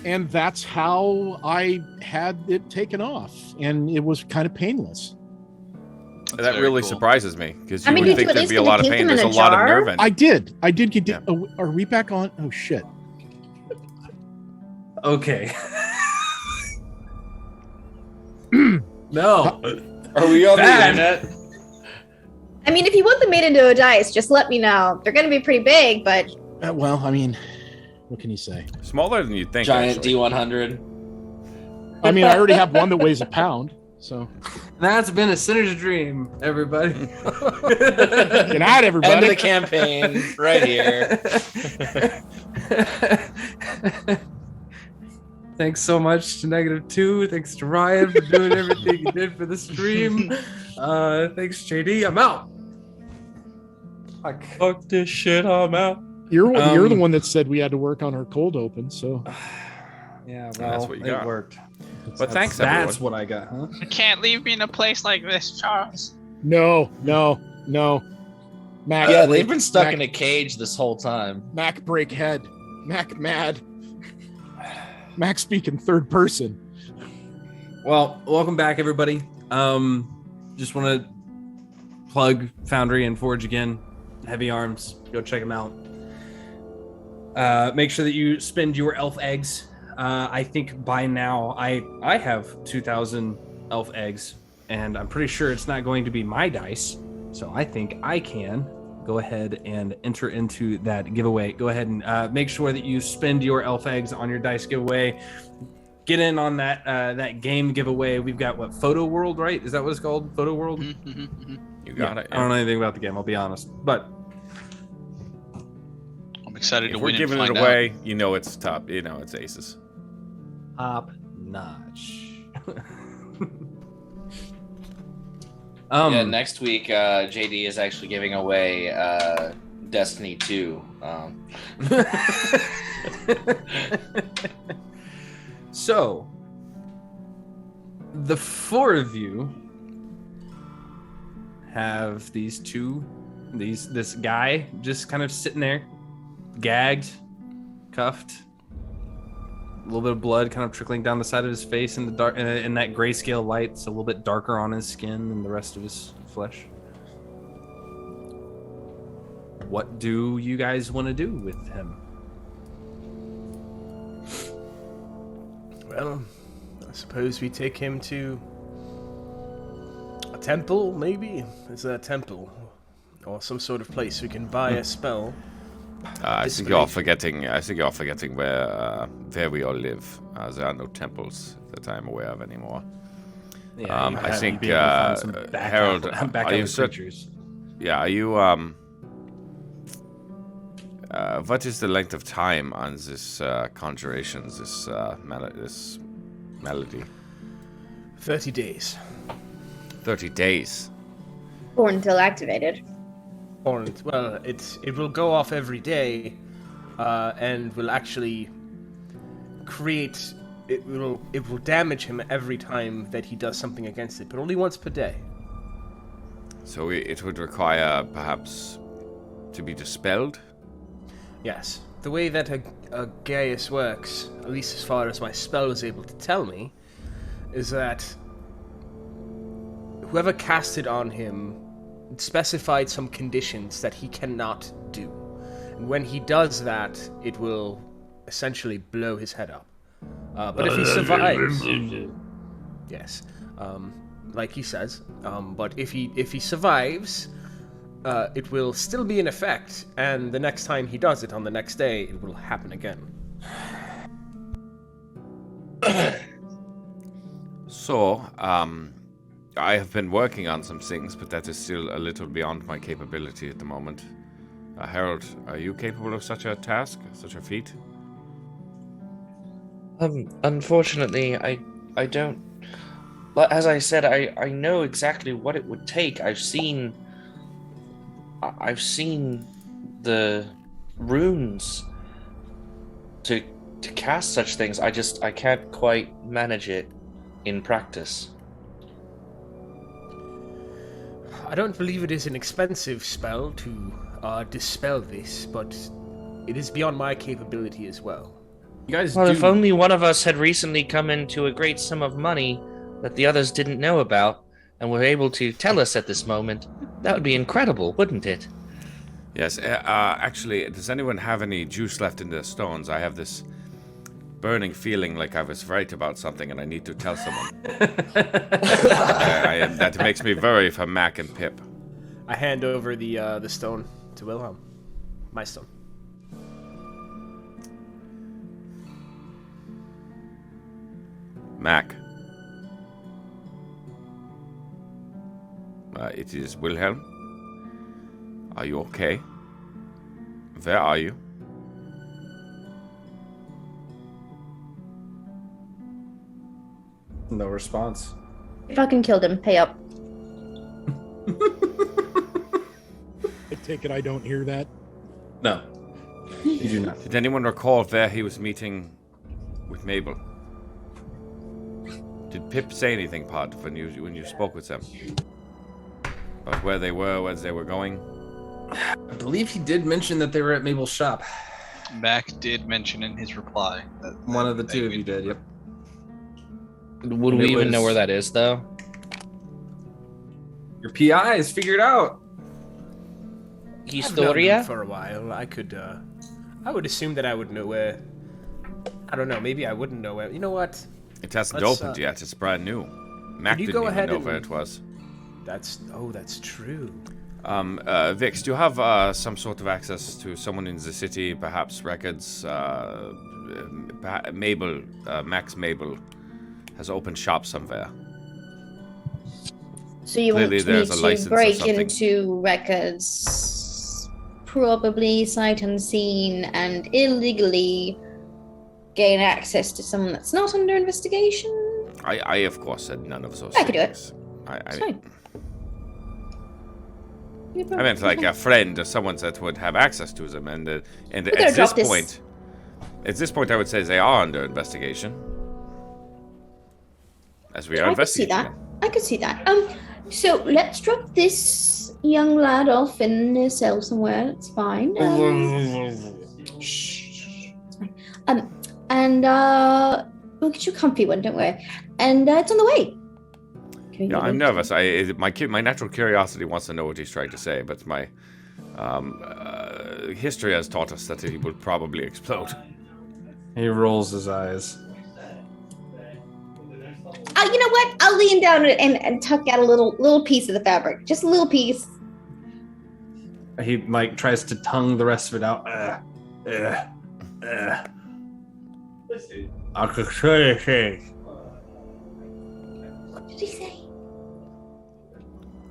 And that's how I had it taken off, and it was kind of painless. That really surprises me, because you I mean, would did you think at there'd least be a get lot to of keep pain. them in There's a a lot of jar? nerve in. I did get. Yeah. Are we back on? Oh shit. Okay. No. Are we on Bad. the internet? I mean, if you want them made into a dice, just let me know. They're gonna be pretty big, but Well, I mean, what can you say? Smaller than you'd think. Giant actually. D100. I mean, I already have one that weighs a pound, so. That's been a sinner's dream, everybody. Good night, everybody. End of the campaign right here. Thanks so much to -2. Thanks to Ryan for doing everything you did for the stream. Thanks, JD. I'm out. Fuck this shit, I'm out. You're the one that said we had to work on our cold open, so. Yeah, well, That's what you got. it worked. But thanks, everyone. That's what I got, huh? You can't leave me in a place like this, Charles. No. Mac. Yeah, they've been stuck in a cage this whole time. Mac break head. Mac mad. Mac speaking third person. Well, welcome back, everybody. Just want to plug Foundry and Forge again. Heavy Arms. Go check them out. Make sure that you spend your elf eggs. I think by now I have 2,000 elf eggs, and I'm pretty sure it's not going to be my dice. So I think I can go ahead and enter into that giveaway. Go ahead and make sure that you spend your elf eggs on your dice giveaway. Get in on that game giveaway. We've got Photo World, right? Is that what it's called? Photo World? You got it. I don't know anything about the game, I'll be honest. But I'm excited If to we're win giving and it find away, out. you know it's top. You know it's aces. top notch. Yeah, next week, JD is actually giving away Destiny 2. So, the four of you have this guy just kind of sitting there, gagged, cuffed, little bit of blood kind of trickling down the side of his face in the dark, in that grayscale light. It's a little bit darker on his skin than the rest of his flesh. What do you guys want to do with him? Well, I suppose we take him to a temple, maybe? Is there a temple? Or some sort of place we can buy a spell? I think you're forgetting where we all live. There are no temples that I'm aware of anymore. Yeah, I think Harold, are you creatures? Yeah, are you what is the length of time on this conjurations, this melody? 30 days. 30 days. Or until activated. Or, well, it will go off every day, and will actually create. It will damage him every time that he does something against it, but only once per day. So it would require perhaps to be dispelled. Yes, the way that a Gaius works, at least as far as my spell is able to tell me, is that whoever cast it on him specified some conditions that he cannot do. And when he does that, it will essentially blow his head up. But if he survives... yes, like he says. But if he survives, it will still be in effect, and the next time he does it on the next day, it will happen again. So, I have been working on some things, but that is still a little beyond my capability at the moment. Harold, are you capable of such a task, such a feat? Unfortunately, I don't. But as I said, I know exactly what it would take. I've seen the runes to cast such things. I can't quite manage it in practice. I don't believe it is an expensive spell to dispel this, but it is beyond my capability as well. You guys well, if only one of us had recently come into a great sum of money that the others didn't know about, and were able to tell us at this moment, that would be incredible, wouldn't it? Yes, actually, does anyone have any juice left in their stones? I have this burning feeling like I was right about something and I need to tell someone. That makes me worry for Mac and Pip. I hand over the stone to Wilhelm. My stone. Mac. It is Wilhelm. Are you okay? Where are you? No response. You fucking killed him. Pay up. I take it I don't hear that. No. You do not. Did anyone recall where he was meeting with Mabel? Did Pip say anything, Pod, when you spoke with them? About where they were, where they were going? I believe he did mention that they were at Mabel's shop. Mac did mention in his reply that one of the two of you did, yep. Would we even know where that is, though? Your PI is figured out. Historia? For a while, I could. I would assume that I would know where. I don't know. Maybe I wouldn't know where. You know what? It hasn't opened yet. It's brand new. Mac didn't even know where it was. That's true. Vix, do you have some sort of access to someone in the city? Perhaps records. Mabel, Max Mabel, has opened shop somewhere. So you Clearly want me to break into records, probably sight unseen, and illegally gain access to someone that's not under investigation? I of course said none of those I could do things. it. Fine. I meant like a friend or someone that would have access to them, and at this point, I would say they are under investigation, as we are investigating. I could see that. So let's drop this young lad off in a cell somewhere. It's fine. and we'll get you a comfy one, don't worry. And it's on the way. Yeah, I'm nervous. My natural curiosity wants to know what he's trying to say, but my history has taught us that he would probably explode. He rolls his eyes. You know what? I'll lean down and tuck out a little piece of the fabric. Just a little piece. He like tries to tongue the rest of it out. I could show you things. What did he say?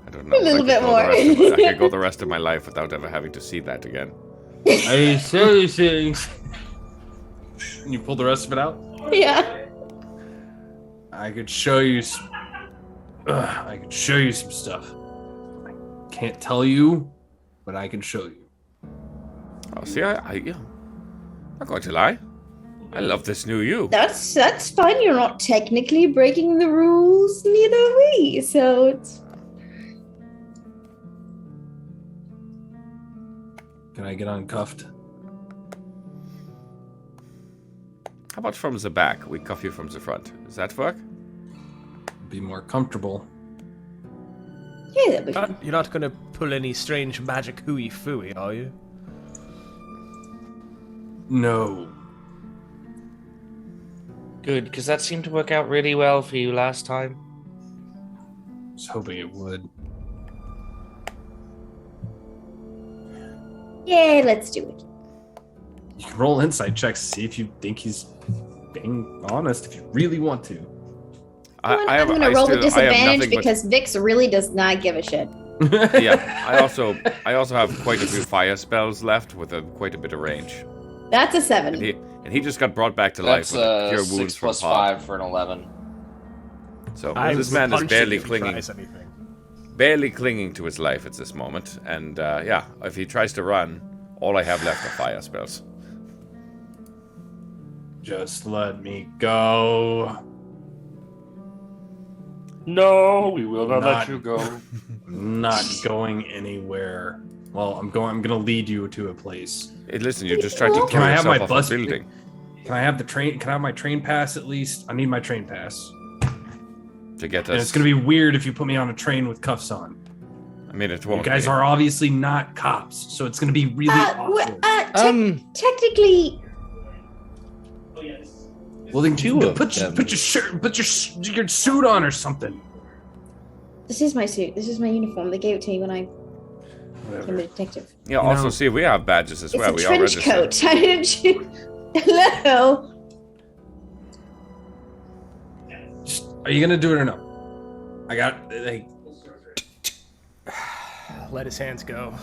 I don't know. A little bit more. I could go the rest of my life without ever having to see that again. I show you things. And you pull the rest of it out? Yeah. I could show you some stuff. I can't tell you, but I can show you. Oh, see, I'm not going to lie. I love this new you. That's fine. You're not technically breaking the rules, neither are we. So it's. Can I get uncuffed? How about from the back? We cuff you from the front. Does that work? Be more comfortable. Yeah, that'd be fun. You're not going to pull any strange magic hooey-fooey, are you? No. Good, because that seemed to work out really well for you last time. I was hoping it would. Yeah, let's do it. You can roll insight checks to see if you think he's being honest, if you really want to. I'm going to roll the disadvantage because Vix really does not give a shit. Yeah, I also have quite a few fire spells left with quite a bit of range. That's a 7. And he just got brought back to life with a cure wounds 6 from plus Pop. 5 for an 11. So I this man is barely clinging, anything. barely clinging to his life at this moment. And yeah, if he tries to run, all I have left are fire spells. Just let me go. No, we will not let you go. Not going anywhere. Well, I'm gonna lead you to a place. Hey, listen, you just tried to Can throw I have my yourself off bus? a building. Can I have the train? Can I have my train pass at least? I need my train pass. To get us. And it's gonna be weird if you put me on a train with cuffs on. I mean, it You won't. guys are obviously not cops, so it's gonna be really awkward. Technically. Well, then two of put them. your shirt, put your suit on or something. This is my suit. This is my uniform. They gave it to me when I became a detective. Yeah. Also, see, we have badges as It's well. a We all trench registered. coat. How did you? Hello. Are you gonna do it or no? I got. Like, Let his hands go.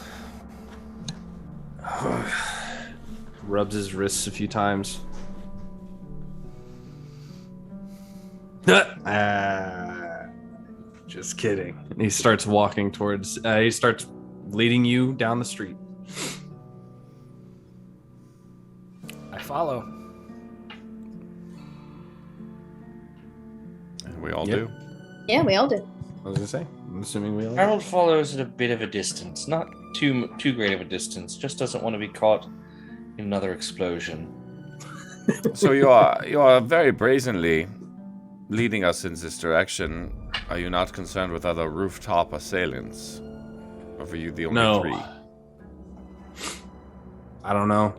rubs his wrists a few times. Just kidding. And he starts walking towards. He starts leading you down the street. I follow. And we all Yep. do. Yeah, we all do. I was gonna say. I'm assuming we all. Harold follows at a bit of a distance, not too great of a distance. Just doesn't want to be caught in another explosion. So you are very brazenly leading us in this direction. Are you not concerned with other rooftop assailants? Or were you the only No. 3? I don't know.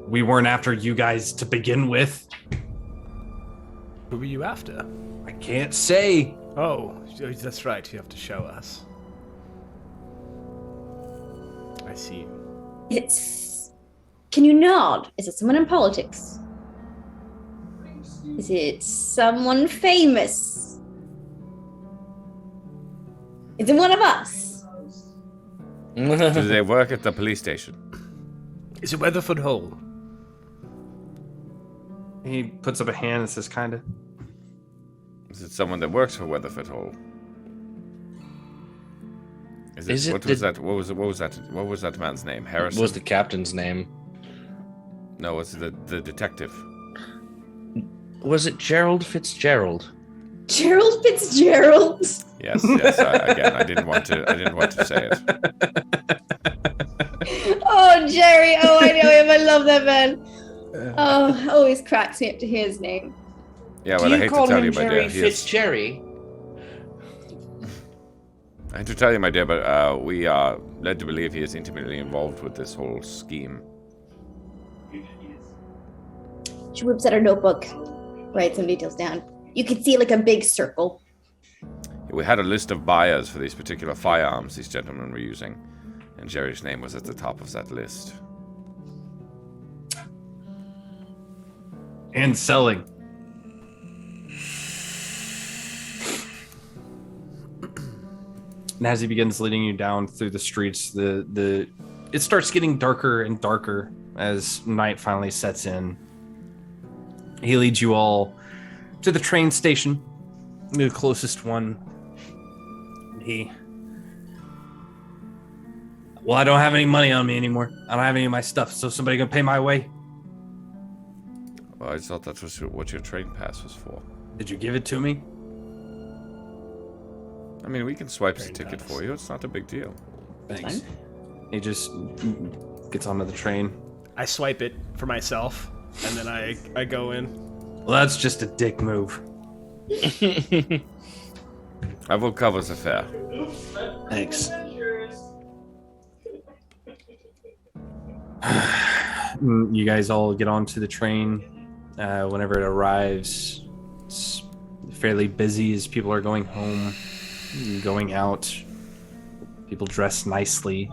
We weren't after you guys to begin with. Who were you after? I can't say. Oh, that's right. You have to show us. I see. Can you nod? Is it someone in politics? Is it someone famous? Is it one of us? Do they work at the police station? Is it Weatherford Hole? He puts up a hand and says, "Kinda." Is it someone that works for Weatherford Hole? Is it what was that? What was that man's name? Harrison. What was the captain's name? No, it's the detective. Was it Gerald Fitzgerald? Gerald Fitzgerald. Yes. Again, I didn't want to say it. Oh, Jerry. Oh, I know him. I love that man. Oh, always cracks me up to hear his name. Yeah, Do well, I you hate call to tell him you, my Jerry dear. He is, Fitzgerry? I hate to tell you, my dear, but we are led to believe he is intimately involved with this whole scheme. She whips out her notebook, writes some details down. You can see like a big circle. We had a list of buyers for these particular firearms these gentlemen were using, and Jerry's name was at the top of that list. And selling. And as he begins leading you down through the streets, it starts getting darker and darker as night finally sets in. He leads you all to the train station, the closest one. Well, I don't have any money on me anymore. I don't have any of my stuff, so somebody gonna pay my way? Well, I thought that was what your train pass was for. Did you give it to me? I mean, we can swipe the ticket for you. It's not a big deal. Thanks. He just gets onto the train. I swipe it for myself, and then I go in. Well, that's just a dick move. I will cover the fare. Thanks. You guys all get onto the train. Whenever it arrives, it's fairly busy as people are going home, going out. People dress nicely.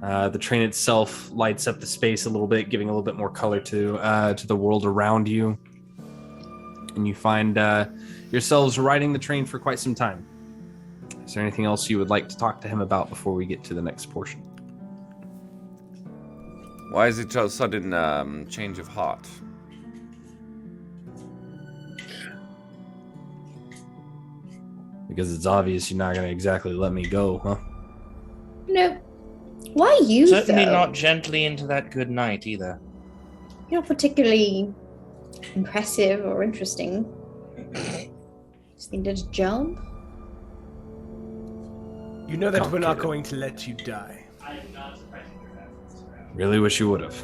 The train itself lights up the space a little bit, giving a little bit more color to the world around you. And you find yourselves riding the train for quite some time. Is there anything else you would like to talk to him about before we get to the next portion? Why is it so sudden change of heart? Because it's obvious you're not going to exactly let me go, huh? No. Why you, Certainly though? not gently into that good night, either. You're not particularly impressive or interesting. Just think to jump? You know that we're not going to let you die. Really wish you would have.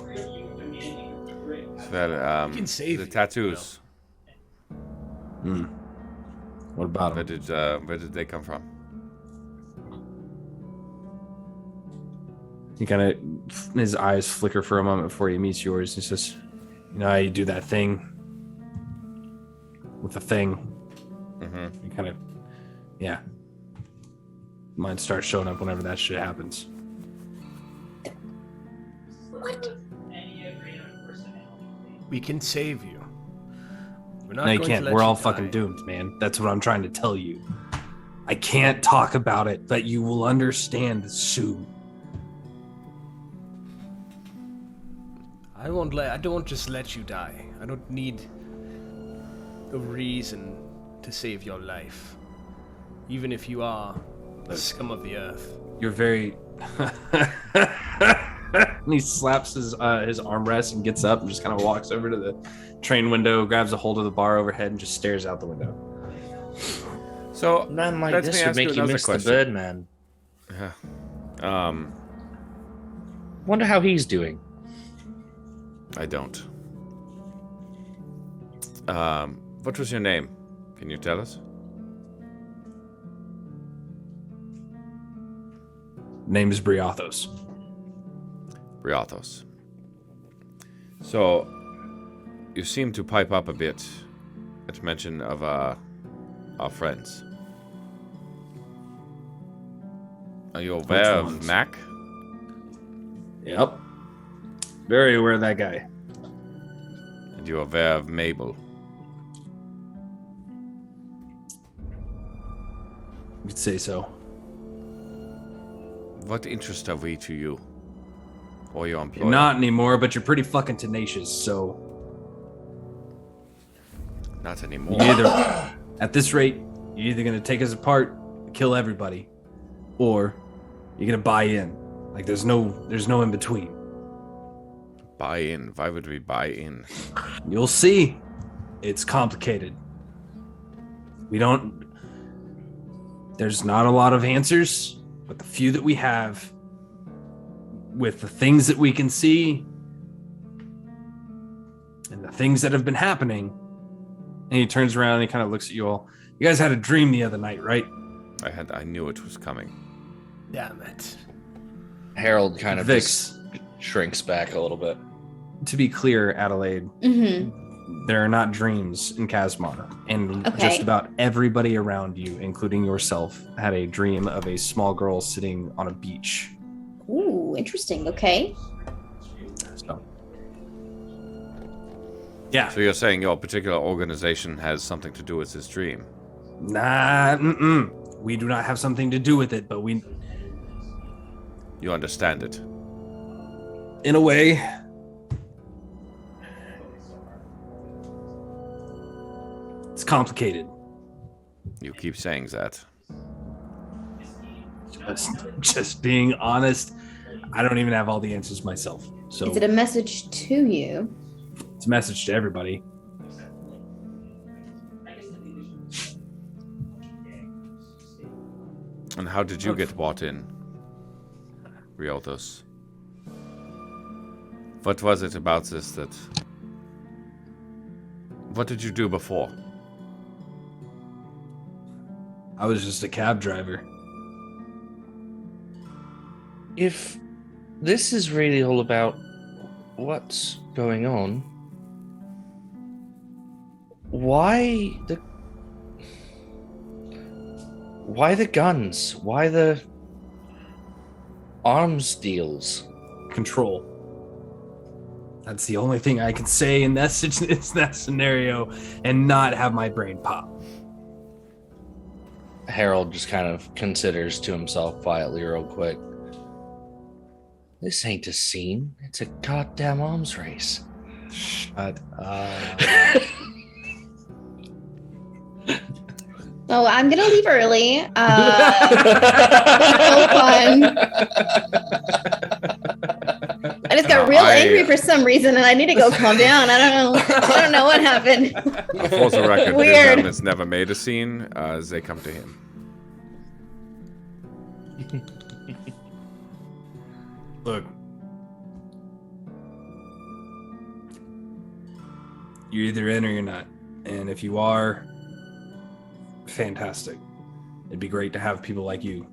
Well, can save the you, tattoos. What about Where them? did they come from? He kind of, his eyes flicker for a moment before he meets yours. He says, you know how you do that thing with the thing? Mm-hmm. You kind of, yeah. Mine starts showing up whenever that shit happens. What? We can save you. We're not No, you going can't. to let We're you all die. fucking doomed, man. That's what I'm trying to tell you. I can't talk about it, but you will understand soon. I don't just let you die. I don't need a reason to save your life. Even if you are the scum of the earth. You're very... And he slaps his armrest and gets up and just kind of walks over to the train window, grabs a hold of the bar overhead, and just stares out the window. So, A man like let this me would ask make you another miss question. the Birdman. Yeah. Wonder how he's doing. I don't. What was your name? Can you tell us? Name is Briathos. Briathos. So, you seem to pipe up a bit at mention of our friends. Are you aware of ones? Mac? Yep. Very aware of that guy. And you aware of Mabel? You'd say so. What interest are we to you? Or your employer? You're not anymore, but you're pretty fucking tenacious, so... Not anymore. You either, at this rate, you're either going to take us apart, kill everybody, or you're going to buy in. Like, there's no in between. Buy in? Why would we buy in? You'll see. It's complicated. There's not a lot of answers, but the few that we have, with the things that we can see, things that have been happening. And he turns around and he kind of looks at you all. You guys had a dream the other night, right? I knew it was coming. Damn it. Harold kind of Vix shrinks back a little bit. To be clear, Adelaide, there are not dreams in Kasmar. And just about everybody around you, including yourself, had a dream of a small girl sitting on a beach. Ooh, interesting. Okay. So, yeah. So you're saying your particular organization has something to do with this dream? Nah, we do not have something to do with it, but we... You understand it? In a way. It's complicated. You keep saying that. Just being honest, I don't even have all the answers myself. So is it a message to you? It's a message to everybody. And how did you get bought in, Riotos? What was it about this that... What did you do before? I was just a cab driver. If this is really all about what's going on, why the guns? Why the arms deals? Control. That's the only thing I can say in that scenario and not have my brain pop. Harold just kind of considers to himself quietly real quick. This ain't a scene. It's a goddamn arms race. Shut up. Oh, I'm gonna leave early. So fun. I just got real angry for some reason, and I need to go calm down. I don't know what happened. For the record, Weird. Disney has never made a scene as they come to him. Look. You're either in or you're not. And if you are, fantastic. It'd be great to have people like you.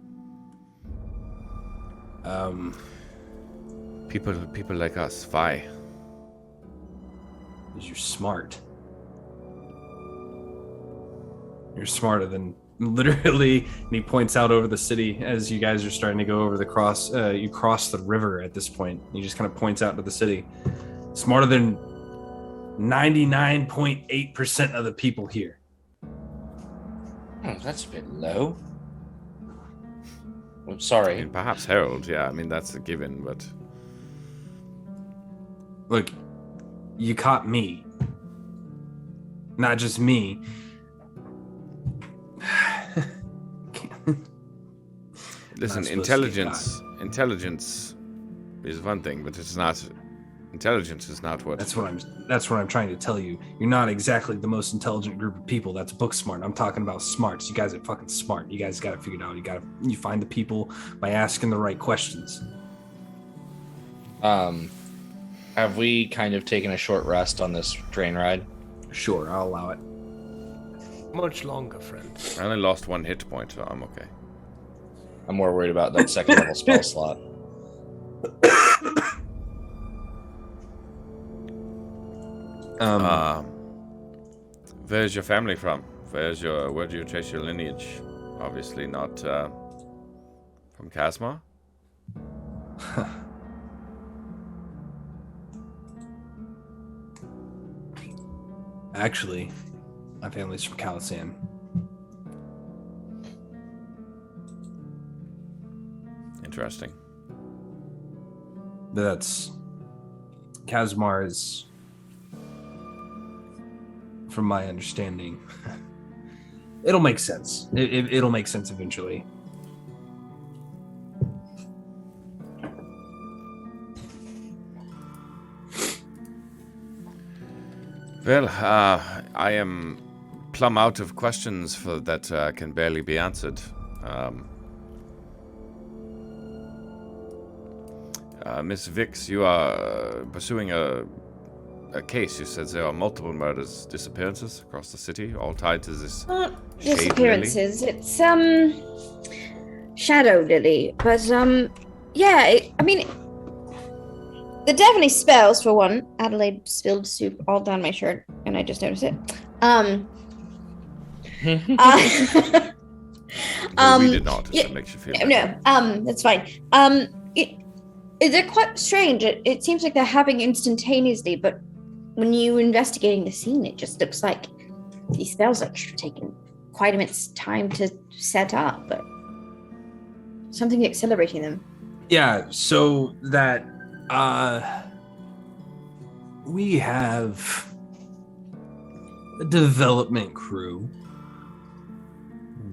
People like us. Why? Because you're smart. You're smarter than literally. And he points out over the city as you guys are starting to go over the cross. You cross the river at this point. He just kind of points out to the city. Smarter than 99.8% of the people here. Oh, that's a bit low. I'm sorry. I mean, perhaps Harold, yeah. I mean, that's a given, but... Look, you caught me. Not just me. Listen, intelligence is one thing, but it's not... Intelligence is not what... That's what I'm trying to tell you. You're not exactly the most intelligent group of people that's book smart. I'm talking about smarts. You guys are fucking smart. You guys got it figured out. You find the people by asking the right questions. Have we kind of taken a short rest on this train ride? Sure, I'll allow it. Much longer, friend. I only lost 1 hit point, so I'm okay. I'm more worried about that second level spell slot. Where's your family from? Where do you trace your lineage? Obviously not from Kasmar. Actually, my family's from Calisan. Interesting. But that's... Kasmar is... From my understanding, it'll make sense. It'll make sense eventually. Well, I am plumb out of questions for that can barely be answered. Miss Vix, you are pursuing a case. You said there are multiple murders, disappearances across the city, all tied to this Not shade disappearances. It's shadow lily, but yeah. I mean, they're definitely spells for one. Adelaide spilled soup all down my shirt, and I just noticed it. We did not. If it makes you feel better. No, that's fine. They're quite strange. It seems like they're happening instantaneously, but when you're investigating the scene, it just looks like these spells are taking quite immense time to set up, but something accelerating them. Yeah, so that we have a development crew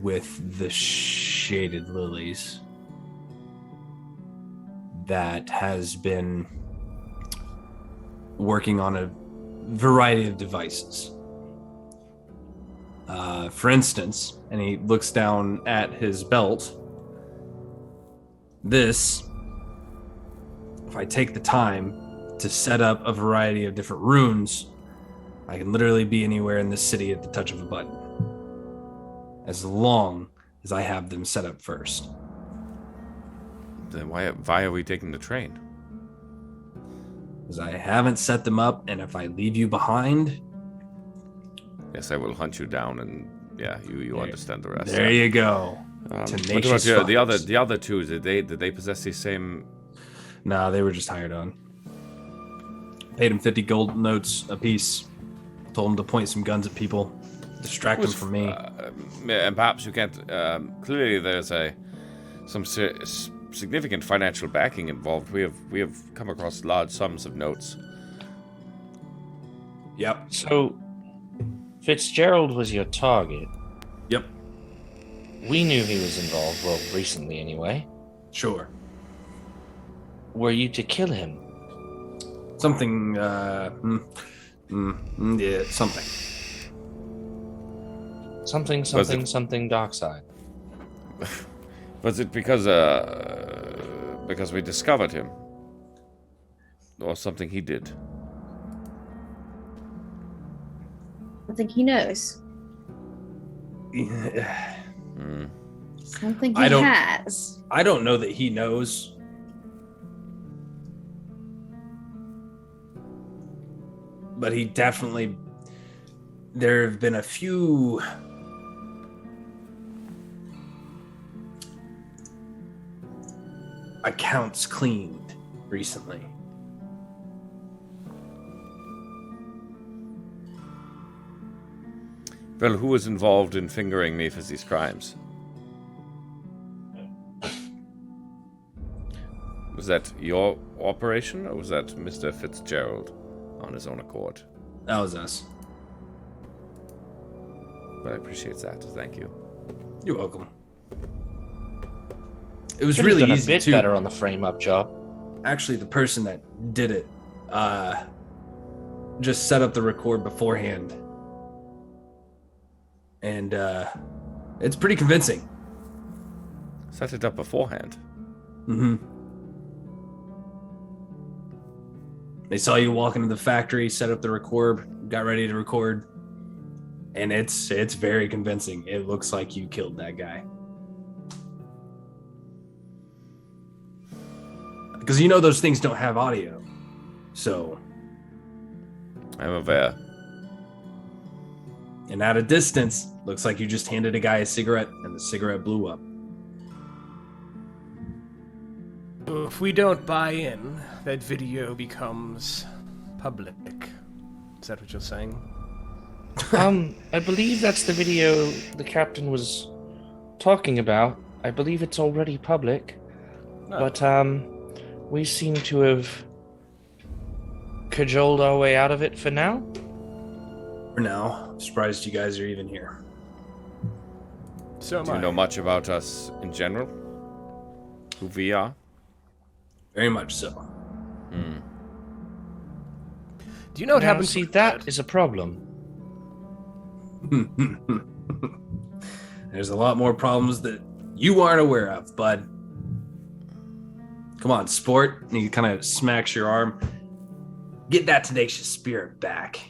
with the shaded lilies that has been working on a variety of devices. For instance, and he looks down at his belt, this, if I take the time to set up a variety of different runes, I can literally be anywhere in this city at the touch of a button, as long as I have them set up first. Then why are we taking the train? Because I haven't set them up, and if I leave you behind... Yes, I will hunt you down, and yeah, you understand the rest. There you go. What about the other two? Did they possess the same? Nah, they were just hired on. Paid them 50 gold notes a piece. Told them to point some guns at people, distract them from me. And perhaps you can't. Clearly, there's some significant financial backing involved. We have come across large sums of notes. Yep. So, Fitzgerald was your target. Yep. We knew he was involved, well, recently anyway. Sure. Were you to kill him? Something, yeah, something. Something dark side. Was it because we discovered him? Or something he did? I think he knows. Yeah. Something he has. I don't know that he knows. But he definitely... There have been a few... accounts cleaned recently. Well, who was involved in fingering me for these crimes? Was that your operation, or was that Mr. Fitzgerald on his own accord? That was us. But I appreciate that. Thank you. You're welcome. It was Could've really done easy a bit too. better on the frame-up job. Actually, the person that did it just set up the record beforehand. And it's pretty convincing. Set it up beforehand? Mm-hmm. They saw you walk into the factory, set up the record, got ready to record. And it's very convincing. It looks like you killed that guy. Because you know those things don't have audio. So... I'm aware. And at a distance, looks like you just handed a guy a cigarette, and the cigarette blew up. If we don't buy in, that video becomes public. Is that what you're saying? I believe that's the video the captain was talking about. I believe it's already public. Oh. But, we seem to have cajoled our way out of it for now. For now, I'm surprised you guys are even here. So Do you know much about us in general? Who we are? Very much so. Do you know what Now, happens? See, that is a problem. There's a lot more problems that you aren't aware of, bud. Come on, sport. And he kind of smacks your arm. Get that tenacious spirit back.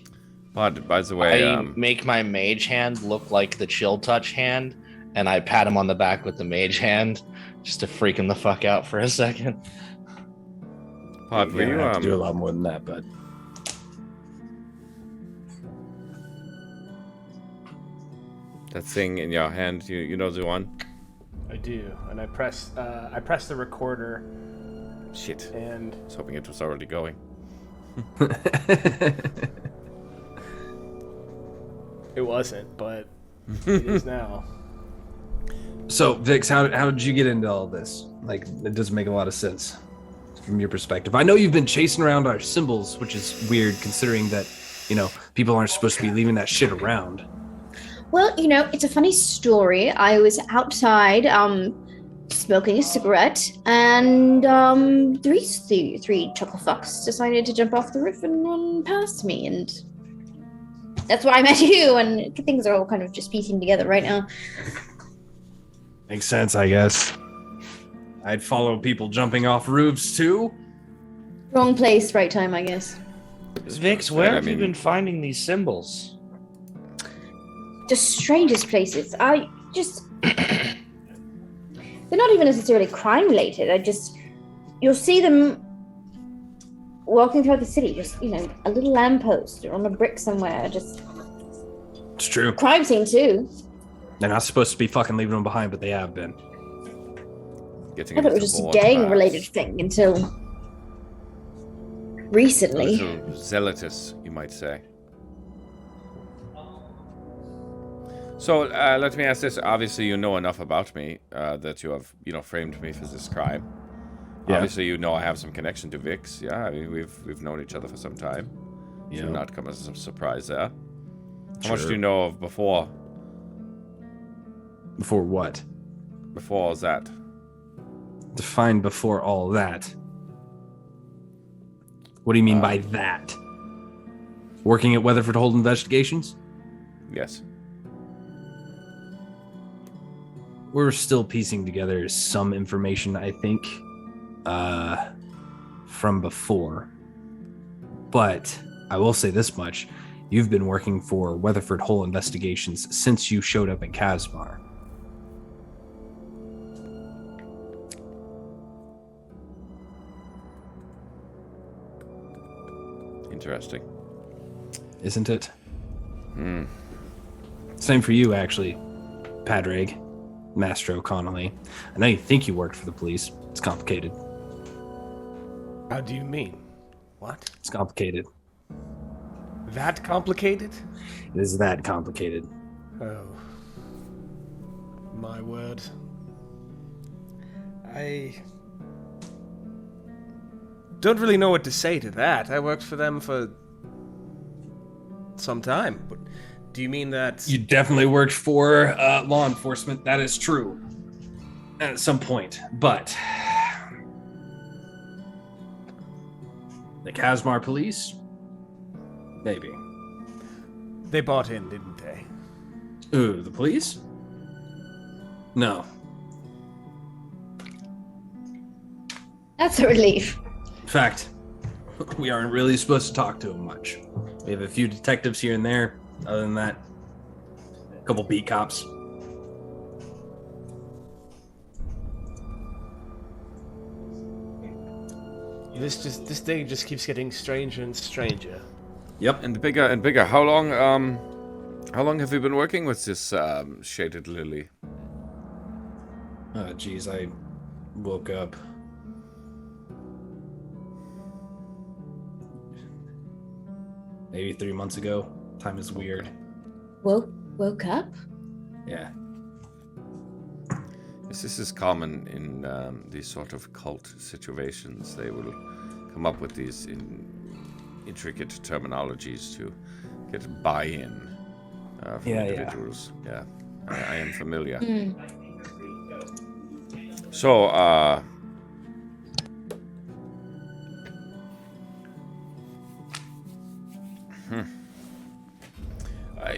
But by the way, I make my mage hand look like the chill touch hand, and I pat him on the back with the mage hand just to freak him the fuck out for a second. Pod, You're gonna have to do a lot more than that, bud. that thing in your hand, you know the one? I do, and I press the recorder. Shit. And I was hoping it was already going. It wasn't, but it is now. So, Vix, how did you get into all this? Like, it doesn't make a lot of sense from your perspective. I know you've been chasing around our symbols, which is weird considering that, people aren't supposed to be leaving that shit around. Well, it's a funny story. I was outside smoking a cigarette, and three chuckle fucks decided to jump off the roof and run past me, and that's why I met you, and things are all kind of just piecing together right now. Makes sense, I guess. I'd follow people jumping off roofs too. Wrong place, right time, I guess. Vix, where have you been finding these symbols? The strangest places. They're not even necessarily crime related. You'll see them walking throughout the city, just, a little lamppost or on a brick somewhere, just... It's true. Crime scene, too. They're not supposed to be fucking leaving them behind, but they have been. I thought it was just a gang-related thing until recently. A little zealotous, you might say. So, let me ask this. Obviously, you know enough about me that you have, framed me for this crime. Yeah. Obviously, I have some connection to Vix. Yeah, I mean, we've known each other for some time. Yeah. Should not come as a surprise there. How much do you know of before? Before what? Before that. Define before all that. What do you mean by that? Working at Weatherford Hole Investigations? Yes. We're still piecing together some information, I think, from before. But I will say this much. You've been working for Weatherford Hole Investigations since you showed up in Kasmar. Interesting. Isn't it? Hmm. Same for you, actually, Padraig. Master O'Connelly. I know you think you worked for the police. It's complicated. How do you mean? What? It's complicated. That complicated? It is that complicated. Oh. My word. I don't really know what to say to that. I worked for them for some time, but do you mean that... You definitely worked for law enforcement. That is true. At some point. But... the Kasmar police? Maybe. They bought in, didn't they? Ooh, the police? No. That's a relief. In fact, we aren't really supposed to talk to them much. We have a few detectives here and there. Other than that, a couple beat cops. This day just keeps getting stranger and stranger. Yep, and bigger and bigger. How long have you been working with this shaded lily? Oh, geez, I woke up. Maybe 3 months ago. Time is weird. Woke up? Yeah. Yes, this is common in these sort of cult situations. They will come up with these intricate terminologies to get buy-in from individuals. Yeah, I am familiar. So,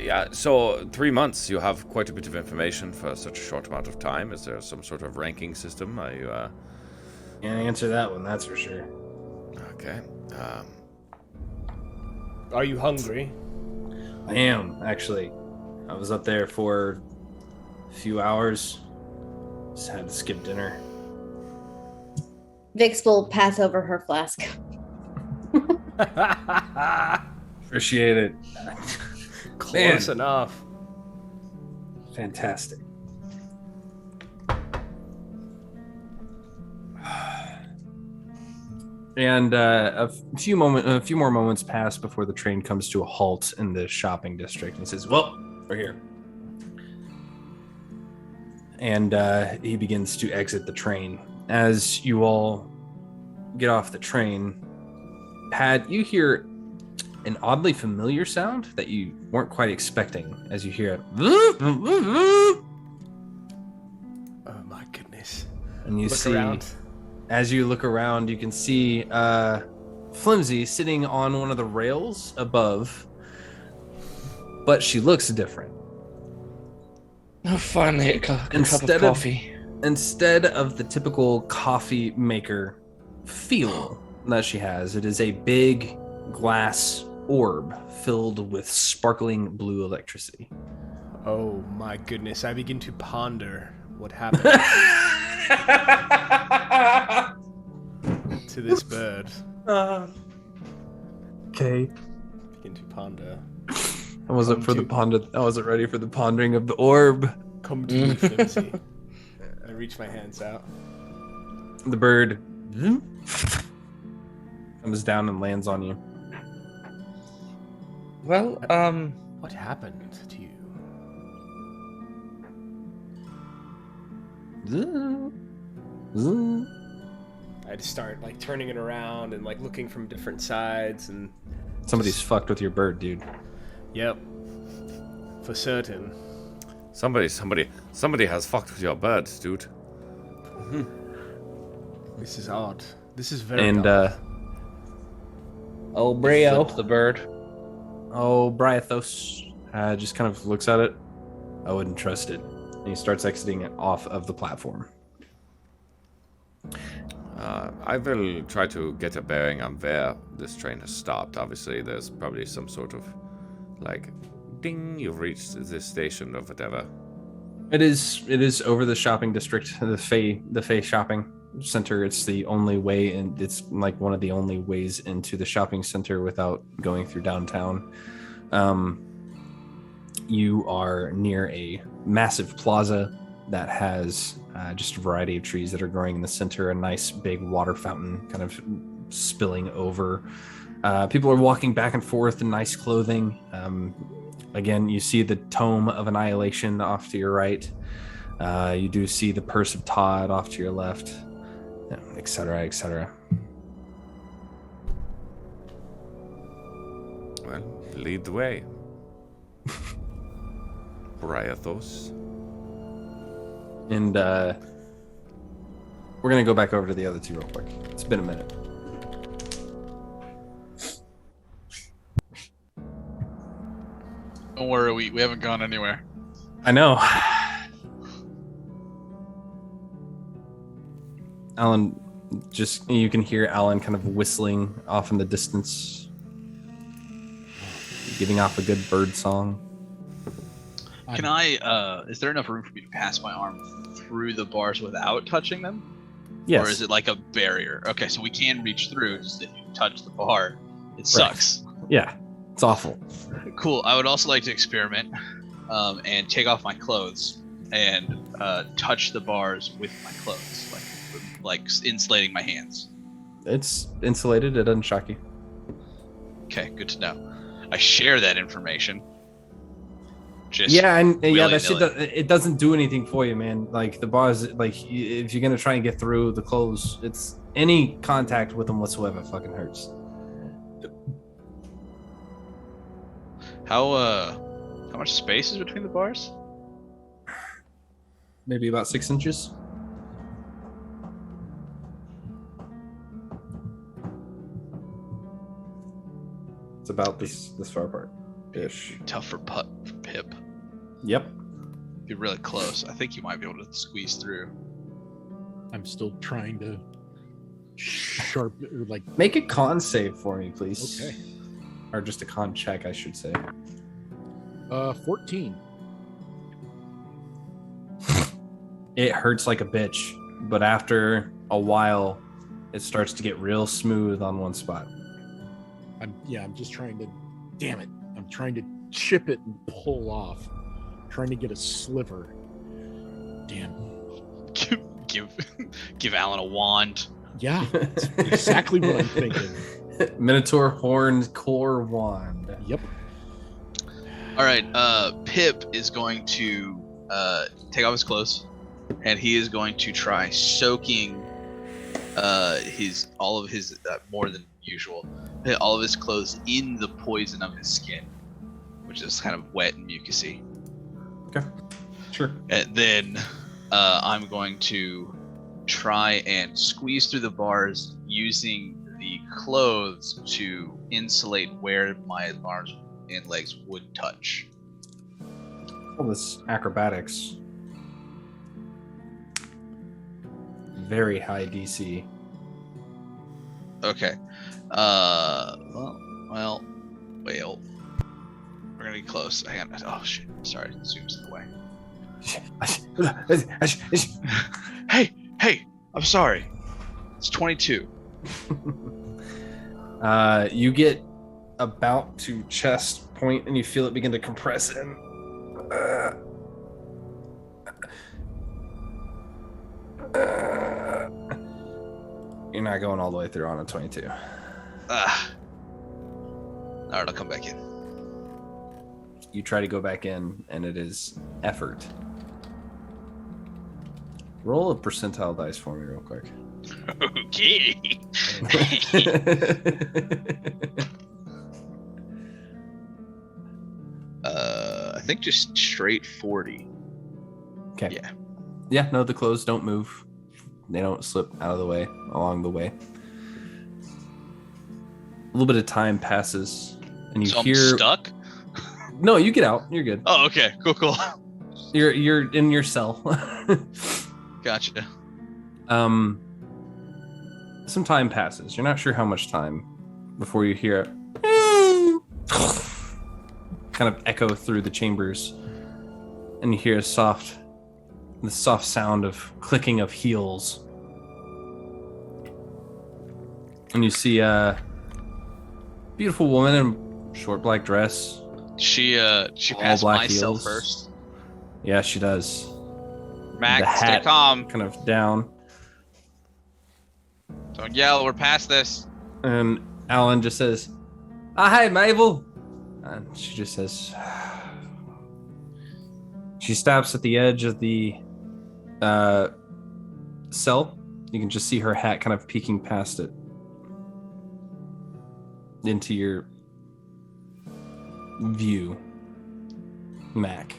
yeah, so 3 months, you have quite a bit of information for such a short amount of time. Is there some sort of ranking system? Are you, Can't answer that one, that's for sure. Okay. Are you hungry? I am, actually. I was up there for a few hours. Just had to skip dinner. Vix will pass over her flask. Appreciate it. Close enough. Fantastic. And a few more moments pass before the train comes to a halt in the shopping district. And he says, "Well, we're here." And he begins to exit the train. As you all get off the train, Pat, you hear an oddly familiar sound that you weren't quite expecting. As you hear it, oh my goodness! And you Look see. around. As you look around, you can see Flimsy sitting on one of the rails above, but she looks different. Oh, finally a cup of coffee. Instead of the typical coffee maker feel that she has, it is a big glass orb filled with sparkling blue electricity. Oh my goodness, I begin to ponder what happened to this bird. Okay. Begin to ponder. I wasn't ready for the pondering of the orb. Come to me, Flimsy. I reach my hands out. The bird comes down and lands on you. Well, what happened to you? I'd start like turning it around and like looking from different sides, and somebody's fucked with your bird, dude. Yep, for certain. Somebody has fucked with your bird, dude. This is odd. This is very odd. Oh, Brio, the bird. Oh, Bryathos just kind of looks at it. I wouldn't trust it. And he starts exiting it off of the platform. I will try to get a bearing on where this train has stopped. Obviously, there's probably some sort of, like, ding, you've reached this station or whatever. It is over the shopping district, the Fey shopping center. It's the only way, and it's like one of the only ways into the shopping center without going through downtown. You are near a massive plaza that has just a variety of trees that are growing in the center, a nice big water fountain kind of spilling over. People are walking back and forth in nice clothing. Again, you see the Tome of Annihilation off to your right. You do see the Purse of Todd off to your left, etc., etc. Well, lead the way. Bryathos. And we're going to go back over to the other two real quick. It's been a minute. Don't worry, we haven't gone anywhere. I know. Alan, you can hear Alan kind of whistling off in the distance, giving off a good bird song. Can I, is there enough room for me to pass my arm through the bars without touching them? Yes. Or is it like a barrier? Okay, so we can reach through, just if you touch the bar, it sucks. Yeah, it's awful. Cool. I would also like to experiment and take off my clothes and touch the bars with my clothes, like insulating my hands. It's insulated. It doesn't shock you. Okay, good to know. I share that information. That shit. It doesn't do anything for you, man. Like the bars, like if you're gonna try and get through the clothes, it's any contact with them whatsoever fucking hurts. How much space is between the bars? Maybe about 6 inches. It's about this far apart ish. Tough for Pip. Yep. Be really close. I think you might be able to squeeze through. I'm still trying to make a con save for me, please. Okay. or just a con check, I should say. 14. It hurts like a bitch, but after a while, it starts to get real smooth on one spot. I'm just trying to, damn it. I'm trying to chip it and pull off. Trying to get a sliver. Damn. Give Alan a wand. Yeah, that's exactly what I'm thinking. Minotaur horned core wand. Yep. All right. Pip is going to take off his clothes, and he is going to try soaking all of his more than usual, all of his clothes in the poison of his skin, which is kind of wet and mucusy. Okay. Sure. And then I'm going to try and squeeze through the bars using the clothes to insulate where my arms and legs would touch. All this acrobatics. Very high DC. Okay. Well. We're gonna be close. Hang on. Oh shit. Sorry. Zoom's in the way. Hey. I'm sorry. It's 22. You get about to chest point, and you feel it begin to compress in. You're not going all the way through on a 22. Alright, I'll come back in. You try to go back in, and it is effort. Roll a percentile dice for me real quick. Okay. I think just straight 40. Okay. Yeah, no, the clothes don't move. They don't slip out of the way along the way. A little bit of time passes, and you hear... I'm stuck? No, you get out. You're good. Oh, okay. Cool. You're in your cell. Gotcha. Some time passes. You're not sure how much time before you hear it kind of echo through the chambers, and you hear the soft sound of clicking of heels, and you see a beautiful woman in a short black dress. She passed my cell first. Yeah, she does. Mac, stay calm. Kind of down. Don't yell, we're past this. And Alan just says, "Hi, Mabel." And she just says, she stops at the edge of the cell. You can just see her hat kind of peeking past it into your view, Mac.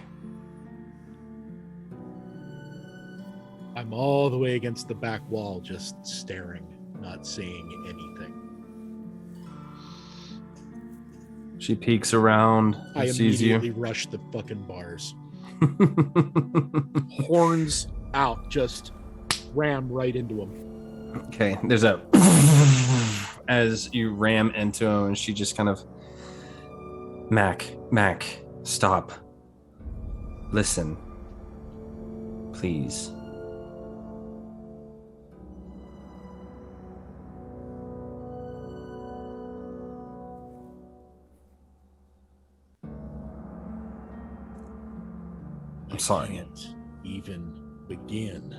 I'm all the way against the back wall, just staring, not saying anything. She peeks around, I sees you. immediately rush the fucking bars. Horns out, just ram right into him. Okay, there's a as you ram into him, and she just kind of, Mac, stop. Listen. Please. I'm sorry. I can't even begin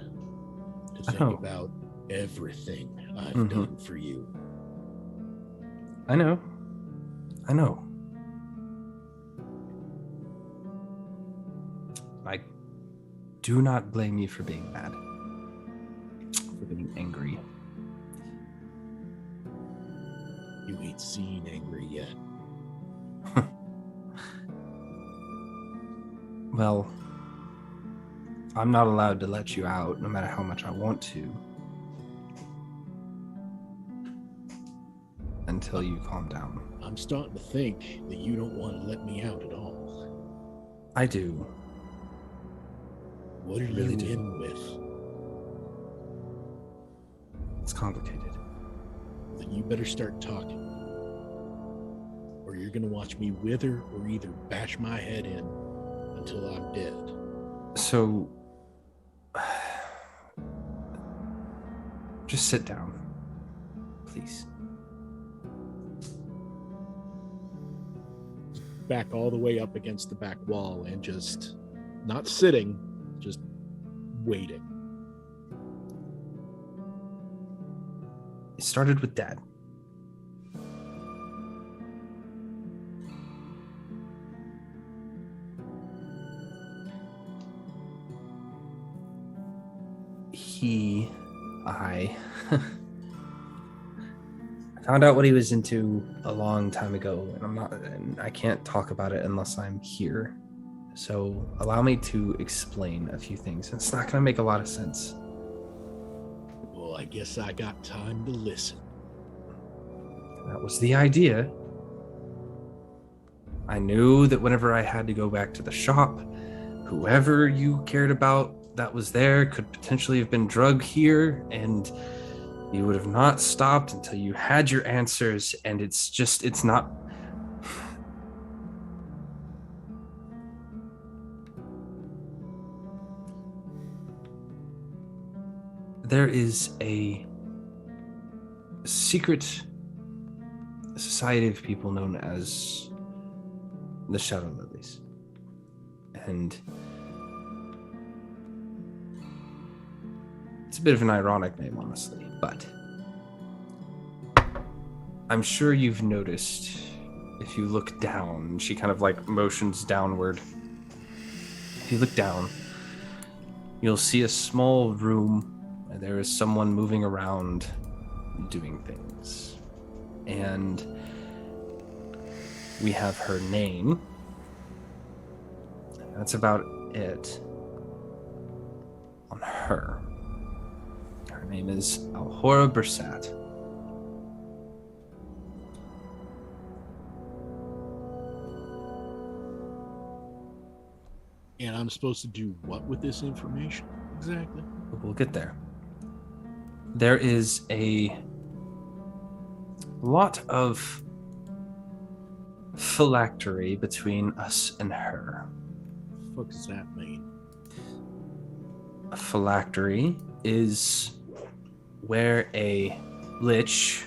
to think about everything I've done for you. I know. I do not blame you for being mad, for being angry. You ain't seen angry yet. Well, I'm not allowed to let you out, no matter how much I want to, until you calm down. I'm starting to think that you don't want to let me out at all. I do. What are you in with? It's complicated. Then you better start talking, or you're going to watch me wither or either bash my head in until I'm dead. So, just sit down, please. Back all the way up against the back wall and just not sitting, just waiting. It started with Dad. I found out what he was into a long time ago, and I can't talk about it unless I'm here. So allow me to explain a few things. It's not going to make a lot of sense. Well, I guess I got time to listen. That was the idea. I knew that whenever I had to go back to the shop, whoever you cared about that was there could potentially have been drugged here, and you would have not stopped until you had your answers, and it's not... There is a secret society of people known as the Shadow Lilies. And it's a bit of an ironic name, honestly, but I'm sure you've noticed if you look down, she kind of like motions downward. If you look down, you'll see a small room and there is someone moving around doing things. And we have her name. That's about it on her. Her name is Alhora Bersat. And I'm supposed to do what with this information? Exactly. We'll get there. There is a lot of phylactery between us and her. What does that mean? A phylactery is where a lich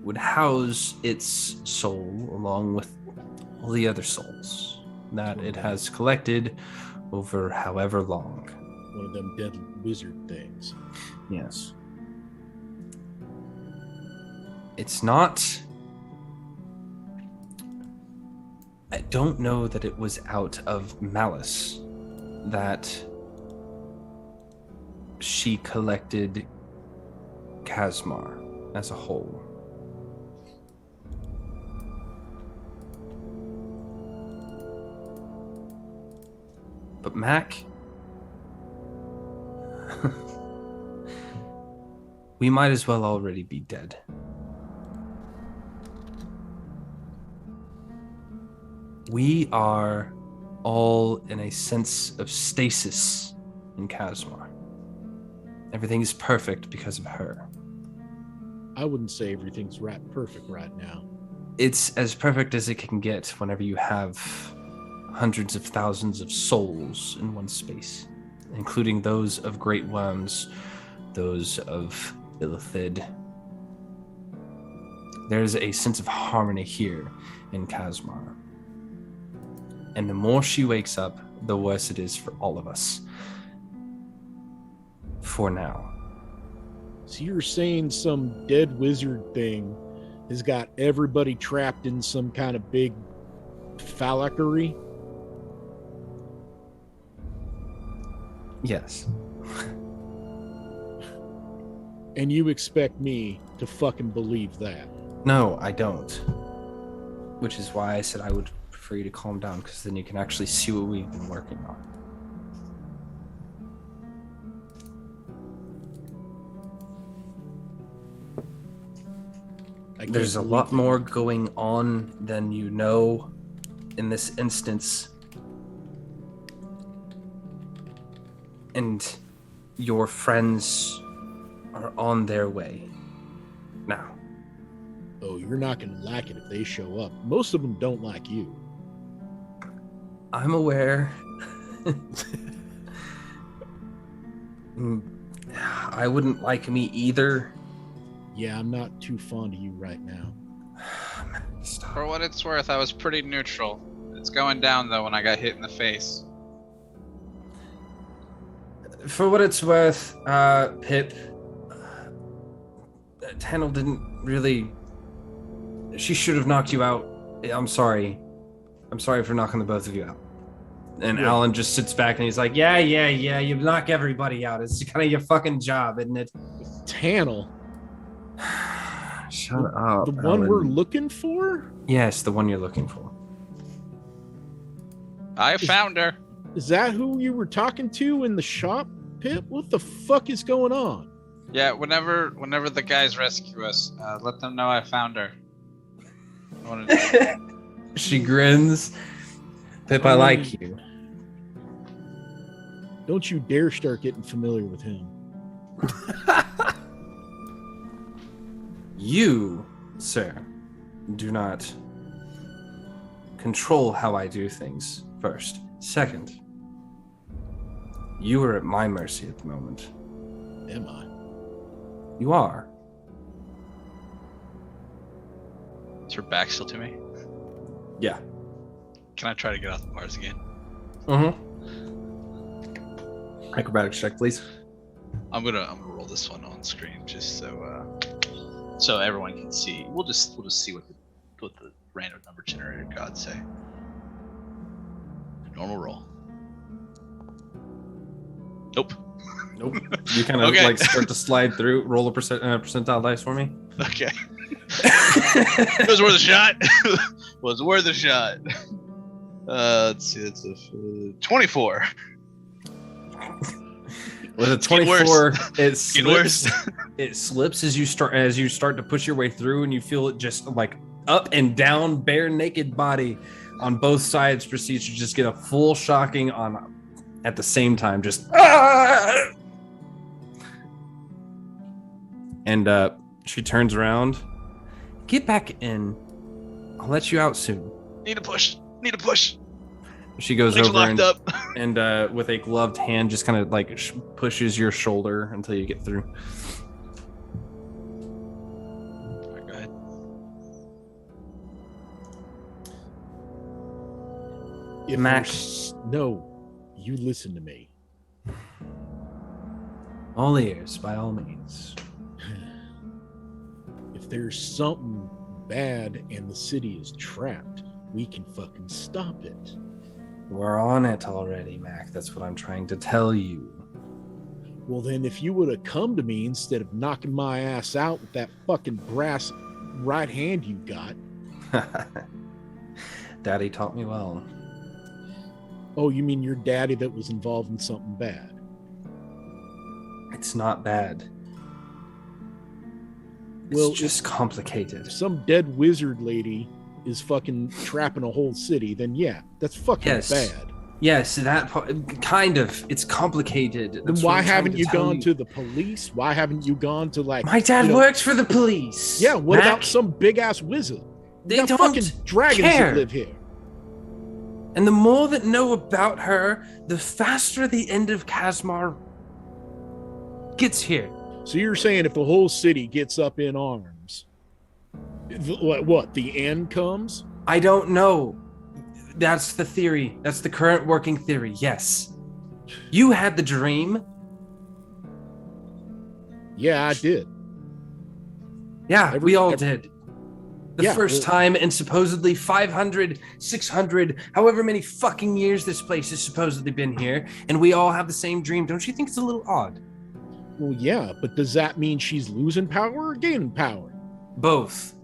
would house its soul along with all the other souls that it has collected over however long. One of them dead wizard things. Yes. It's not... I don't know that it was out of malice that she collected Kasmar as a whole. But Mac, we might as well already be dead. We are all in a sense of stasis in Kasmar. Everything is perfect because of her. I wouldn't say everything's perfect right now. It's as perfect as it can get whenever you have hundreds of thousands of souls in one space, including those of great worms, those of Illithid. There's a sense of harmony here in Kasmar. And the more she wakes up, the worse it is for all of us. For now. So you're saying some dead wizard thing has got everybody trapped in some kind of big phylactery? Yes. And you expect me to fucking believe that? No, I don't. Which is why I said I would prefer you to calm down, because then you can actually see what we've been working on. There's a lot more going on than you know in this instance. And your friends are on their way now. Oh, you're not going to like it if they show up. Most of them don't like you. I'm aware. I wouldn't like me either. Yeah, I'm not too fond of you right now. For what it's worth, I was pretty neutral. It's going down, though, when I got hit in the face. For what it's worth, Pip, Tannel didn't really... She should have knocked you out. I'm sorry. I'm sorry for knocking the both of you out. And Yeah. Alan just sits back and he's like, yeah, you knock everybody out. It's kind of your fucking job, isn't it? Tannel? Shut up. The one Alan. we're looking for? Yes, the one you're looking for. I found her. Is that who you were talking to in the shop, Pip? What the fuck is going on? Yeah, whenever the guys rescue us, let them know I found her. She grins. Pip, I like you. Don't you dare start getting familiar with him. You, sir, do not control how I do things, first. Second, you are at my mercy at the moment. Am I? You are. Is her back still to me? Yeah. Can I try to get off the bars again? Mm-hmm. Acrobatics check, please. I'm gonna roll this one on screen just so everyone can see. We'll just see what the random number generator gods say. Normal roll. Nope. Nope. You kind of Okay. like start to slide through. Roll a percentile dice for me. Okay. It was worth a shot. Was worth a shot. Let's see. It's a 24. With a It's getting 24, worse. it It's getting slips. It slips as you start to push your way through, and you feel it just like up and down, bare naked body on both sides proceeds to just get a full shocking on at the same time. Just and she turns around. Get back in. I'll let you out soon. Need a push. Need a push. She goes Legs over locked up. and with a gloved hand just kind of like pushes your shoulder until you get through. Alright, go ahead. Max, No, you listen to me. all ears, by all means. If there's something bad and the city is trapped, we can fucking stop it. We're on it already, Mac. That's what I'm trying to tell you. Well, then, if you would have come to me instead of knocking my ass out with that fucking brass right hand you got. Daddy taught me well. Oh, you mean your daddy that was involved in something bad? It's not bad. Well, It's just complicated. If some dead wizard lady is fucking trapping a whole city, then yeah, that's fucking bad. Yes, that kind of. It's complicated. Then That's why what I'm trying haven't you tell gone to the police? Why haven't you gone to like... My dad works for the police. Yeah, what Mac. about some big-ass wizard? They got don't fucking dragons care. that live here. And the more that know about her, the faster the end of Kasmar gets here. So you're saying if the whole city gets up in arms, what, the end comes? I don't know. That's the theory. That's the current working theory. Yes. You had the dream. Yeah, I did. Yeah, we all did. The Yeah, first well- time in supposedly 500, 600, however many fucking years this place has supposedly been here, and we all have the same dream. Don't you think it's a little odd? Well, yeah, but does that mean she's losing power or gaining power? Both.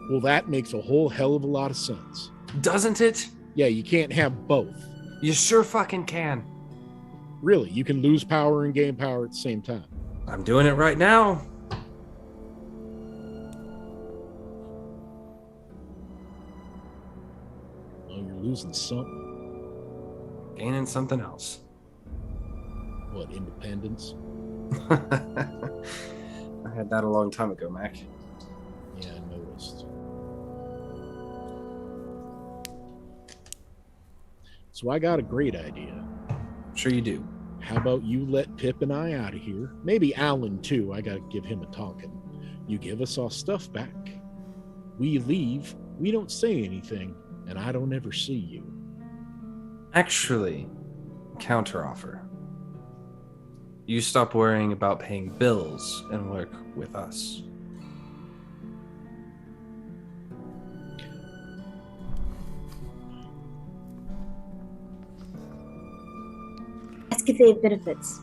Well, that makes a whole hell of a lot of sense. Doesn't it? Yeah, you can't have both. You sure fucking can. Really, you can lose power and gain power at the same time. I'm doing it right now. Oh, you're losing something. Gaining something else. What, independence? I had that a long time ago, Mac. Yeah, I know So I got a great idea. Sure you do. How about you let Pip and I out of here? Maybe Alan too. I gotta give him a talking. You give us our stuff back. We leave. We don't say anything, and I don't ever see you. Actually, counteroffer. You stop worrying about paying bills and work with us. Ask if they have benefits.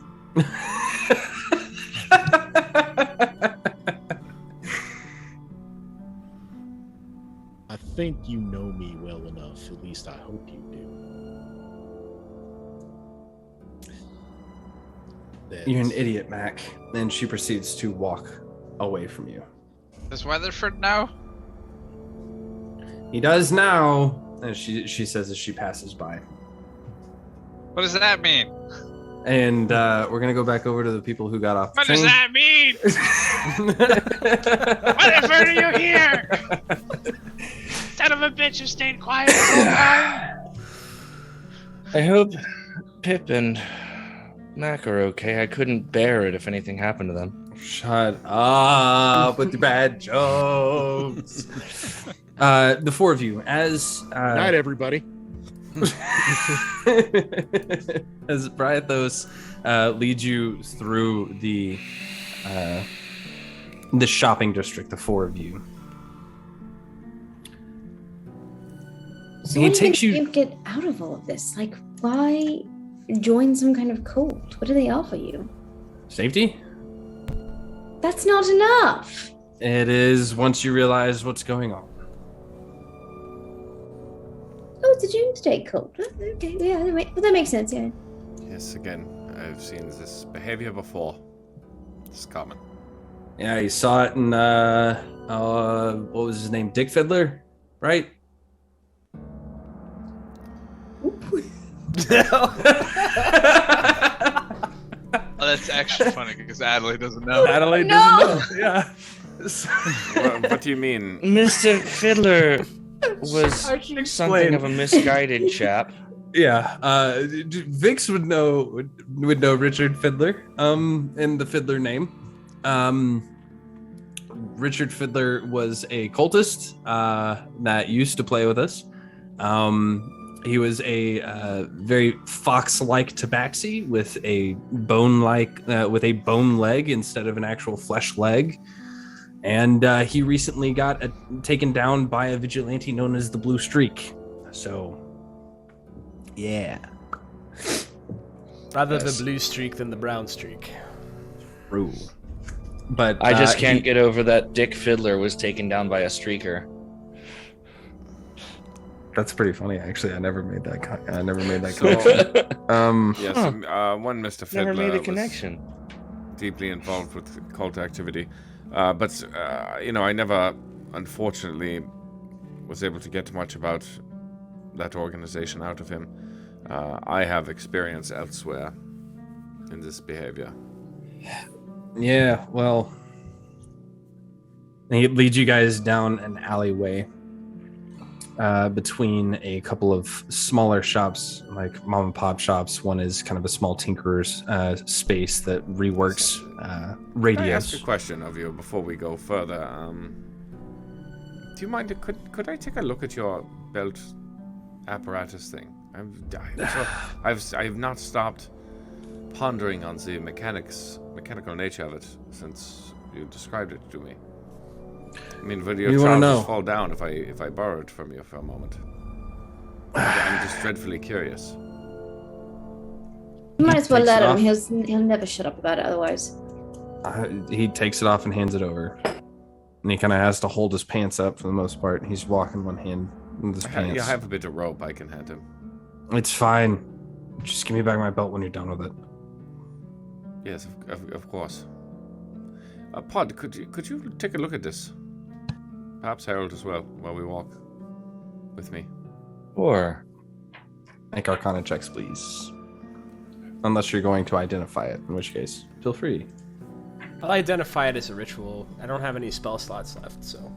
I think you know me well enough. At least I hope you do. You're an idiot, Mac. And she proceeds to walk away from you. Does Weatherford know? He does now, and she says as she passes by. What does that mean? And we're gonna go back over to the people who got off the What train. does that mean? Weatherford, are you here? Son of a bitch, you stayed quiet the whole time. I hope Pip and Mac are okay. I couldn't bear it if anything happened to them. Shut up with your bad jokes. The four of you, as night, everybody. as Bryathos leads you through the shopping district, the four of you. So He what takes do you. you get out of all of this? Like, why join some kind of cult? What do they offer you? Safety? That's not enough. It is once you realize what's going on. Oh, it's a doomsday cult. Okay, yeah, that makes sense, yeah. Yes, again, I've seen this behavior before. It's common. Yeah, you saw it in what was his name? Dick Fiddler, right? Oh, that's extra funny because Adelaide doesn't know. Adelaide doesn't know. Yeah. What do you mean? Mr. Fiddler was something of a misguided chap. Yeah, Vix would know Richard Fiddler, and the Fiddler name. Richard Fiddler was a cultist that used to play with us. He was a very fox-like tabaxi with a bone leg instead of an actual flesh leg. And he recently got taken down by a vigilante known as the Blue Streak. So, yeah. Rather the blue streak than the brown streak. True. But I just can't get over that Dick Fiddler was taken down by a streaker. That's pretty funny, actually. I never made that connection. Yes, one Mr. Fiddler Never made a connection. Was deeply involved with cult activity. But I never, unfortunately, was able to get much about that organization out of him. I have experience elsewhere in this behavior. Yeah, well, he leads you guys down an alleyway between a couple of smaller shops, like mom and pop shops. One is kind of a small tinkerer's space that reworks radios. Can I ask a question of you before we go further? Do you mind? Could I take a look at your belt apparatus thing? I've not stopped pondering on the mechanical nature of it since you described it to me. I mean, would your trousers fall down if I borrow it from you for a moment? I'm just dreadfully curious. You might as well let him. He'll never shut up about it otherwise. He takes it off and hands it over. And he kind of has to hold his pants up for the most part. He's walking one hand with his pants. Yeah, I have a bit of rope I can hand him. It's fine. Just give me back my belt when you're done with it. Yes, of course. Pod, could you take a look at this? Perhaps Harold as well, while we walk with me. Or make Arcana checks, please. Unless you're going to identify it, in which case, feel free. I'll identify it as a ritual. I don't have any spell slots left, so.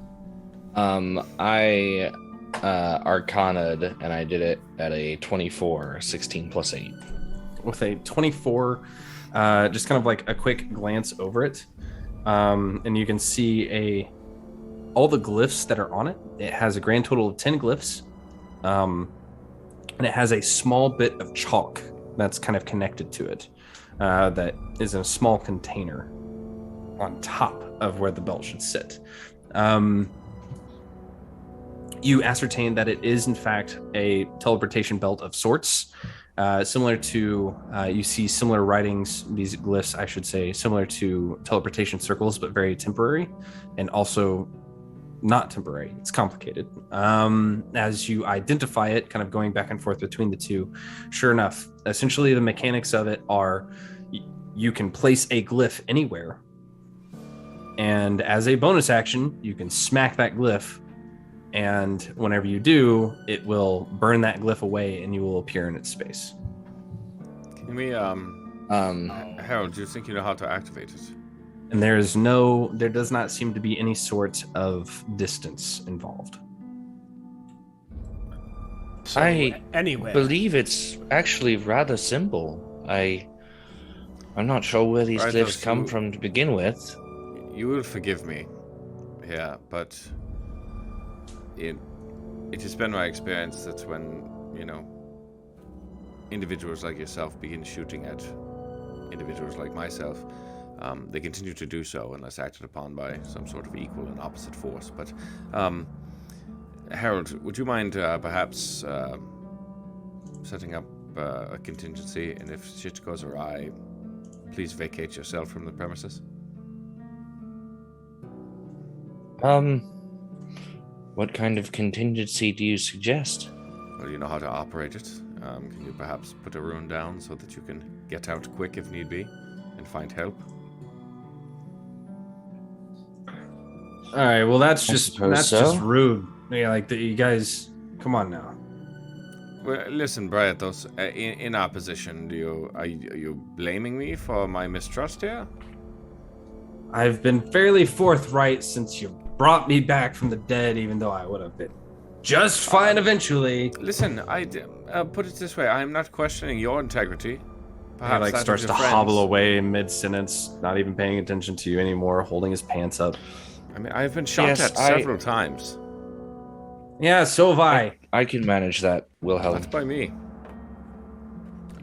I Arcana'd, and I did it at a 24, 16 plus 8. With a 24, just kind of like a quick glance over it, and you can see all the glyphs that are on it. It has a grand total of 10 glyphs, and it has a small bit of chalk that's kind of connected to it, that is in a small container on top of where the belt should sit. You ascertain that it is in fact a teleportation belt of sorts, similar to, you see similar writings, these glyphs, I should say, similar to teleportation circles, but very temporary, and also not temporary. It's complicated. As you identify it, kind of going back and forth between the two, sure enough, essentially the mechanics of it are you can place a glyph anywhere, and as a bonus action, you can smack that glyph, and whenever you do, it will burn that glyph away and you will appear in its space. Can we, Harold, do you think you know how to activate it? And there does not seem to be any sort of distance involved. So, anyway, believe it's actually rather simple. I'm not sure where these glyphs come from to begin with. You will forgive me, yeah, but it has been my experience that when, individuals like yourself begin shooting at individuals like myself, they continue to do so unless acted upon by some sort of equal and opposite force. But, Harold, would you mind perhaps setting up a contingency, and if shit goes awry, please vacate yourself from the premises? What kind of contingency do you suggest? Well, you know how to operate it. Can you perhaps put a rune down so that you can get out quick if need be and find help? All right, well that's just rude. Yeah, like you guys, come on now. Well, listen, Briathos, in our position, are you blaming me for my mistrust here? I've been fairly forthright since you brought me back from the dead, even though I would have been just fine eventually. Listen, I put it this way: I am not questioning your integrity. Perhaps he starts to hobble away mid-sentence, not even paying attention to you anymore, holding his pants up. I mean, I've been shot at several times. Yeah, so have I. I can manage that, Wilhelm. That's by me.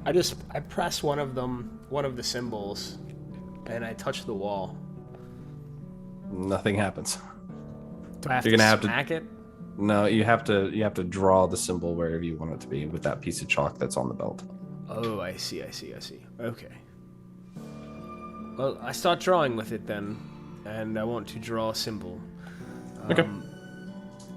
I press one of the symbols, and I touch the wall. Nothing happens. Do I have You're gonna have smack it? No, you have to draw the symbol wherever you want it to be with that piece of chalk that's on the belt. Oh, I see. Okay. Well, I start drawing with it then, and I want to draw a symbol. Okay.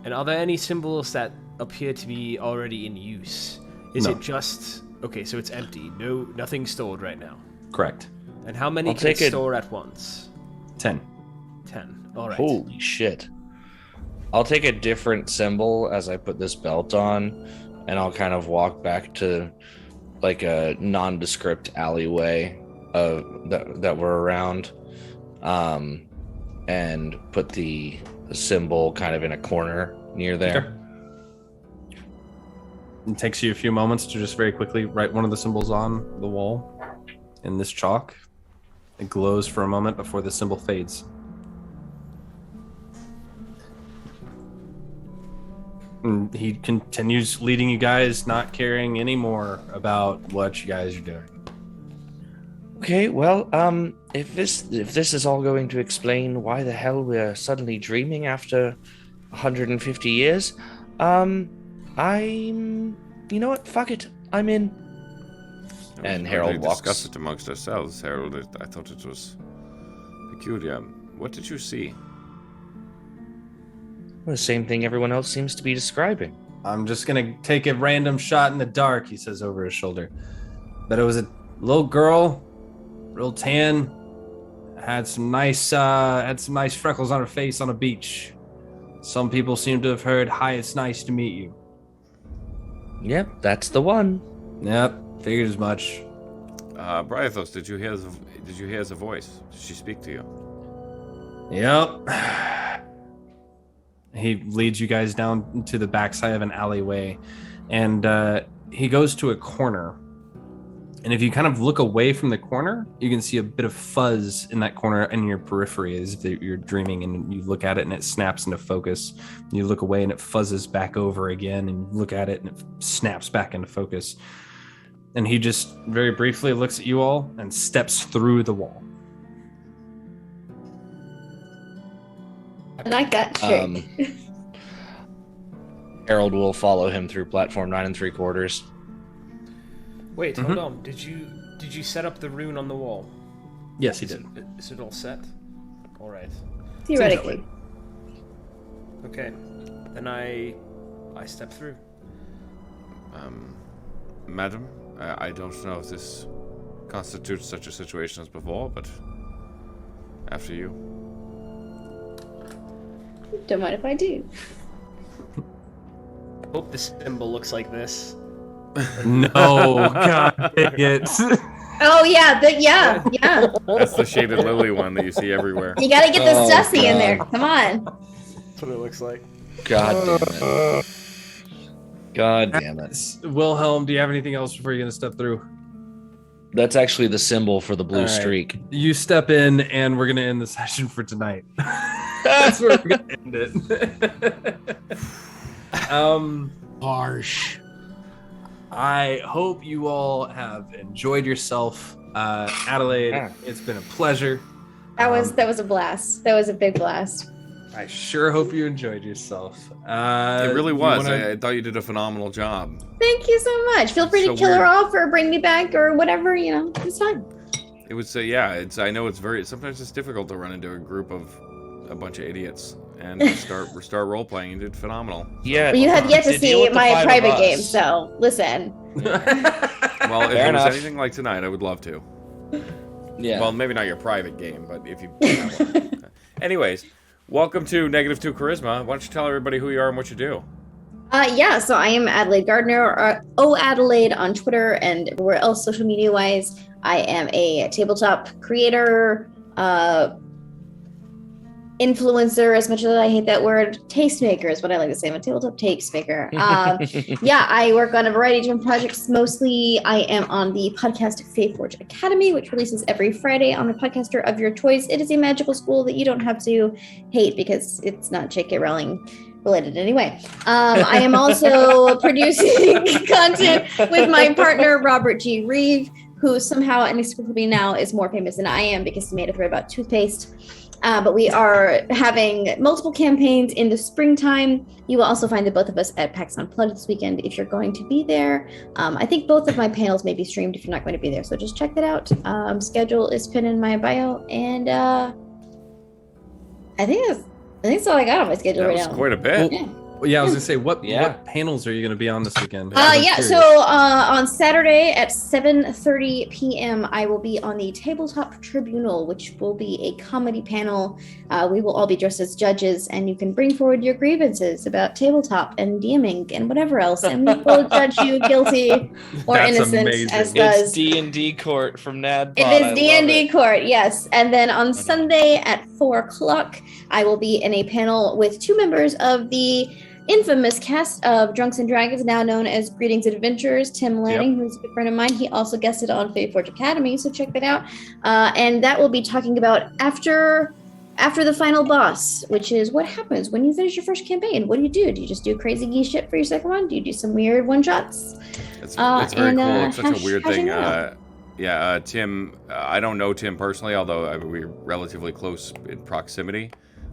And are there any symbols that appear to be already in use? Is it just... Okay, so it's empty. Nothing stored right now. Correct. And how many can it store at once? 10. 10. All right. Holy shit. I'll take a different symbol as I put this belt on, and I'll kind of walk back to like a nondescript alleyway that we're around, and put the symbol kind of in a corner near there. Okay. It takes you a few moments to just very quickly write one of the symbols on the wall in this chalk. It glows for a moment before the symbol fades. And he continues leading you guys, not caring anymore about what you guys are doing. Okay, well, if this is all going to explain why the hell we're suddenly dreaming after 150 years, you know what? Fuck it, I'm in. And Harold walks. Discuss it amongst ourselves, Harold. I thought it was peculiar. What did you see? The same thing everyone else seems to be describing. I'm just gonna take a random shot in the dark, he says over his shoulder. But it was a little girl, real tan, had some nice freckles on her face on a beach. Some people seem to have heard, "Hi, it's nice to meet you." Yep, that's the one. Yep, figured as much. Briathos, did you hear the voice? Did she speak to you? Yep. He leads you guys down to the backside of an alleyway, and he goes to a corner. And if you kind of look away from the corner, you can see a bit of fuzz in that corner in your periphery as if you're dreaming, and you look at it and it snaps into focus. You look away and it fuzzes back over again, and you look at it and it snaps back into focus. And he just very briefly looks at you all and steps through the wall. I like that trick. Harold will follow him through platform 9 3/4. Wait, hold on. Did you set up the rune on the wall? Yes, he did. Is it all set? All right. Theoretically. Okay. Then I step through. Madam, I don't know if this constitutes such a situation as before, but after you. Don't mind if I do. Hope the symbol looks like this. No, God dang it. Oh yeah, yeah. That's the shaded lily one that you see everywhere. You gotta get the Stussy in there. Come on. That's what it looks like. God damn it. God damn it. Wilhelm, do you have anything else before you're going to step through? That's actually the symbol for the blue All right. streak. You step in, and we're going to end the session for tonight. That's where we're going to end it. Harsh. I hope you all have enjoyed yourself. Adelaide, it's been a pleasure. That was a blast. That was a big blast. I sure hope you enjoyed yourself. It really was. I thought you did a phenomenal job. Thank you so much. Feel free to kill her off or bring me back or whatever, it's fine. It was, I know it's sometimes it's difficult to run into a group of a bunch of idiots and start role playing. You did phenomenal. Yeah. Well, you have yet to see my private game, so listen. Well, if Fair it was enough. anything like tonight, I would love to. Yeah. Well, maybe not your private game, but if you have one. Anyways, welcome to -2 Charisma. Why don't you tell everybody who you are and what you do? So I am Adelaide Gardner, or Adelaide on Twitter and everywhere else social media wise. I am a tabletop creator, influencer, as much as I hate that word. Tastemaker is what I like to say. I'm a tabletop tastemaker. I work on a variety of different projects. Mostly I am on the podcast Faeforge Academy, which releases every Friday on the podcaster of your choice. It is a magical school that you don't have to hate because it's not J.K. Rowling related anyway. I am also producing content with my partner, Robert G. Reeve, who somehow inexplicably now is more famous than I am because he made a thread about toothpaste. But we are having multiple campaigns in the springtime. You will also find the both of us at PAX Unplugged this weekend if you're going to be there. I think both of my panels may be streamed if you're not going to be there, so just check that out. Schedule is pinned in my bio, and I think that's all I got on my schedule right now. Quite a bit. Yeah, I was gonna say, what panels are you gonna be on this weekend? So on Saturday at 7:30 p.m. I will be on the Tabletop Tribunal, which will be a comedy panel. We will all be dressed as judges, and you can bring forward your grievances about tabletop and DMing and whatever else, and we will judge you guilty or innocent, as does It's D&D court from NAD. It is D&D court, yes. And then on Sunday at 4:00, I will be in a panel with two members of the infamous cast of Drunks and Dragons, now known as Greetings Adventures. Tim Lanning, who's a good friend of mine, he also guested on Faeforge Academy, so check that out. And that will be talking about after the final boss, which is what happens when you finish your first campaign. What do? Do you just do crazy geese shit for your second one? Do you do some weird one-shots? It's very cool. It's such a weird thing. Yeah. Tim, I don't know Tim personally, although we're relatively close in proximity.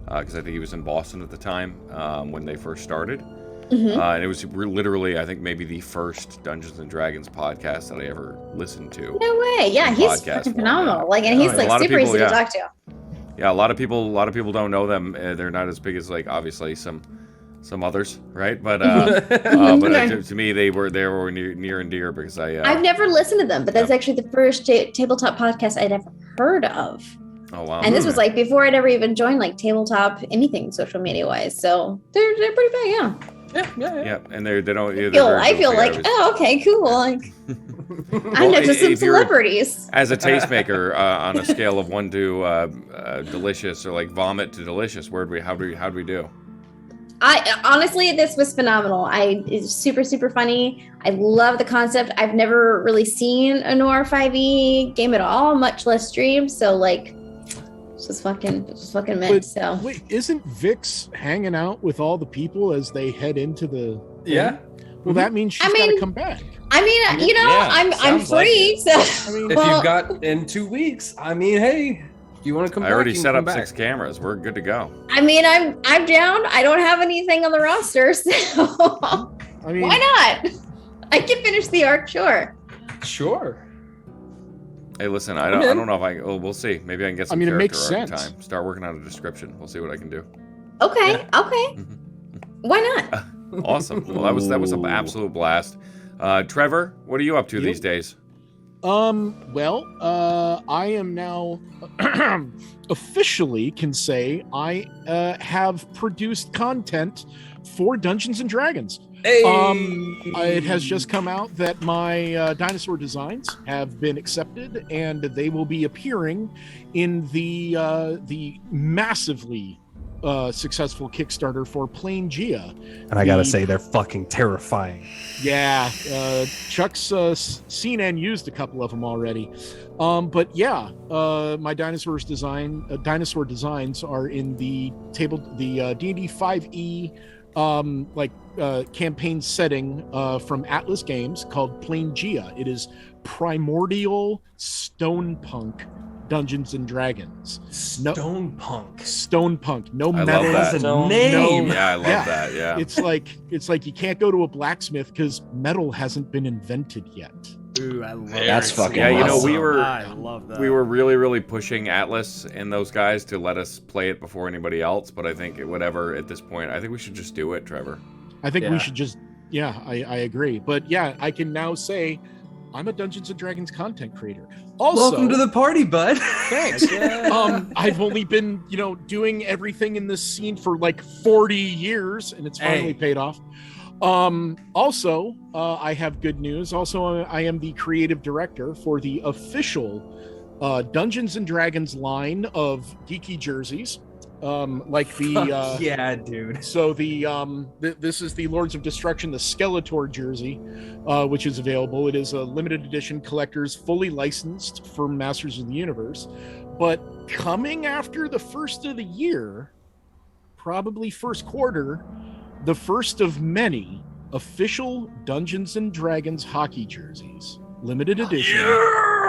Because I think he was in Boston at the time when they first started. And it was literally, I think, maybe the first Dungeons and Dragons podcast that I ever listened to. No way. Yeah, he's fucking phenomenal. And he's super easy to talk to. Yeah, a lot of people don't know them. They're not as big as obviously some others, right? But to me, they were near and dear because I've never listened to them, but that's actually the first tabletop podcast I'd ever heard of. Oh wow! And this was before I'd ever even joined tabletop anything social media wise. So they're pretty big, yeah. And they don't. I feel okay, cool. I'm not just some celebrities. As a tastemaker, on a scale of 1 to delicious or vomit to delicious, how do we do? Honestly, this was phenomenal. It's super, super funny. I love the concept. I've never really seen a Noir 5e game at all, much less stream. So like, this was fucking mint. So wait, isn't Vix hanging out with all the people as they head into the thing? Yeah. Well, that means she's got to come back. I mean, you know, I'm free. So I mean, if you've got in 2 weeks, I mean, hey, if you want to come back, I already you can set come up back. 6 cameras. We're good to go. I mean, I'm down. I don't have anything on the roster, so I mean, why not? I can finish the arc, sure. Sure. Hey, listen, I don't know if I. Oh, we'll see. Maybe I can get some. I mean, it character makes arc sense. time. Start working on a description. We'll see what I can do. Okay, okay. Why not? Awesome. Well, that was an absolute blast. Trevor, what are you up to these days? Well, I am now officially can say I have produced content for Dungeons and Dragons. Hey! It has just come out that my dinosaur designs have been accepted, and they will be appearing in the massively successful Kickstarter for Plangea. And I gotta say, they're fucking terrifying. Yeah, Chuck's seen and used a couple of them already. But yeah, my dinosaur designs are in the D&D 5e campaign setting from Atlas Games called Plangea. It is primordial stone-punk Dungeons and Dragons. Stone-punk. No I metal. love that. No name. Yeah, I love that. Yeah. It's like you can't go to a blacksmith because metal hasn't been invented yet. Ooh, I love That's fucking Yeah, you know, awesome. I love that. we were really pushing Atlas and those guys to let us play it before anybody else, but I think whatever at this point, I think we should just do it, Trevor. I think we should just, I agree. But yeah, I can now say I'm a Dungeons and Dragons content creator. Also, welcome to the party, bud. Thanks. I've only been, doing everything in this scene for like 40 years, and it's finally paid off. Also, I have good news. Also, I am the creative director for the official Dungeons and Dragons line of geeky jerseys. Yeah, dude. So this is the Lords of Destruction, the Skeletor jersey, which is available. It is a limited edition collector's, fully licensed for Masters of the Universe. But coming after the first of the year, probably first quarter, the first of many official Dungeons and Dragons hockey jerseys, limited edition,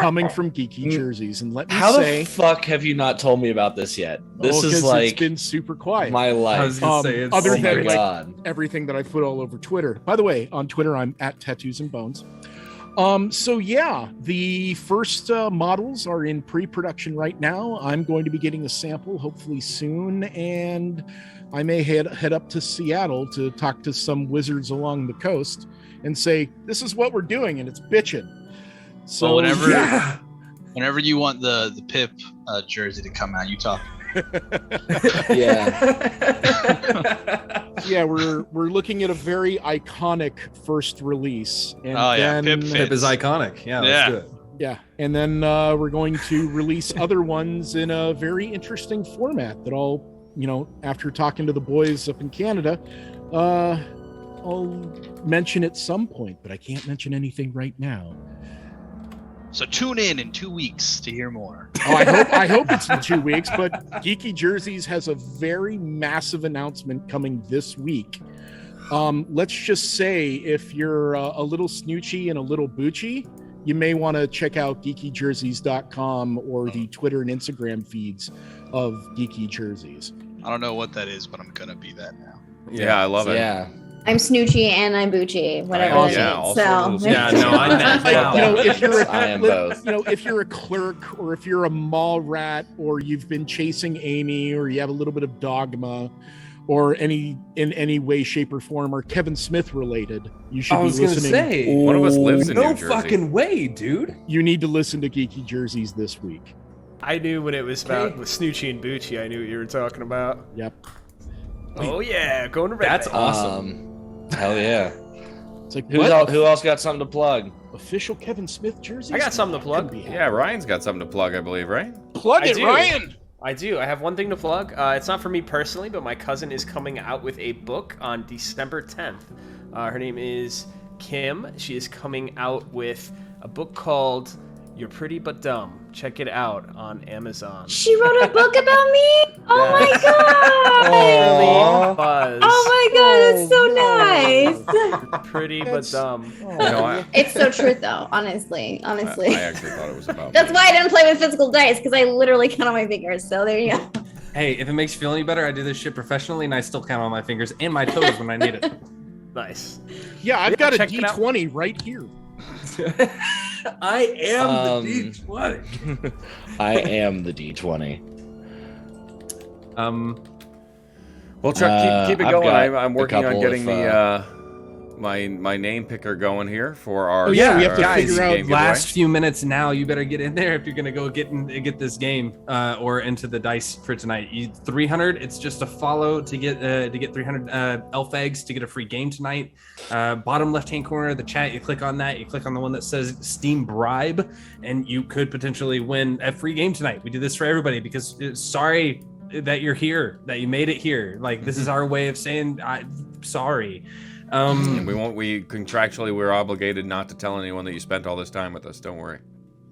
coming from Geeky Jerseys. And let me say, the fuck have you not told me about this yet? This is like it's been super quiet. My life. I was gonna say, it's, other oh than my like everything that I put all over Twitter. By the way, on Twitter I'm at Tattoos and Bones. So yeah, the first models are in pre-production right now. I'm going to be getting a sample hopefully soon, and I may head up to Seattle to talk to some wizards along the coast and say, this is what we're doing, and it's bitching. So well, whenever you want the Pip jersey to come out, you talk. Yeah, we're looking at a very iconic first release. And Pip is iconic. Yeah, that's good. Yeah, and then we're going to release other ones in a very interesting format that after talking to the boys up in Canada, I'll mention at some point, but I can't mention anything right now. So tune in 2 weeks to hear more. Oh, I hope it's in 2 weeks, but Geeky Jerseys has a very massive announcement coming this week. Let's just say if you're a little snoochy and a little boochy, you may want to check out geekyjerseys.com or the Twitter and Instagram feeds of Geeky Jerseys. I don't know what that is, but I'm going to be that now. Yeah, I love it. Yeah. I'm snoochy and I'm boochy, whatever that means. So I'm that now. If you're a clerk, or if you're a mall rat, or you've been chasing Amy, or you have a little bit of dogma, or in any way, shape, or form, or Kevin Smith related, you should be listening. One of us lives in New Jersey. No fucking way, dude. You need to listen to Geeky Jerseys this week. I knew when it was about with Snoochie and Boochie, I knew what you were talking about. Yep. Oh yeah, going to That's awesome. Hell yeah. It's like, who else got something to plug? Official Kevin Smith jerseys? I got something to plug. Yeah, Ryan's got something to plug, I believe, right? Plug it, Ryan! I do. I have one thing to plug. It's not for me personally, but my cousin is coming out with a book on December 10th. Her name is Kim. She is coming out with a book called You're Pretty But Dumb. Check it out on Amazon. She wrote a book about me? Oh my god! Oh my god, it's so nice. Pretty but dumb. It's so true though, honestly. I actually thought it was about That's why I didn't play with physical dice, because I literally count on my fingers. So there you go. Hey, if it makes you feel any better, I do this shit professionally, and I still count on my fingers and my toes when I need it. Nice. Yeah, I've got a D20 right here. I am the D20. I am the D20. Well, Chuck, keep it going. I'm working on getting the my name picker going here for our. Oh yeah, we have to figure out game last few minutes now. You better get in there if you're gonna go get this game or into the dice for tonight. 300. It's just a follow to get 300 elf eggs to get a free game tonight. Bottom left hand corner of the chat, you click on that. You click on the one that says Steam Bribe, and you could potentially win a free game tonight. We do this for everybody because sorry that you're here, that you made it here. Like this is our way of saying sorry. And we contractually we're obligated not to tell anyone that you spent all this time with us. Don't worry.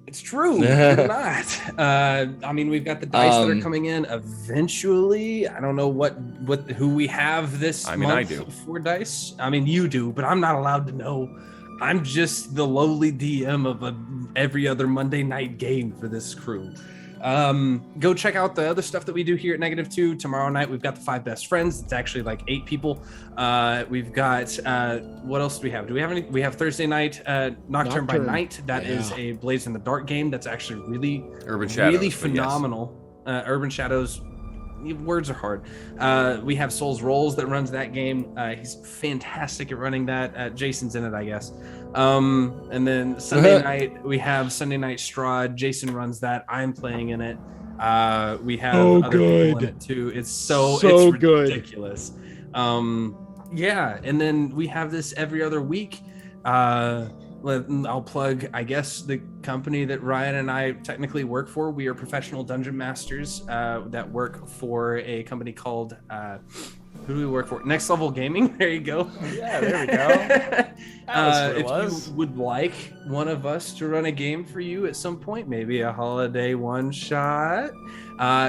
It's true. You're not. I mean, we've got the dice that are coming in eventually. I don't know who we have this month I do. For dice. I mean, you do, but I'm not allowed to know. I'm just the lowly DM of every other Monday night game for this crew. Go check out the other stuff that we do here at -2. Tomorrow night we've got the 5 best friends. It's actually like 8 people. We've got what else do we have? Do we have any? We have Thursday night Nocturne by Night. That is a Blaze in the Dark game. That's actually really phenomenal. Yes. Urban Shadows. Words are hard. We have Souls Rolls that runs that game. He's fantastic at running that. Jason's in it, I guess. And then Sunday night we have Sunday Night Strahd. Jason runs that. I'm playing in it. We have other people in it too. It's ridiculous. Yeah, and then we have this every other week. I'll plug, I guess, the company that Ryan and I technically work for. We are professional dungeon masters that work for a company called who do we work for? Next Level Gaming. There you go. Yeah, there we go. If you would like one of us to run a game for you at some point, maybe a holiday one shot,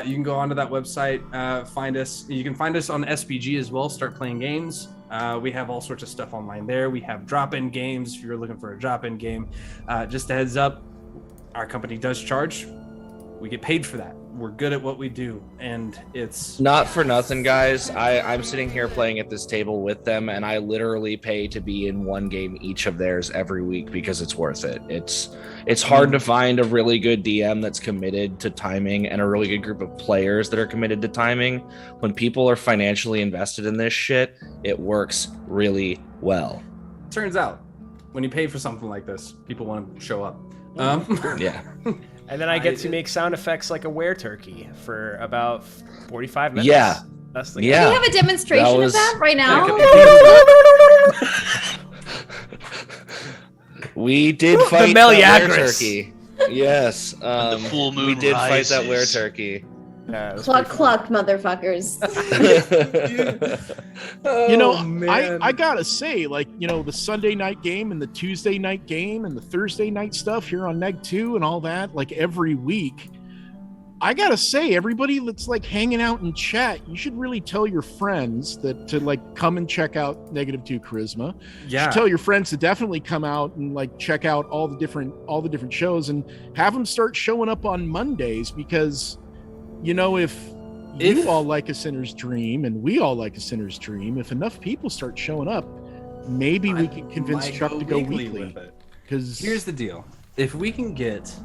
you can go onto that website, find us. You can find us on SPG as well. Start playing games. We have all sorts of stuff online there. We have drop-in games if you're looking for a drop-in game. Just a heads up, our company does charge. We get paid for that. We're good at what we do, and it's not for nothing, guys. I'm sitting here playing at this table with them, and I literally pay to be in one game each of theirs every week because it's worth it. It's hard to find a really good DM that's committed to timing and a really good group of players that are committed to timing. When people are financially invested in this shit, it works really well. Turns out, when you pay for something like this, people want to show up. Yeah. And then I get to make sound effects like a were turkey for about 45 minutes. Yeah. That's the Do we have a demonstration of that right now? We did fight the that were turkey. Yes. The full moon we did rises. fight that were turkey. Yeah, Cluck, motherfuckers. I gotta say, the Sunday night game and the Tuesday night game and the Thursday night stuff here on Neg2 and all that, every week, I gotta say, everybody that's hanging out in chat, you should really tell your friends that to come and check out -2 Charisma. Yeah. You should tell your friends to definitely come out and check out all the different shows and have them start showing up on Mondays, because if you all like A Sinner's Dream and we all like A Sinner's Dream, if enough people start showing up, maybe we can convince Chuck to go weekly. Because here's the deal: if we can get,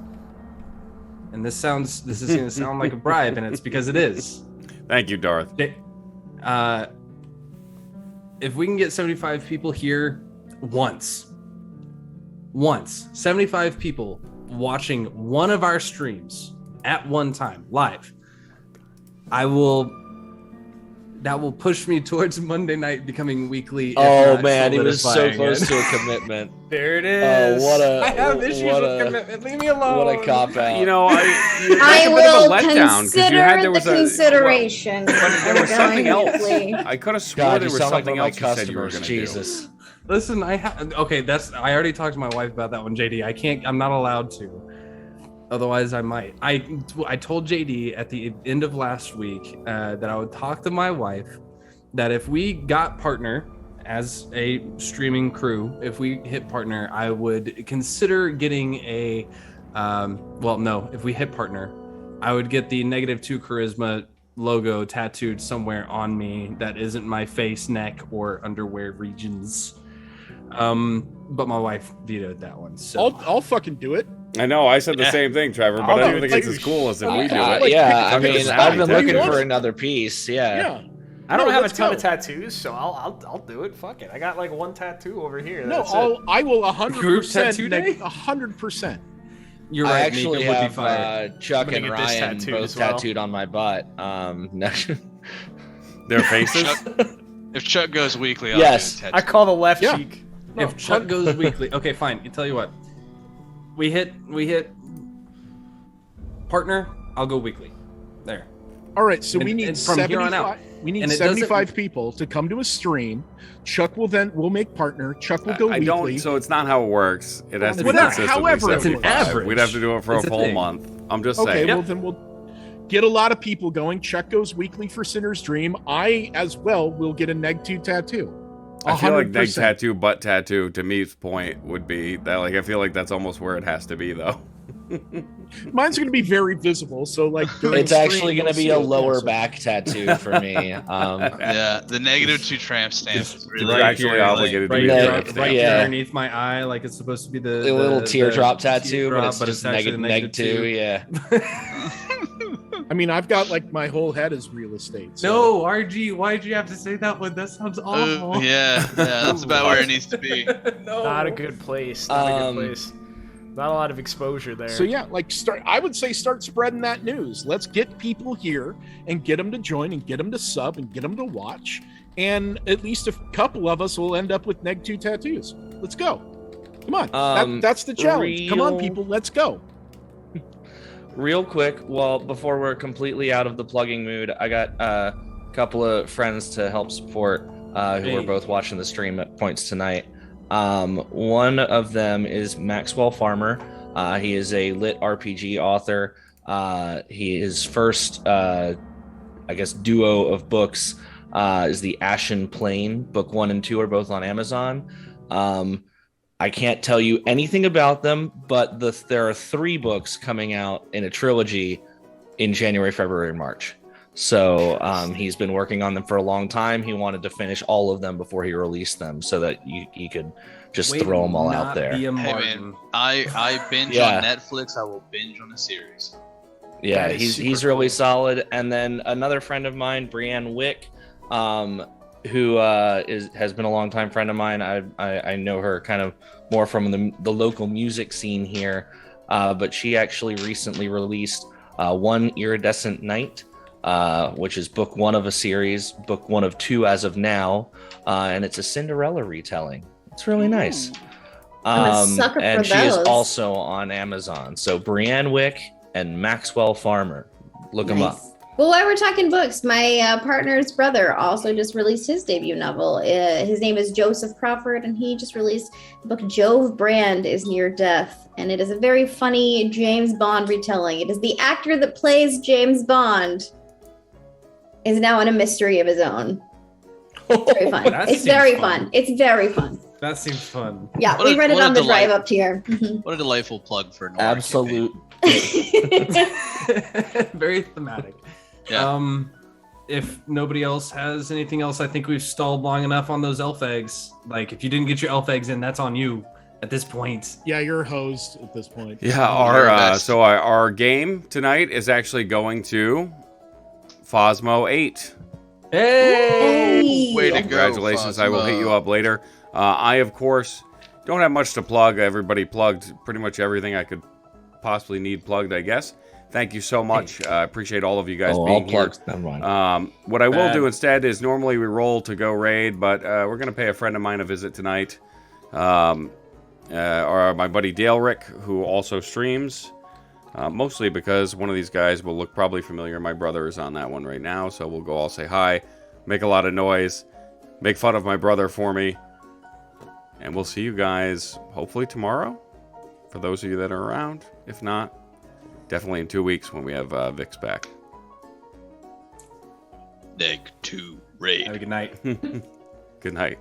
and this is going to sound like a bribe, and it's because it is. Thank you, Darth. If we can get 75 people here once, 75 people watching one of our streams at one time live, I will that will push me towards Monday night becoming weekly. if Oh not man, he was so solidifying close it. to a commitment. There it is. Oh, what a! I have issues what with a- commitment. Leave me alone. What a cop out. You know, I will consider the consideration. There was something else. Weekly. I could have sworn God, there you was sound like something one of else my you said you were customers. going to do. Jesus. Listen, I already talked to my wife about that one, JD. I'm not allowed to. Otherwise, I might. I told JD at the end of last week that I would talk to my wife that if we got partner as a streaming crew, if we hit partner, I would consider getting a. If we hit partner, I would get the -2 charisma logo tattooed somewhere on me that isn't my face, neck, or underwear regions. But my wife vetoed that one. So I'll fucking do it. I know, I said the same thing, Trevor, but I don't think it's as cool as if we do it. Yeah, I Look at mean, the I've been style. looking for another piece. Yeah. I don't No, have a let's ton go. of tattoos, so I'll do it. Fuck it. I got like one tattoo over here. No, That's it. I will Group 100%. tattoo day? 100%. you're I right. actually Mika would be have fired. Chuck I'm gonna and get this Ryan tattooed both as well. tattooed on my butt. Their faces? If Chuck goes weekly, I'll Yes. do a tattoo. I call the left Yeah. cheek. If Chuck goes weekly, okay, fine. I tell you what, we hit partner. I'll go weekly. There. All right, so And- we need and from here on 75. out. We need And it doesn't- 75 people to come to a stream. Chuck will make partner. Chuck will go I weekly. don't, so it's not how it works. It has to be Whatever, consistently however it 75. works. It's an average. We'd have to do it for It's a a full thing. month. I'm just Okay, saying. well then we'll get a lot of people going. Chuck goes weekly for Sinner's Dream. I as well will get a -2 tattoo. I feel like neck 100%. tattoo, butt tattoo, to me's point, would be that, like, I feel like that's almost where it has to be, though. Mine's going to be very visible, so like during It's stream, actually going to you'll be see a it. lower Yeah, so- back tattoo for me. Yeah, the -2 tramp stamp is really You're actually obligated to Right, be Yeah, a right, tramp right stamp. yeah. underneath my eye, like it's supposed to be the little teardrop tattoo, teardrop, but it's just actually -2. Yeah. I mean, I've got like my whole head is real estate. So. No, RG, why'd you have to say that one? That sounds awful. yeah, that's about where it needs to be. No. Not a good place. Not a Um, good place. Not a lot of exposure there. So yeah, like I would say start spreading that news. Let's get people here and get them to join and get them to sub and get them to watch. And at least a couple of us will end up with -2 tattoos. Let's go. Come on. That's the challenge. Come on, real- people. Let's go. Real quick, well, before we're completely out of the plugging mood, I got a couple of friends to help support who are both watching the stream at points tonight. One of them is Maxwell Farmer. He is a lit RPG author. His first, duo of books is The Ashen Plain. Book 1 and 2 are both on Amazon. I can't tell you anything about them, but there are 3 books coming out in a trilogy in January, February, and March. So he's been working on them for a long time. He wanted to finish all of them before he released them so that you could just throw them all out there. Hey man, I binge Yeah. on Netflix. I will binge on a series. Yeah, That is he's super really cool. solid. And then another friend of mine, Brianne Wick, who has been a longtime friend of mine. I know her kind of more from the local music scene here, but she actually recently released One Iridescent Night, which is book 1 of a series, book 1 of 2 as of now, and it's a Cinderella retelling. It's really nice. I'm a sucker and for she is those. also on Amazon. So Brianne Wick and Maxwell Farmer, look them up. Well, while we're talking books, my partner's brother also just released his debut novel. His name is Joseph Crawford, and he just released the book Jove Brand is Near Death. And it is a very funny James Bond retelling. It is the actor that plays James Bond is now in a mystery of his own. It's very fun. That It's seems very fun. fun. It's very fun. That seems fun. Yeah, What we a- read it what a on the delight. drive up here. Mhm. What a delightful plug for Noir. Absolute. Very thematic. Yeah. If nobody else has anything else, I think we've stalled long enough on those elf eggs. Like, if you didn't get your elf eggs in, that's on you at this point. Yeah, you're hosed at this point. Yeah, You're best. our game tonight is actually going to Phosmo 8. Hey! Way to go, Congratulations, I will hit you up later. I, of course, don't have much to plug. Everybody plugged pretty much everything I could possibly need plugged, I guess. Thank you so much. I appreciate all of you guys all being here. plugs. Never mind. What I will do instead is normally we roll to go raid, but we're going to pay a friend of mine a visit tonight. Or my buddy Dale Rick, who also streams. Mostly because one of these guys will look probably familiar. My brother is on that one right now, so we'll go all say hi, make a lot of noise, make fun of my brother for me. And we'll see you guys hopefully tomorrow, for those of you that are around. If not, definitely in 2 weeks when we have Vix back. Neg 2 raid. Have a good night. Good night.